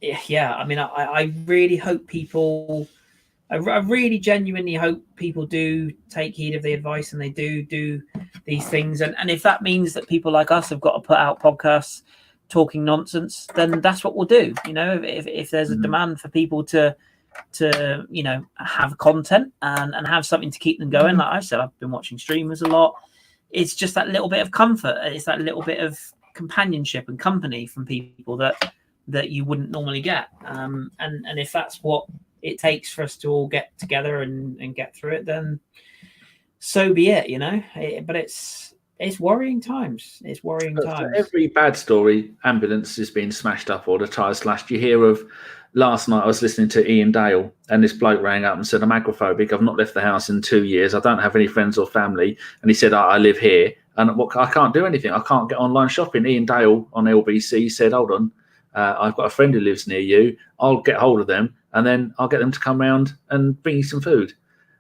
I really hope people, I really genuinely hope people do take heed of the advice, and they do these things. And if that means that people like us have got to put out podcasts talking nonsense, then that's what we'll do. If there's a demand for people to to have content and have something to keep them going. Like I said, I've been watching streamers a lot. It's just that little bit of comfort. It's that little bit of companionship and company from people that you wouldn't normally get. And if that's what it takes for us to all get together and get through it, then so be it, but it's worrying times. It's worrying times. For every bad story, ambulance is being smashed up or the tyres slashed. You hear of, last night I was listening to Ian Dale and this bloke rang up and said, I'm agoraphobic. I've not left the house in 2 years. I don't have any friends or family. And he said, I live here and I can't do anything. I can't get online shopping. Ian Dale on LBC said, hold on, I've got a friend who lives near you. I'll get hold of them and then I'll get them to come round and bring you some food.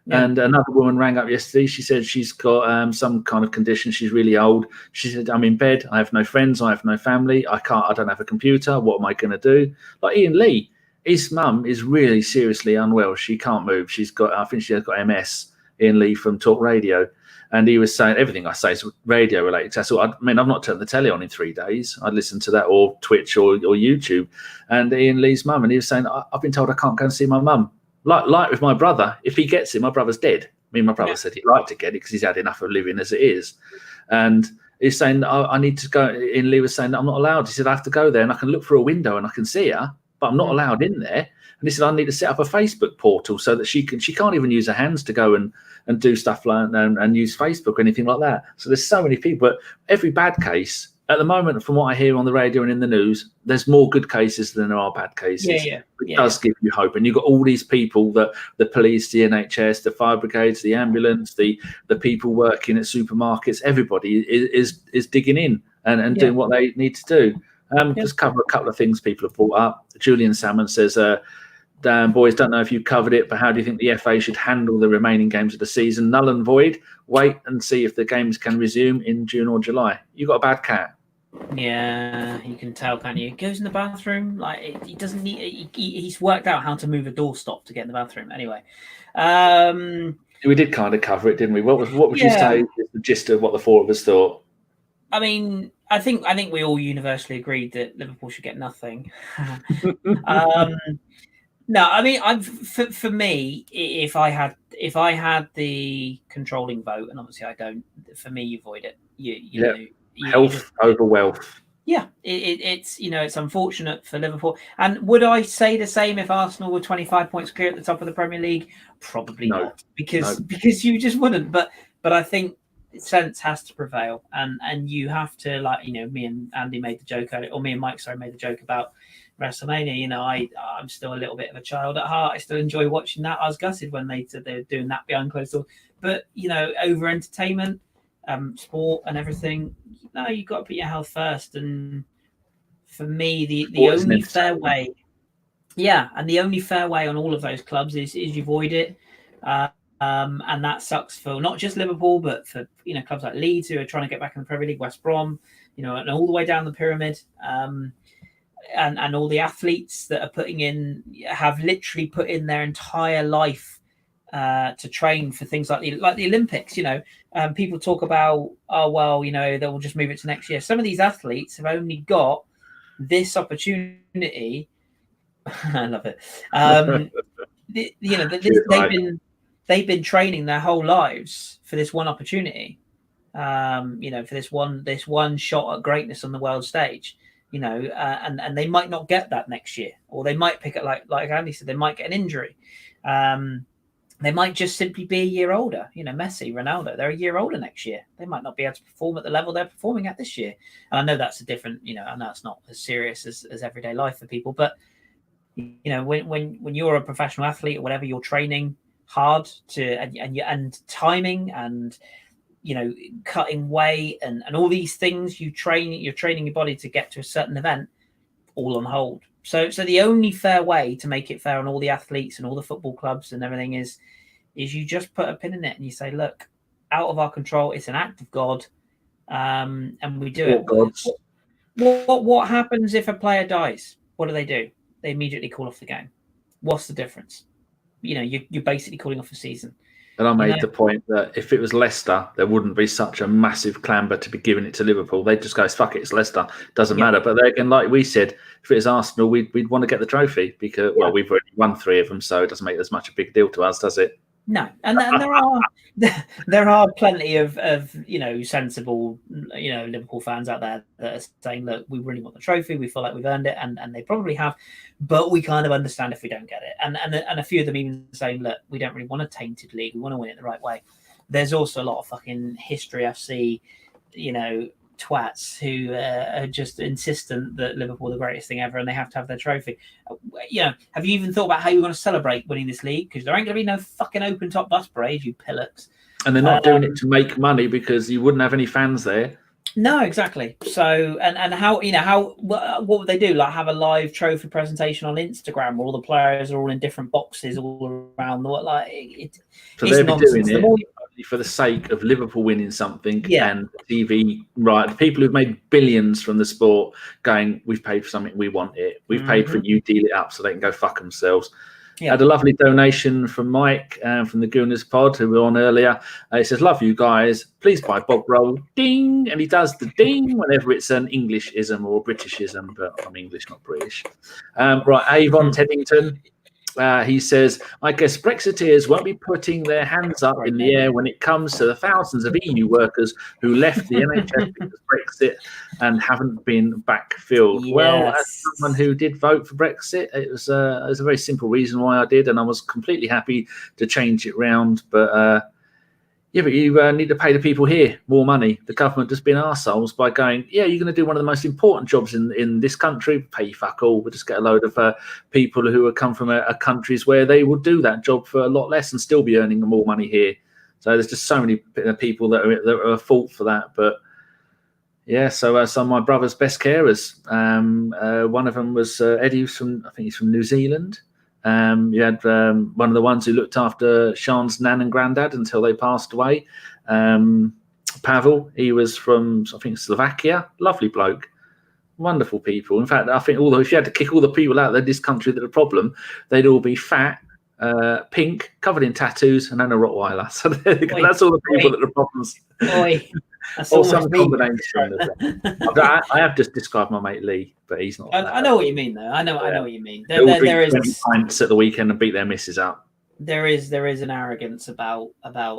Yeah. And another woman rang up yesterday. She said she's got some kind of condition. She's really old. She said, I'm in bed. I have no friends. I have no family. I don't have a computer. What am I going to do? Like Ian Lee, his mum is really seriously unwell. She can't move. I think she has got MS, Ian Lee from Talk Radio. And he was saying everything I say is radio related. That's all. I've not turned the telly on in 3 days. I'd listen to that or Twitch or YouTube. And Ian Lee's mum, and he was saying, I've been told I can't go and see my mum. Like with my brother, if he gets it, my brother's dead. I mean, my brother said he'd like to get it because he's had enough of living as it is. And he's saying, I need to go. Ian Lee was saying, I'm not allowed. He said, I have to go there and I can look through a window and I can see her, but I'm not allowed in there. And he said, I need to set up a Facebook portal so that she can't even use her hands to go and do stuff like and use Facebook or anything like that. So there's so many people. But every bad case, at the moment, from what I hear on the radio and in the news, there's more good cases than there are bad cases. It does give you hope. And you've got all these people, the police, the NHS, the fire brigades, the ambulance, the people working at supermarkets, everybody is digging in and doing what they need to do. Just cover a couple of things people have brought up. Julian Salmon says, Dan, boys, don't know if you covered it, but how do you think the FA should handle the remaining games of the season? Null and void. Wait and see if the games can resume in June or July. You got a bad cat. Yeah, you can tell, can't you? He goes in the bathroom. Like he doesn't need. He's worked out how to move a doorstop to get in the bathroom. Anyway, we did kind of cover it, didn't we? What would you say is the gist of what the four of us thought? I mean, I think we all universally agreed that Liverpool should get nothing. No, I mean, for me, if I had the controlling vote, and obviously I don't, for me, you avoid it. You know, health over wealth. Yeah, it's it's unfortunate for Liverpool. And would I say the same if Arsenal were 25 points clear at the top of the Premier League? Probably not, because you just wouldn't. But I think sense has to prevail, and you have to, like, me and Andy made the joke, or me and Mike, made the joke about WrestleMania. I'm still a little bit of a child at heart. I still enjoy watching that. I was gutted when they said they were doing that behind closed doors. But over entertainment, sport and everything, no, you've got to put your health first. And for me, the only fair way, and the only fair way on all of those clubs is you avoid it. And that sucks for not just Liverpool, but for clubs like Leeds who are trying to get back in the Premier League, West Brom, and all the way down the pyramid. And all the athletes that are have literally put in their entire life to train for things like the Olympics. People talk about, they will just move it to next year. Some of these athletes have only got this opportunity. I love it. They've been training their whole lives for this one opportunity. For this one shot at greatness on the world stage. And they might not get that next year, or they might pick it like Andy said, they might get an injury. They might just simply be a year older. Messi, Ronaldo, they're a year older next year. They might not be able to perform at the level they're performing at this year. And I know that's a different, I know it's not as serious as everyday life for people, but when you're a professional athlete or whatever, you're training hard and timing and cutting weight and all these things. You're training your body to get to a certain event, all on hold. So the only fair way to make it fair on all the athletes and all the football clubs and everything is you just put a pin in it and you say, look, out of our control, it's an act of God, and we do it. What happens if a player dies? What do? They immediately call off the game. What's the difference? You're basically calling off a season. And I made the point that if it was Leicester, there wouldn't be such a massive clamber to be giving it to Liverpool. They'd just go, fuck it, it's Leicester. Doesn't matter. But again, like we said, if it was Arsenal, we'd want to get the trophy because, well, we've already won 3 of them, so it doesn't make as much a big deal to us, does it? No, and there are plenty of sensible Liverpool fans out there that are saying, look, we really want the trophy, we feel like we've earned it, and they probably have, but we kind of understand if we don't get it. And a few of them even saying, look, we don't really want a tainted league, we want to win it the right way. There's also a lot of fucking history FC, twats who are just insistent that Liverpool are the greatest thing ever and they have to have their trophy. Have you even thought about how you're going to celebrate winning this league? Because there ain't going to be no fucking open top bus parade, you pillocks. And they're not doing it to make money because you wouldn't have any fans there. No, exactly. So, and how what would they do? Like have a live trophy presentation on Instagram where all the players are all in different boxes all around the it's they'll be nonsense. doing it for the sake of Liverpool winning something and TV, right? The people who've made billions from the sport going, we've paid for something, we want it. We've paid for you, deal it up so they can go fuck themselves. Yeah. Had a lovely donation from Mike from the Gooners Pod, who we were on earlier. He says, love you guys. Please buy Bob Roll. Ding. And he does the ding whenever it's an Englishism or Britishism, but I'm English, not British. Right, Avon Teddington. He says, I guess Brexiteers won't be putting their hands up in the air when it comes to the thousands of EU workers who left the NHS because of Brexit and haven't been backfilled. Yes. Well, as someone who did vote for Brexit, it was a very simple reason why I did, and I was completely happy to change it round. But but you need to pay the people here more money. The government just been arseholes by going, you're going to do one of the most important jobs in this country. Pay you fuck all. We'll just get a load of people who come from countries where they will do that job for a lot less and still be earning more money here. So there's just so many people that are at fault for that. But so some of my brother's best carers. One of them was Eddie, I think he's from New Zealand. You had one of the ones who looked after Sean's nan and granddad until they passed away. Pavel, he was from, I think, Slovakia. Lovely bloke. Wonderful people. In fact, I think if you had to kick all the people out of this country that are a problem, they'd all be fat, pink, covered in tattoos, and then a Rottweiler. So that's all the people that are problems. Or some combination. I have just described my mate Lee, but he's not. I know what you mean, though. I know what you mean. There is pints at the weekend and beat their missus up. There is an arrogance about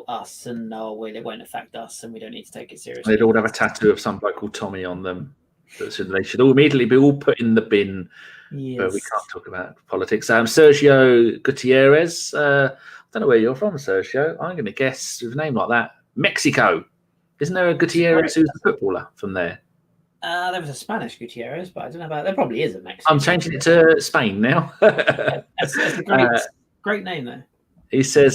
us, and it won't affect us, and we don't need to take it seriously. They'd all have a tattoo of some bloke called Tommy on them. So they should all immediately be all put in the bin. Yes. But we can't talk about politics. Sergio Gutierrez. I don't know where you're from, Sergio. I'm going to guess with a name like that, Mexico. Isn't there a Gutierrez who's a footballer from there? There was a Spanish Gutierrez, but I don't know about. There probably is a Mexican. I'm changing it to Spain now. That's a great name, though. He says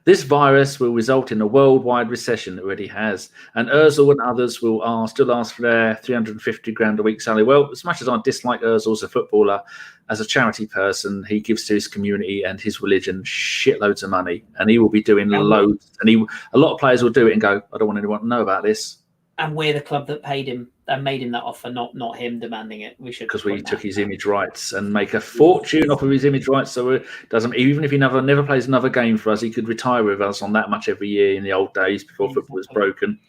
this virus will result in a worldwide recession. It already has, and Ozil and others will still ask for their 350 grand a week salary. Well, as much as I dislike Ozil as a footballer, as a charity person, he gives to his community and his religion shitloads of money, and he will be doing loads. And a lot of players will do it and go, I don't want anyone to know about this. And we're the club that paid him and made him that offer, not him demanding it. We should, because we took his image rights and make a fortune off of his image rights. So it doesn't, even if he never plays another game for us, he could retire with us on that much every year in the old days before football was broken.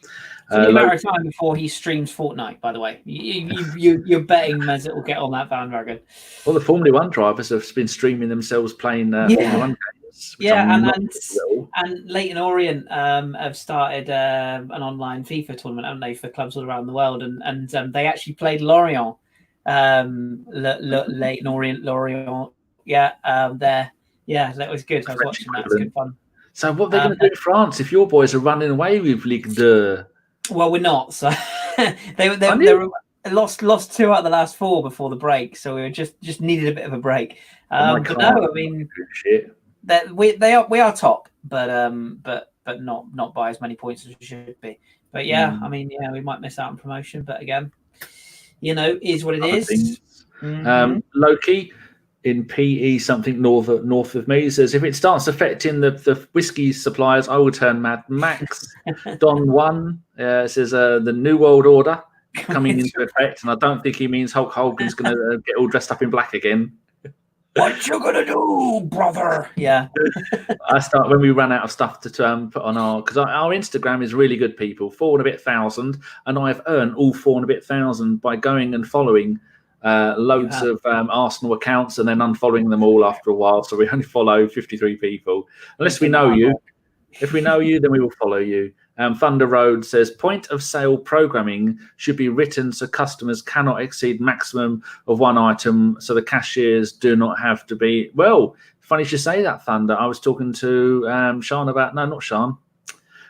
It's a matter of time before he streams Fortnite, by the way. You're betting Mesut will get on that bandwagon. Well, the Formula One drivers have been streaming themselves playing Formula One games. And Leyton Orient have started an online FIFA tournament, haven't they, for clubs all around the world? And they actually played Lorient. Leyton Orient. There. Yeah, that was good. I was watching that. It was good fun. So what are they going to do in France if your boys are running away with Ligue 2? Well, we're not. So they lost 2 out of the last 4 before the break. So we were just needed a bit of a break. But no, I mean, we are top, but not by as many points as we should be. But I mean, we might miss out on promotion. But again, is what it is. Loki in PE, something north of me, says if it starts affecting the whiskey suppliers, I will turn mad. Max Don 1 says the New World Order coming into effect, and I don't think he means Hulk Hogan's going to get all dressed up in black again. What you gonna do, brother? Yeah. I start when we ran out of stuff to put on because our Instagram is really good, people. 4,000, and I've earned all 4,000 by going and following loads of Arsenal accounts and then unfollowing them all after a while. So we only follow 53 people, unless we know you. If we know you, then we will follow you. Thunder Road says point of sale programming should be written so customers cannot exceed maximum of one item, so the cashiers do not have to be. Well, funny you should say that, Thunder. I was talking to Sean about not Sean.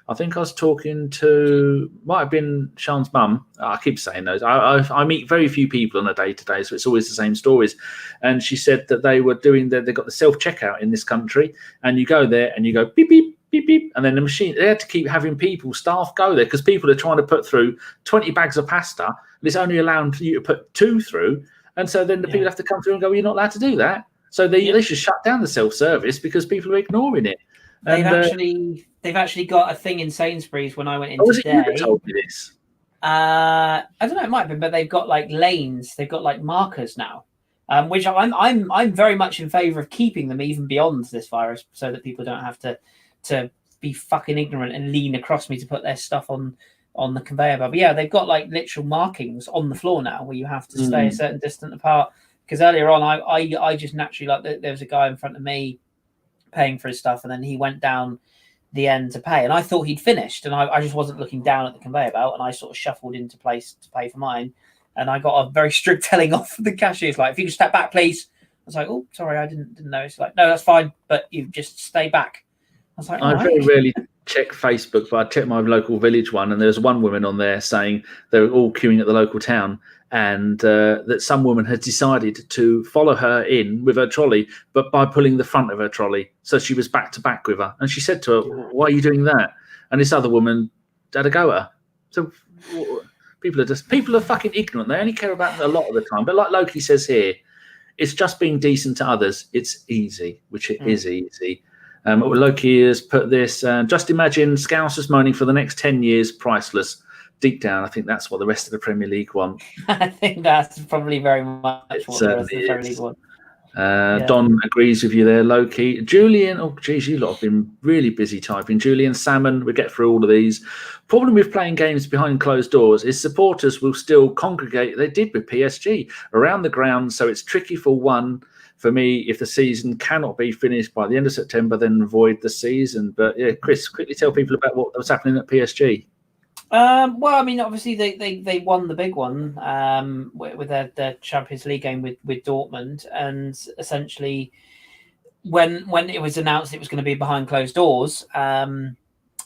I think I was talking to might have been Sean's mum. I keep saying those. I meet very few people on a day-to-day, so it's always the same stories. And she said that they were doing they got the self-checkout in this country, and you go there and you go beep beep. Beep, beep. And then the machine, they had to keep having staff go there because people are trying to put through 20 bags of pasta and it's only allowing you to put 2 through. And so then the people have to come through and go, well, you're not allowed to do that. So they should shut down the self-service because people are ignoring it. They've actually got a thing in Sainsbury's when I went in today. You that told me this? I don't know, it might have been, but they've got like lanes, they've got like markers now. Which I'm very much in favour of keeping them even beyond this virus so that people don't have to be fucking ignorant and lean across me to put their stuff on the conveyor belt. But yeah, they've got like literal markings on the floor now where you have to stay a certain distance apart. Because earlier on, I just naturally, like, there was a guy in front of me paying for his stuff, and then he went down the end to pay, and I thought he'd finished, and I just wasn't looking down at the conveyor belt, and I sort of shuffled into place to pay for mine, and I got a very strict telling off from the cashier. It's like, if you could step back, please. I was like, oh, sorry, I didn't know. It's like, no, that's fine, but you just stay back. I very rarely check Facebook, but I checked my local village one, and there's one woman on there saying they were all queuing at the local town, and that some woman had decided to follow her in with her trolley, but by pulling the front of her trolley. So she was back to back with her. And she said to her, why are you doing that? And this other woman had a go at her. So people are fucking ignorant. They only care about it a lot of the time. But like Loki says here, it's just being decent to others. It's easy, which it is easy. Loki has put this, just imagine Scousers moaning for the next 10 years, priceless. Deep down, I think that's what the rest of the Premier League want. I think that's probably very much what the rest of the Premier League want. Don agrees with you there, Loki. Julian, oh geez, you lot have been really busy typing. Julian Salmon, we get through all of these. Problem with playing games behind closed doors is supporters will still congregate. They did with PSG around the ground, so it's tricky for me, if the season cannot be finished by the end of September, then avoid the season. But yeah, Chris, quickly tell people about what was happening at PSG. Well, I mean, obviously they won the big one with their Champions League game with Dortmund, and essentially when it was announced it was going to be behind closed doors,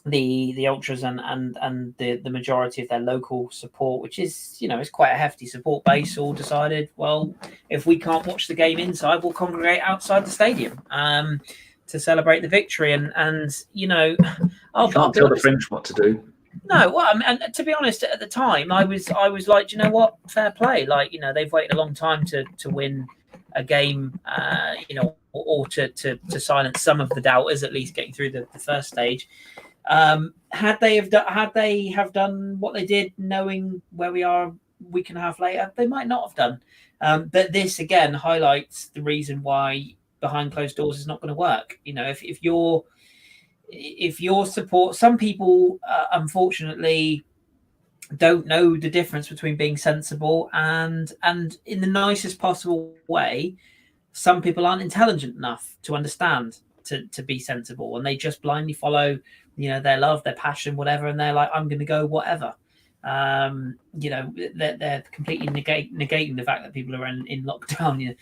the ultras and the majority of their local support, which is is quite a hefty support base, all decided, well, if we can't watch the game inside, we'll congregate outside the stadium to celebrate the victory. And you can't tell the French what to do. No, well, I mean, and to be honest, at the time, I was like, you know what, fair play. Like, they've waited a long time to win a game, or to silence some of the doubters, at least getting through the first stage. Had they have done what they did, knowing where we are a week and a half later, they might not have done. But this again highlights the reason why behind closed doors is not going to work. If your support, some people unfortunately don't know the difference between being sensible and in the nicest possible way. Some people aren't intelligent enough to understand to be sensible, and they just blindly follow their love, their passion, whatever, and they're like, I'm going to go whatever. They're completely negating the fact that people are in lockdown.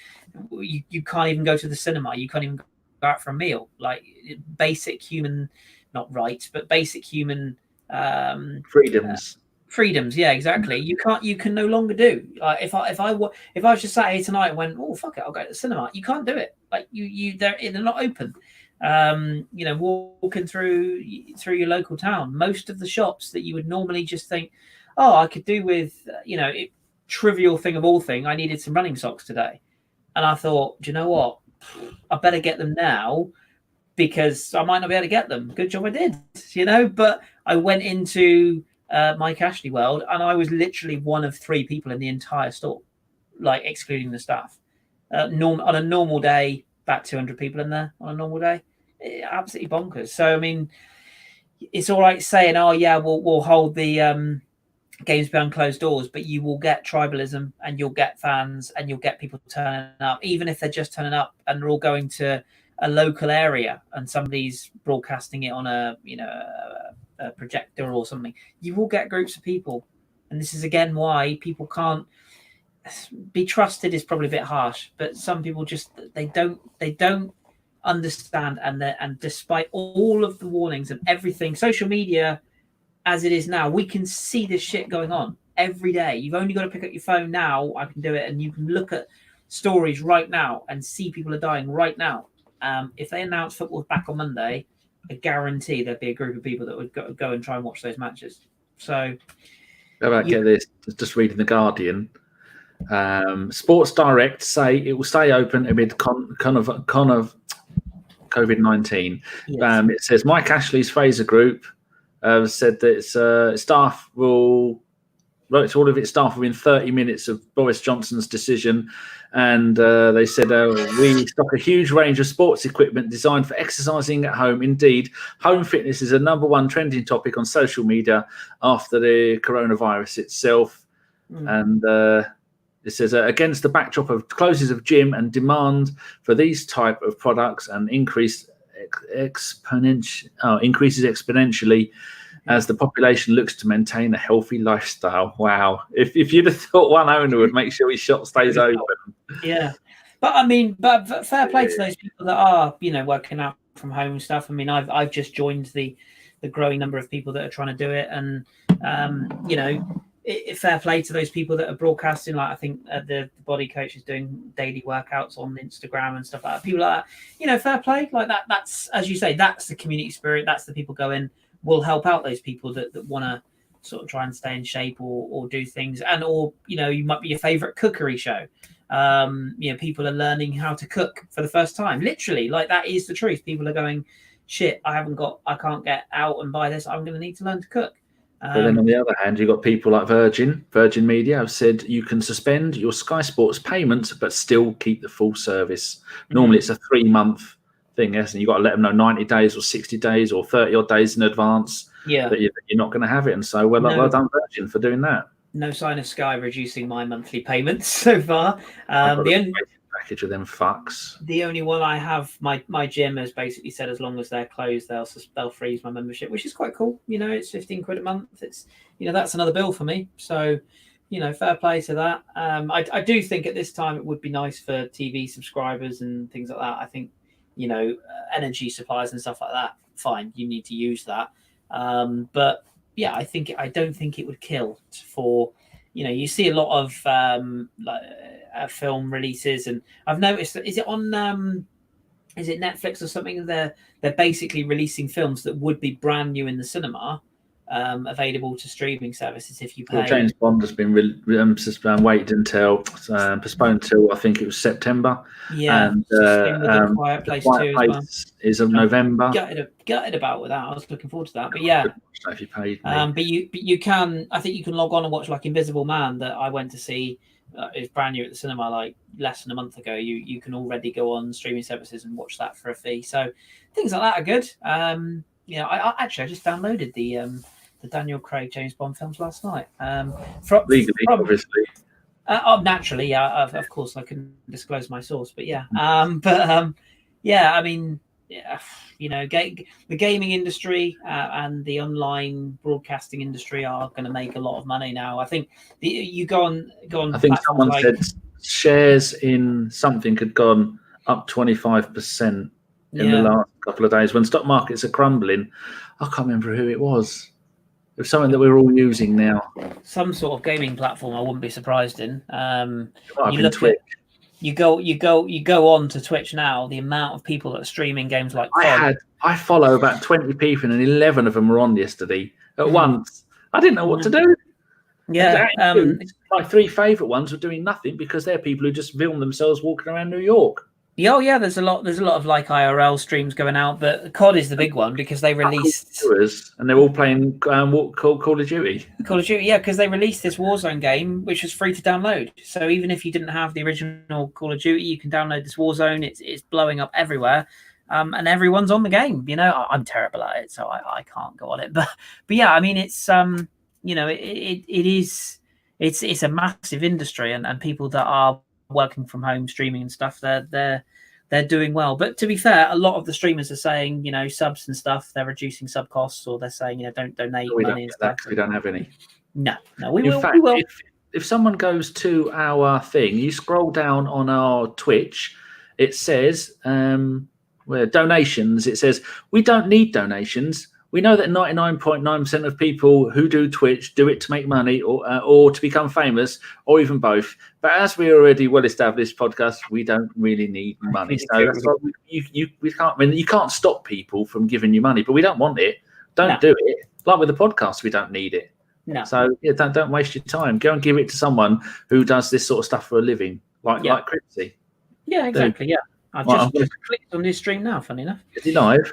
You can't even go to the cinema, you can't even go out for a meal. Like basic human, not rights, but basic human freedoms. Yeah, exactly. You can no longer do. Like if I was just sat here tonight and went, oh fuck it, I'll go to the cinema. You can't do it. Like they're not open. Walking through your local town, most of the shops that you would normally just think, oh, I could do with trivial thing of all thing, I needed some running socks today, and I thought, do you know what? I better get them now because I might not be able to get them. Good job I did, But I went into Mike Ashley World and I was literally one of 3 people in the entire store, like excluding the staff. on a normal day, about 200 people in there on a normal day. Absolutely bonkers. So I mean, it's all right saying, "Oh yeah, we'll hold the games behind closed doors," but you will get tribalism, and you'll get fans, and you'll get people turning up, even if they're just turning up and they're all going to a local area and somebody's broadcasting it on a projector or something. You will get groups of people, and this is again why people can't be trusted. Is probably a bit harsh, but some people just they don't understand, and despite all of the warnings and everything, social media as it is now, we can see this shit going on every day. You've only got to pick up your phone now. I can do it, and you can look at stories right now and see people are dying right now. If they announce football's back on Monday, I guarantee there'd be a group of people that would go and try and watch those matches. So, how about get this? Just reading the Guardian. Sports Direct say it will stay open amid kind of COVID-19. Yes. It says Mike Ashley's Fraser Group said that its staff will wrote to all of its staff within 30 minutes of Boris Johnson's decision. And they said, we stock a huge range of sports equipment designed for exercising at home. Indeed, home fitness is a number one trending topic on social media after the coronavirus itself. And it says, against the backdrop of closes of gym and demand for these type of products and increases exponentially as the population looks to maintain a healthy lifestyle. Wow. If you'd have thought one owner would make sure his shop stays open. Yeah. But I mean, but fair play to those people that are, working out from home and stuff. I mean, I've just joined the growing number of people that are trying to do it. And, fair play to those people that are broadcasting. Like I think the body coach is doing daily workouts on Instagram and stuff like that. People like that, fair play. Like that. That's, as you say, that's the community spirit. That's the people going, will help out those people that want to sort of try and stay in shape or do things. And, you might be your favorite cookery show. People are learning how to cook for the first time. Literally, like that is the truth. People are going, shit, I can't get out and buy this. I'm going to need to learn to cook. But then on the other hand, you've got people like Virgin Media have said you can suspend your Sky Sports payments, but still keep the full service. Normally it's a 3-month thing, yes, and you've got to let them know 90 days or 60 days or 30 odd days in advance that you're not going to have it. And so, well done, Virgin, for doing that. No sign of Sky reducing my monthly payments so far. The only package of them fucks. The only one I have, my gym has basically said as long as they're closed, they'll freeze my membership, which is quite cool. It's 15 quid a month. It's that's another bill for me. So, fair play to that. I do think at this time it would be nice for TV subscribers and things like that. I think energy supplies and stuff like that. Fine, you need to use that. But yeah, I don't think it would kill for. You see a lot of film releases, and I've noticed that is it Netflix or something? They're basically releasing films that would be brand new in the cinema, available to streaming services if you pay. Well, James Bond has been waited until postponed till I think it was September. Yeah, and Quiet Place 2 as well. Is of November. Gutted about with that. I was looking forward to that, but yeah. If you paid me. But you can. I think you can log on and watch like Invisible Man that I went to see. It's brand new at the cinema like less than a month ago. You can already go on streaming services and watch that for a fee. So things like that are good. I just downloaded the Daniel Craig James Bond films last night. Legally, obviously. Naturally, yeah. Of course, I can disclose my source, but yeah. Yeah. I mean, yeah. The gaming industry and the online broadcasting industry are going to make a lot of money now. I think you go on. I think someone said shares in something had gone up 25% in the last couple of days when stock markets are crumbling. I can't remember who it was. It's something that we're all using now. Some sort of gaming platform. I wouldn't be surprised in. You look Twitch. You go on to Twitch now. The amount of people that are streaming games like I follow about 20 people, and 11 of them were on yesterday at once. I didn't know what to do. Yeah, my 3 favourite ones were doing nothing because they're people who just film themselves walking around New York. Oh yeah, there's a lot of like IRL streams going out, but COD is the big one because they released and they're all playing Call of Duty. Call of Duty, yeah, because they released this Warzone game which was free to download. So even if you didn't have the original Call of Duty, you can download this Warzone. It's blowing up everywhere, and everyone's on the game. You know, I'm terrible at it, so I can't go on it. But yeah, I mean, it's you know, it's a massive industry, and people that are working from home, streaming and stuff, they're doing well. But to be fair, a lot of the streamers are saying, you know, subs and stuff, they're reducing sub costs, or they're saying, you know, don't donate money and stuff. We don't have any. No, we will. If someone goes to our thing, you scroll down on our Twitch, it says where donations. It says we don't need donations. We know that 99.9% of people who do Twitch do it to make money or to become famous, or even both. But as we already well established podcast, we don't really need money. So that's why we can't. I mean, you can't stop people from giving you money, but we don't want it. Don't do it. Like with the podcast, we don't need it. No. So yeah, don't waste your time. Go and give it to someone who does this sort of stuff for a living, like Kripsy. Yeah, exactly. Yeah, I've just clicked on this stream now. Funny enough, is he live?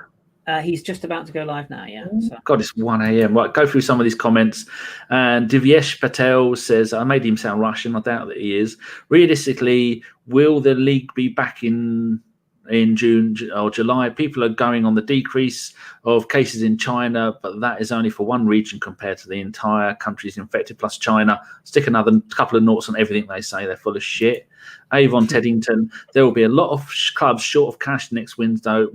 He's just about to go live now, yeah. So. God, it's 1 a.m. Right, go through some of these comments. And Divyesh Patel says, I made him sound Russian. I doubt that he is. Realistically, will the league be back in June or July? People are going on the decrease of cases in China, but that is only for one region compared to the entire countries infected, plus China. Stick another couple of noughts on everything they say. They're full of shit. Avon Teddington, there will be a lot of clubs short of cash next window.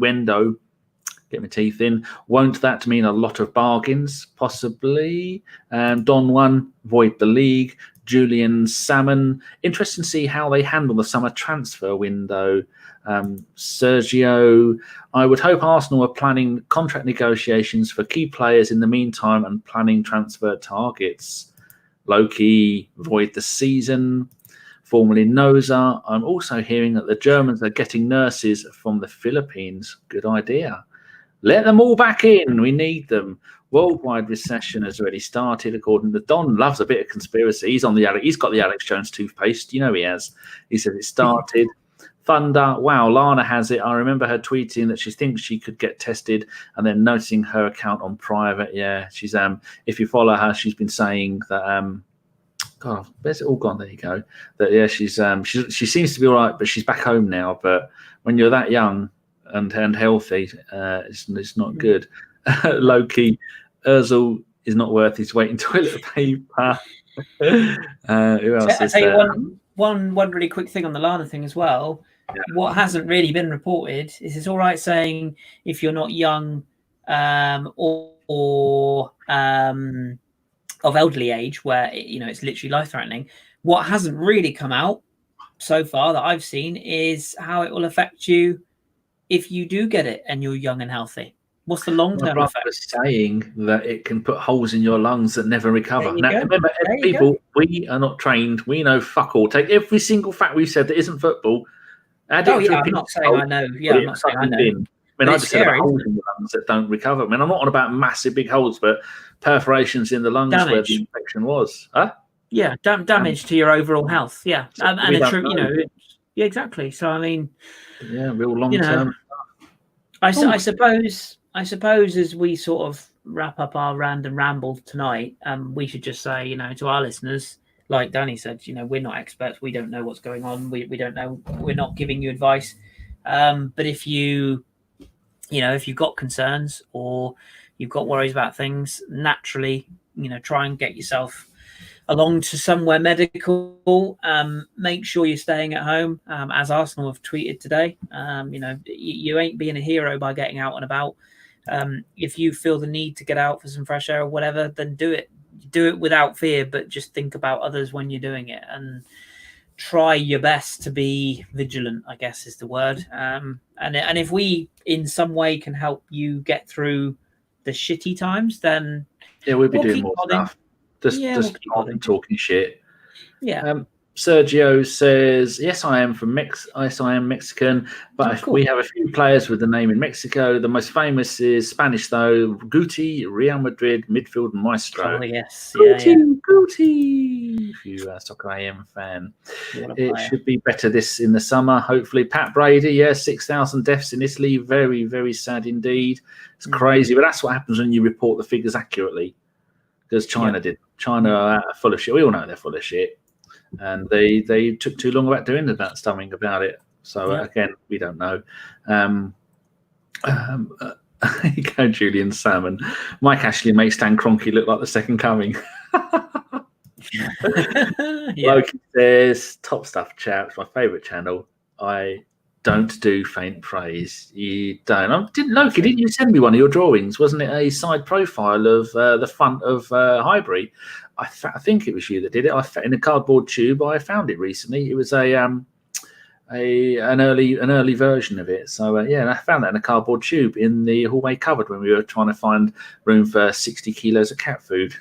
Get my teeth in. Won't that mean a lot of bargains? Possibly. Don 1, void the league. Julian Salmon. Interesting to see how they handle the summer transfer window. Sergio, I would hope Arsenal are planning contract negotiations for key players in the meantime and planning transfer targets. Loki, void the season. Formerly Noza. I'm also hearing that the Germans are getting nurses from the Philippines. Good idea. Let them all back in. We need them. Worldwide recession has already started, according to Don. Loves a bit of conspiracy. He's got the Alex Jones toothpaste. You know he has. He said it started. Thunder. Wow, Lana has it. I remember her tweeting that she thinks she could get tested, and then noticing her account on private. Yeah, she's if you follow her, she's been saying that God, where's it all gone? There you go. That she's she seems to be all right, but she's back home now. But when you're that young and healthy, it's not good. Loki, Ozil is not worth his weight in toilet paper. Who else is there? One really quick thing on the Lana thing as well. Yeah. What hasn't really been reported is it's all right saying if you're not young or of elderly age where it's literally life-threatening. What hasn't really come out so far that I've seen is how it will affect you if you do get it and you're young and healthy. What's the long-term effect? Saying that it can put holes in your lungs that never recover. Now, remember, people, we are not trained. We know fuck all. Take every single fact we've said that isn't football. I'm not saying I know. Yeah, I'm not saying I know. I just said about holes in the lungs that don't recover. I mean, I'm not on about massive big holes, but perforations in the lungs where the infection was. Huh? Yeah, damage to your overall health. Yeah, and yeah, exactly. So I mean, real long term. I suppose as we sort of wrap up our random ramble tonight, we should just say, to our listeners, like Danny said, we're not experts. We don't know what's going on. We don't know. We're not giving you advice. But if you've got concerns or you've got worries about things, naturally, try and get yourself along to somewhere medical. Make sure you're staying at home. As Arsenal have tweeted today, you ain't being a hero by getting out and about. If you feel the need to get out for some fresh air or whatever, then do it. Do it without fear, but just think about others when you're doing it and try your best to be vigilant, I guess is the word. And if we in some way can help you get through the shitty times, then we'll be doing more stuff. Just keep on talking shit. Yeah. Sergio says, yes, I am from Yes, I am Mexican, but we have a few players with the name in Mexico. The most famous is Spanish, though. Guti, Real Madrid, midfield maestro. Oh, yes. Guti. If you are a Soccer AM fan. It should be better this in the summer, hopefully. Pat Brady, 6,000 deaths in Italy. Very, very sad indeed. It's crazy, but that's what happens when you report the figures accurately. Because China did. China are full of shit. We all know they're full of shit. And they took too long about doing something about it. So again, we don't know. Here you go, Julian Salmon. Mike Ashley makes Stan Kroenke look like the second coming. Loki says, top stuff, chaps. My favourite channel. I don't do faint praise. You don't. Loki, didn't you send me one of your drawings? Wasn't it a side profile of the front of Highbury? I think it was you that did it. In a cardboard tube. I found it recently. It was an early version of it. So I found that in a cardboard tube in the hallway cupboard when we were trying to find room for 60 kilos of cat food.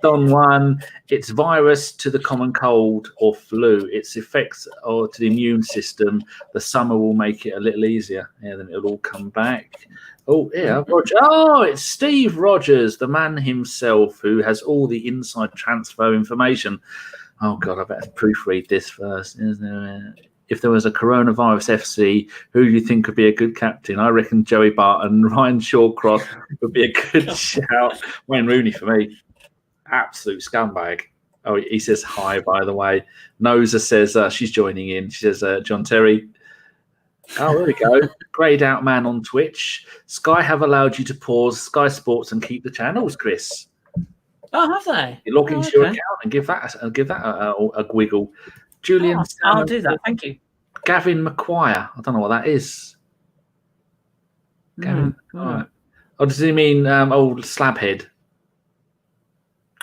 Don 1, it's virus to the common cold or flu. Its effects or to the immune system. The summer will make it a little easier. Then it'll all come back. Oh, yeah, Roger. Oh, it's Steve Rogers, the man himself who has all the inside transfer information. Oh, God, I better proofread this first. If there was a coronavirus FC, who do you think would be a good captain? I reckon Joey Barton, Ryan Shawcross would be a good shout. Wayne Rooney for me. Absolute scumbag. Oh, he says hi, by the way. Noza says she's joining in. She says, John Terry. Oh, there we go. Greyed out man on Twitch. Sky have allowed you to pause Sky Sports and keep the channels, Chris. Oh, have they? You log into your account and give that a wiggle. Julian, I'll do that. Thank you. Gavin McQuire. I don't know what that is. Gavin McQuire. Oh, does he mean old slabhead?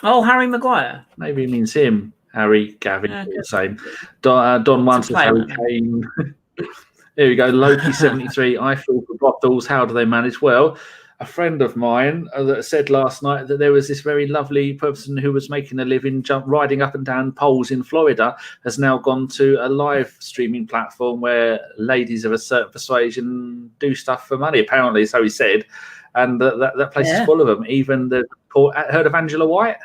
Oh, Harry Maguire. Maybe he means him. Harry, Gavin, the same. Don once was Harry Kane. Here we go. Loki 73. I feel for brothels. How do they manage? Well, a friend of mine that said last night that there was this very lovely person who was making a living riding up and down poles in Florida has now gone to a live streaming platform where ladies of a certain persuasion do stuff for money, apparently, so he said. And that place is full of them. Even heard of Angela White?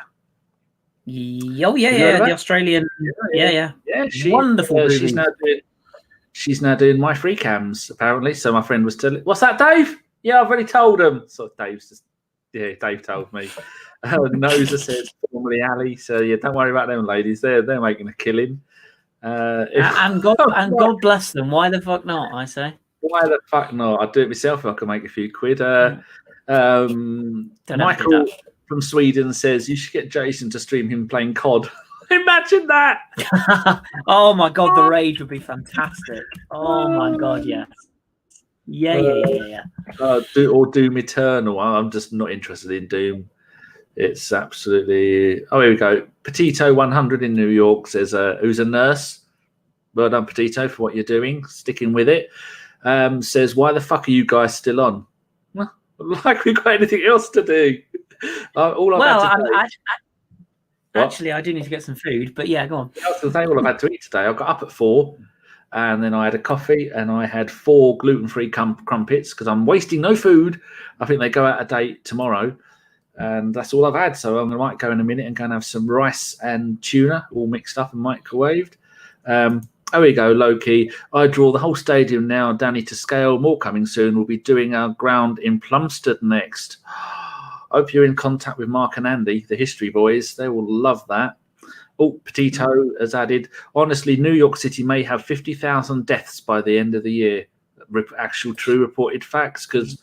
Oh, yeah. The Australian. Yeah. She, wonderful. She's now doing my free cams, apparently. So my friend was telling, what's that, Dave? Yeah, I've already told him. So Dave's just, Dave told me. Noza says, formerly Ali. So don't worry about them ladies. They're making a killing. And God bless them. Why the fuck not? I say. Why the fuck not? I'd do it myself if I could make a few quid. Michael from Sweden says you should get Jason to stream him playing COD. Imagine that. Oh my God, the rage would be fantastic. Oh my God, yes. Yeah. Or Doom Eternal. I'm just not interested in Doom. It's absolutely. Oh, here we go. Petito 100 in New York says, who's a nurse? Well done, Petito, for what you're doing. Sticking with it. Says, why the fuck are you guys still on? Well, like we've got anything else to do. Actually, I do need to get some food, but yeah, go on. I was going to say all I've had to eat today. I got up at 4. And then I had a coffee and I had 4 gluten-free crumpets because I'm wasting no food. I think they go out of date tomorrow. And that's all I've had. So I might go in a minute and go and have some rice and tuna all mixed up and microwaved. There we go, Loki. I draw the whole stadium now, Danny, to scale. More coming soon. We'll be doing our ground in Plumstead next. Hope you're in contact with Mark and Andy, the history boys. They will love that. Oh, Petito has added, honestly, New York City may have 50,000 deaths by the end of the year. Actual true reported facts, because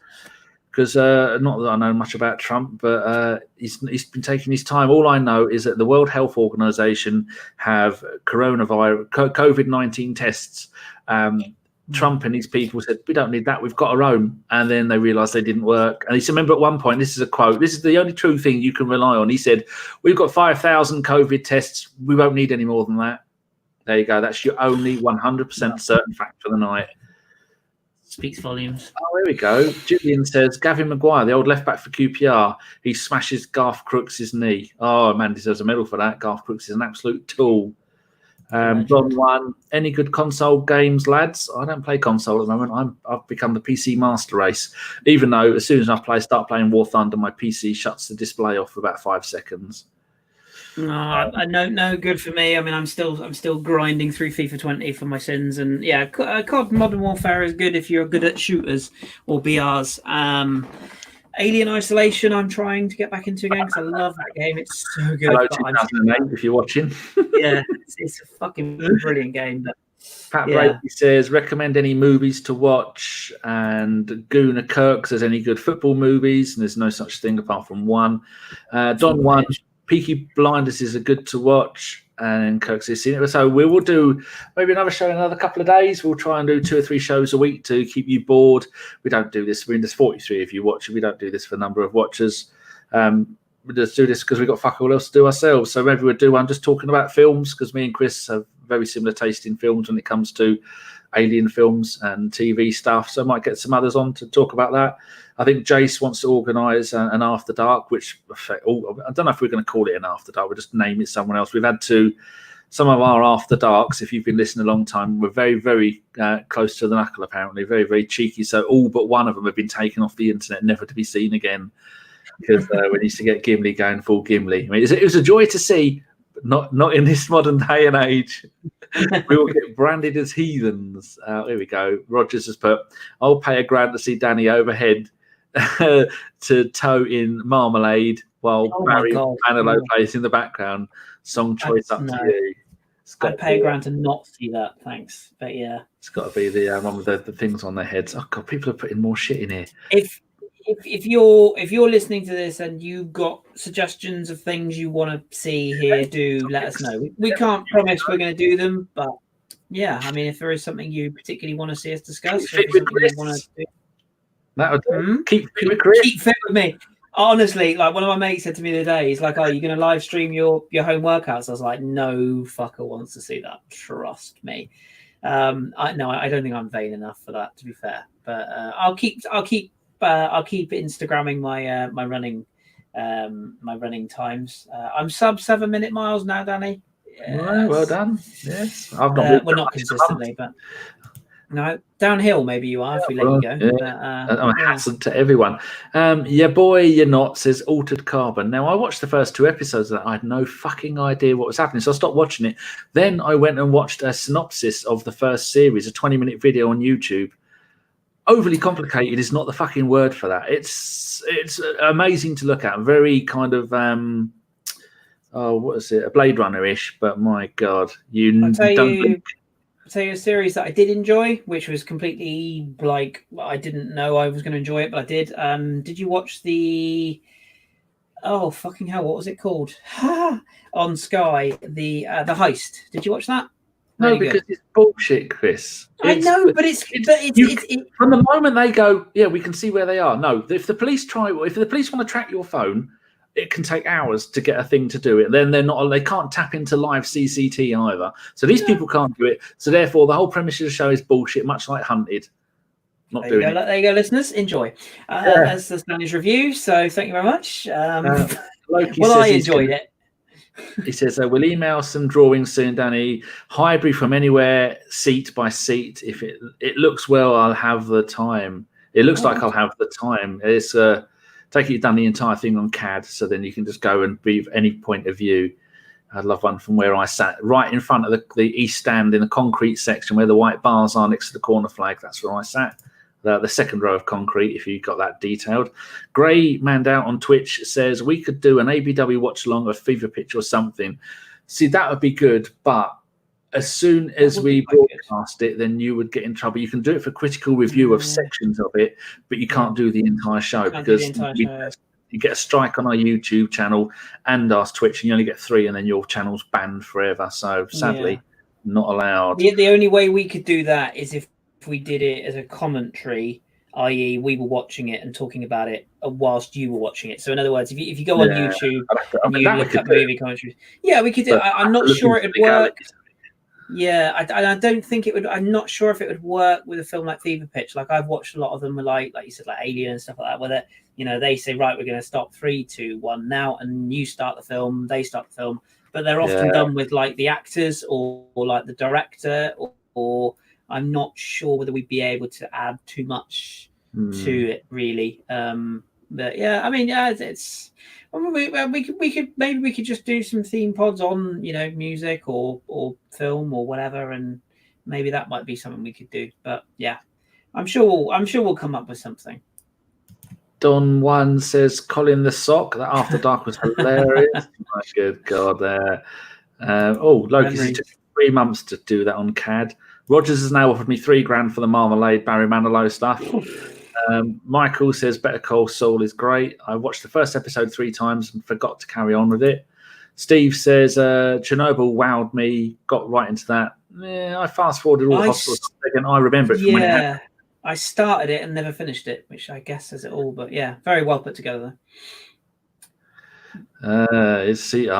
not that I know much about Trump, but he's been taking his time. All I know is that the World Health Organization have COVID-19 tests. Trump and his people said, we don't need that. We've got our own. And then they realized they didn't work. And he said, remember at one point, this is a quote, this is the only true thing you can rely on. He said, we've got 5,000 COVID tests. We won't need any more than that. There you go. That's your only 100% certain fact for the night. speaks volumes. Oh, here we go. Julian says, Gavin Maguire, the old left-back for QPR, he smashes Garth Crooks' knee. Oh, man deserves a medal for that. Garth Crooks is an absolute tool. Don 1, any good console games, lads? I don't play console at the moment. I've become the PC master race. Even though as soon as I start playing War Thunder, my PC shuts the display off for about 5 seconds. No good for me. I mean, I'm still grinding through FIFA 20 for my sins, and yeah, COD Modern Warfare is good if you're good at shooters or BRs. Alien Isolation, I'm trying to get back into again because I love that game. It's so good. Hello, 2008, if you're watching. Yeah, it's a fucking brilliant game. Pat Brady says, recommend any movies to watch. And Gooner Kirk says, any good football movies? And there's no such thing apart from one. Don 1, Peaky Blinders is a good to watch. And Kirk says, so we will do maybe another show in another couple of days. We'll try and do 2 or 3 shows a week to keep you bored. We don't do this. There's 43 of you watching. We don't do this for a number of watchers. We just do this because we've got fuck all else to do ourselves. So maybe we'll do one just talking about films, because me and Chris have very similar taste in films when it comes to alien films and TV stuff. So I might get some others on to talk about that. I think Jace wants to organise an After Dark, which I don't know if we're going to call it an After Dark. We'll just name it someone else. We've had some of our After Darks, if you've been listening a long time, we're very, very close to the knuckle, apparently. Very, very cheeky. So all but one of them have been taken off the internet, never to be seen again, because we need to get Gimli going full Gimli. I mean, it was a joy to see, but not in this modern day and age. We will get branded as heathens. Here we go. Rogers has put, I'll pay $1,000 to see Danny overhead to toe in Marmalade while Barry Manilow plays in the background. Song choice up to you. I'd pay $1,000 to not see that, thanks. But yeah, it's got to be the one with the things on their heads. Oh god, people are putting more shit in here. If you're listening to this and you've got suggestions of things you want to see here, do let us know. We can't promise we're going to do them, but yeah, I mean, if there is something you particularly want to see us discuss, keep fit with me. Honestly, like one of my mates said to me the other day, he's like, "Oh, you're going to live stream your home workouts?" I was like, "No fucker wants to see that. Trust me." I don't think I'm vain enough for that, to be fair. But I'll keep Instagramming my running times. I'm sub 7 minute miles now, Danny. Yes. Right, well done. Yes, I've not. Well, not consistently, but no, downhill maybe you are if we let you go. Yeah. I'm a hazard to everyone. Yeah, boy, you're not, says Altered Carbon. Now, I watched the first 2 episodes of that. I had no fucking idea what was happening, so I stopped watching it. Then I went and watched a synopsis of the first series, a 20-minute video on YouTube. Overly complicated is not the fucking word for that. It's amazing to look at. Very kind of what is it? A Blade Runner-ish, but my God, I'll tell you a series that I did enjoy, which was completely like I didn't know I was going to enjoy it, but I did. Did you watch the? Oh fucking hell! What was it called? On Sky, the Heist. Did you watch that? No, because it's bullshit, Chris. I know, but it's from the moment they go, yeah, we can see where they are. No, if the police want to track your phone, it can take hours to get a thing to do it. Then they can't tap into live CCT either. So these people can't do it. So therefore, the whole premise of the show is bullshit, much like Hunted. There you go, listeners. Enjoy. That's the Spanish review. So thank you very much. I enjoyed it. He says, we'll email some drawings soon, Danny. Highbury from anywhere, seat by seat. If it looks well, I'll have the time. It looks like I'll have the time. It's take it, you've done the entire thing on CAD, so then you can just go and be any point of view. I love one from where I sat, right in front of the east stand in the concrete section where the white bars are next to the corner flag. That's where I sat. The second row of concrete, if you got that detailed. Gray Mandout on Twitch says, we could do an ABW watch along of Fever Pitch or something. See, that would be good, but as soon as we broadcast it, then you would get in trouble. You can do it for critical review of sections of it, but you can't do the entire show because you get a strike on our YouTube channel and our Twitch, and you only get 3, and then your channel's banned forever. So sadly, not allowed. The only way we could do that is if we did it as a commentary, i.e. we were watching it and talking about it whilst you were watching it. So in other words, if you go on YouTube and you look at movie commentaries, we could do it. I'm not sure it would work. Yeah, I don't think it would. I'm not sure if it would work with a film like Fever Pitch. Like I've watched a lot of them with like you said, like Alien and stuff like that, where they say, right, we're going to stop 3, 2, 1 now, and you start the film, they start the film, but they're often done with like the actors or like the director, or I'm not sure whether we'd be able to add too much to it really. But yeah, I mean, it's. We could just do some theme pods on music or film or whatever, and maybe that might be something we could do. But yeah, I'm sure we'll come up with something. Don One says Colin the Sock. That After Dark was hilarious. My good God, there. Loki took 3 months to do that on CAD. Rogers has now offered me $3,000 for the Marmalade Barry Manilow stuff. Michael says Better Call Saul is great. I watched the first episode 3 times and forgot to carry on with it. Steve says Chernobyl wowed me, got right into that. Yeah, I fast forwarded all the hospitals and I remember it from when it happened. I started it and never finished it, which I guess says it all, but yeah, very well put together. It's seat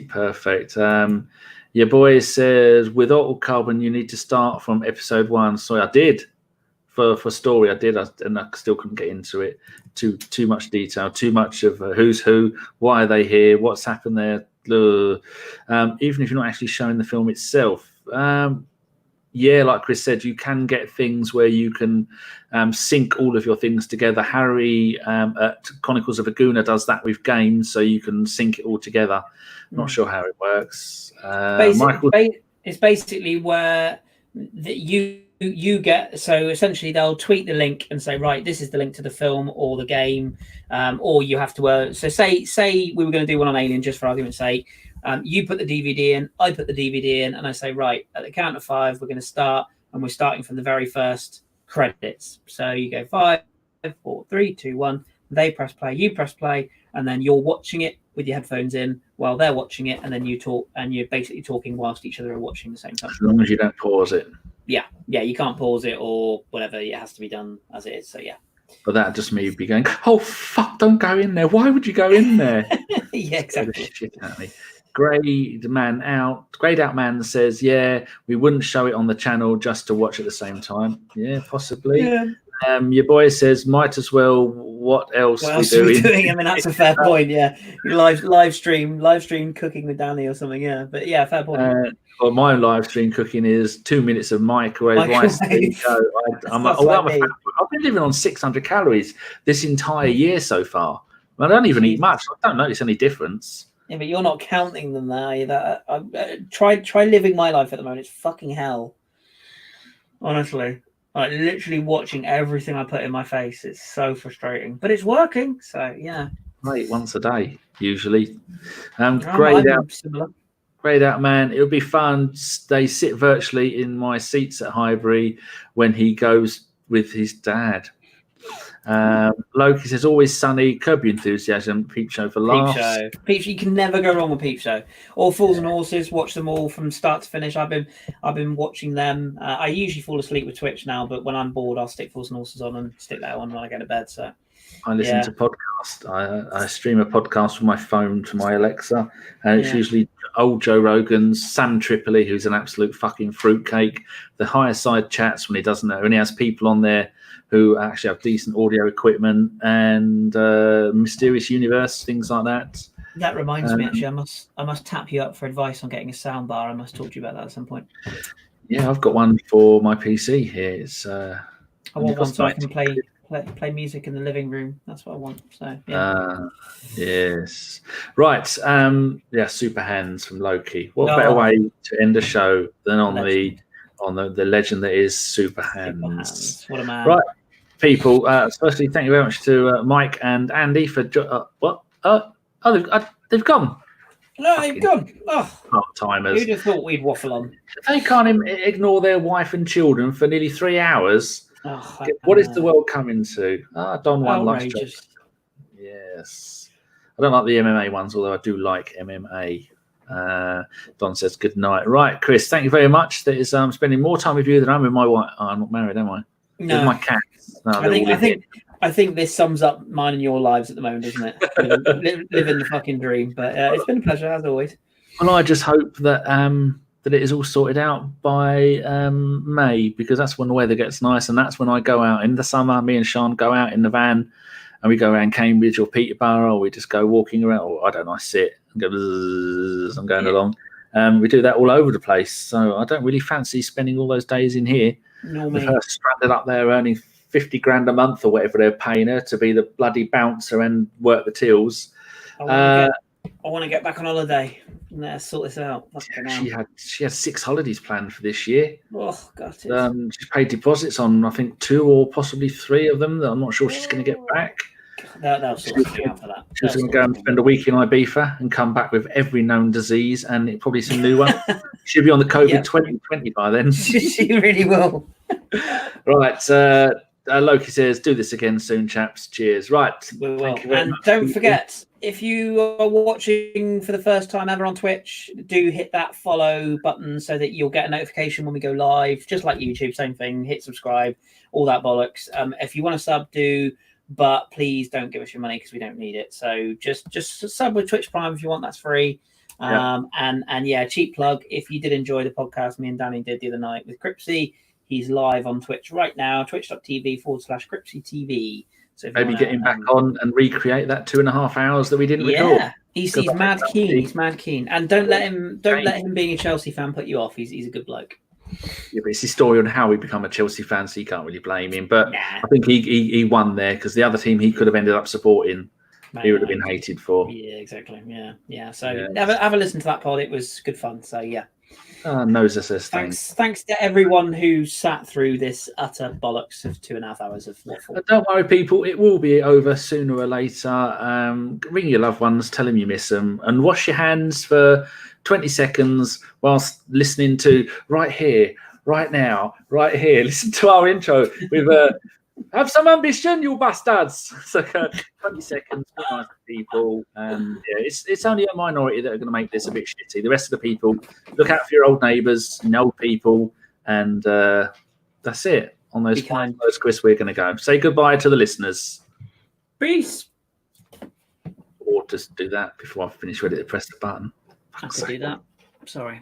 perfect. Your boy says with Auto Carbon you need to start from episode 1. So I did. For story, I did, and I still couldn't get into it. Too much detail, too much of who's who, why are they here, what's happened there. Even if you're not actually showing the film itself, like Kris said, you can get things where you can sync all of your things together. Harry at Chronicles of a Gooner does that with games, so you can sync it all together. Not sure how it works. It's basically where you get, so essentially they'll tweet the link and say, right, this is the link to the film or the game, or you have to so say we were going to do one on Alien, just for argument's sake. You put the DVD in, I put the DVD in, and I say, right, at the count of 5 we're going to start, and we're starting from the very first credits. So you go 5, 4, 3, 2, 1, they press play, you press play, and then you're watching it with your headphones in while they're watching it, and then you talk, and you're basically talking whilst each other are watching the same time. As long as you don't pause it. Yeah, you can't pause it or whatever. It has to be done as it is. So yeah. But that just me be going, oh fuck! Don't go in there. Why would you go in there? Yeah, exactly. Shit at me. Greyed Out Man says, yeah, we wouldn't show it on the channel just to watch at the same time. Yeah, possibly. Yeah. Your boy says, might as well. What else are we doing? I mean, that's a fair point. Yeah, live stream cooking with Danny or something. Yeah, but yeah, fair point. Well, my live stream cooking is 2 minutes of microwave rice. I've been living on 600 calories this entire year so far. I don't even eat much. I don't notice any difference. Yeah, but you're not counting them now. Try living my life at the moment. It's fucking hell. Honestly, like literally watching everything I put in my face. It's so frustrating, but it's working. So yeah. I eat once a day usually. Greyed Out Man, it would be fun. They sit virtually in my seats at Highbury when he goes with his dad. Loki says, always sunny, Curb Your Enthusiasm, Peep Show for laughs. Peep Show, you can never go wrong with Peep Show. All Fools and Horses, watch them all from start to finish. I've been watching them. I usually fall asleep with Twitch now, but when I'm bored, I'll stick Fools and Horses on and stick that on when I go to bed. So I listen to podcasts. I stream a podcast from my phone to my Alexa, and it's usually old Joe Rogan's, Sam Tripoli, who's an absolute fucking fruitcake. The higher side chats when he doesn't know, and he has people on there who actually have decent audio equipment, and Mysterious Universe, things like that. That reminds me, actually, I must tap you up for advice on getting a sound bar. I must talk to you about that at some point. Yeah, I've got one for my PC here. It's I want one so I can play music in the living room. That's what I want. So yeah. Yes. Right. Super hands from Loki. What better way to end a show than on the legend that is Super Hands. What a man. Right, people. Firstly, thank you very much to Mike and Andy for they've gone. No, they've gone. Part-timers. Who'd have thought we'd waffle on? They can't ignore their wife and children for nearly 3 hours. What is the world coming to? Don One likes jokes. Yes. I don't like the MMA ones, although I do like MMA. Don says good night. Right, Kris, thank you very much. That is spending more time with you than I'm with my wife. I'm not married, am I? No. With my cats. No, I think this sums up mine and your lives at the moment, doesn't it? Living the fucking dream. But it's been a pleasure as always. Well, I just hope that that it is all sorted out by May, because that's when the weather gets nice, and that's when I go out in the summer. Me and Sean go out in the van, and we go around Cambridge or Peterborough, or we just go walking around, or I don't know, I sit and go, I'm going along. We do that all over the place. So I don't really fancy spending all those days in here. With her stranded up there earning 50 grand a month or whatever they're paying her to be the bloody bouncer and work the tills. I want to get back on holiday and let's sort this out. She had 6 holidays planned for this year. Oh, God. She's paid deposits on, I think, 2 or possibly 3 of them that I'm not sure she's going to get back. They'll sort of out for that. She was going to go and spend a week in Ibiza and come back with every known disease and probably some new one. She'll be on the COVID 2020 by then. She really will. Right. Loki says, do this again soon, chaps. Cheers. Right. We will. And don't forget, if you are watching for the first time ever on Twitch, do hit that follow button so that you'll get a notification when we go live. Just like YouTube, same thing. Hit subscribe, all that bollocks. If you want to sub, do. But please don't give us your money because we don't need it. So just sub with Twitch Prime if you want. That's free. And cheap plug. If you did enjoy the podcast me and Danny did the other night with Cripsy, he's live on Twitch right now. Twitch.tv/CripsyTV. So maybe get him back on and recreate that 2.5 hours that we didn't record. Yeah, he's mad keen. He's mad keen. And don't let him being a Chelsea fan put you off. He's a good bloke. Yeah, but it's his story on how we become a Chelsea fan, so you can't really blame him. But I think he won there because the other team he could have ended up supporting, he would have been hated for. Yeah, exactly. Yeah. So have a listen to that pod. It was good fun. So yeah. Nosa says thanks to everyone who sat through this utter bollocks of 2.5 hours of waffle. Don't worry, people. It will be over sooner or later. Ring your loved ones, tell them you miss them, and wash your hands for 20 seconds whilst listening to right here, right now, right here. Listen to our intro with have some ambition, you bastards. So 20 seconds, be nice to people. It's only a minority that are going to make this a bit shitty. The rest of the people, look out for your old neighbours and old people, and that's it. On those Chris, we're going to go. Say goodbye to the listeners. Peace. Or just do that before I finish ready to press the button. I could do that. Sorry.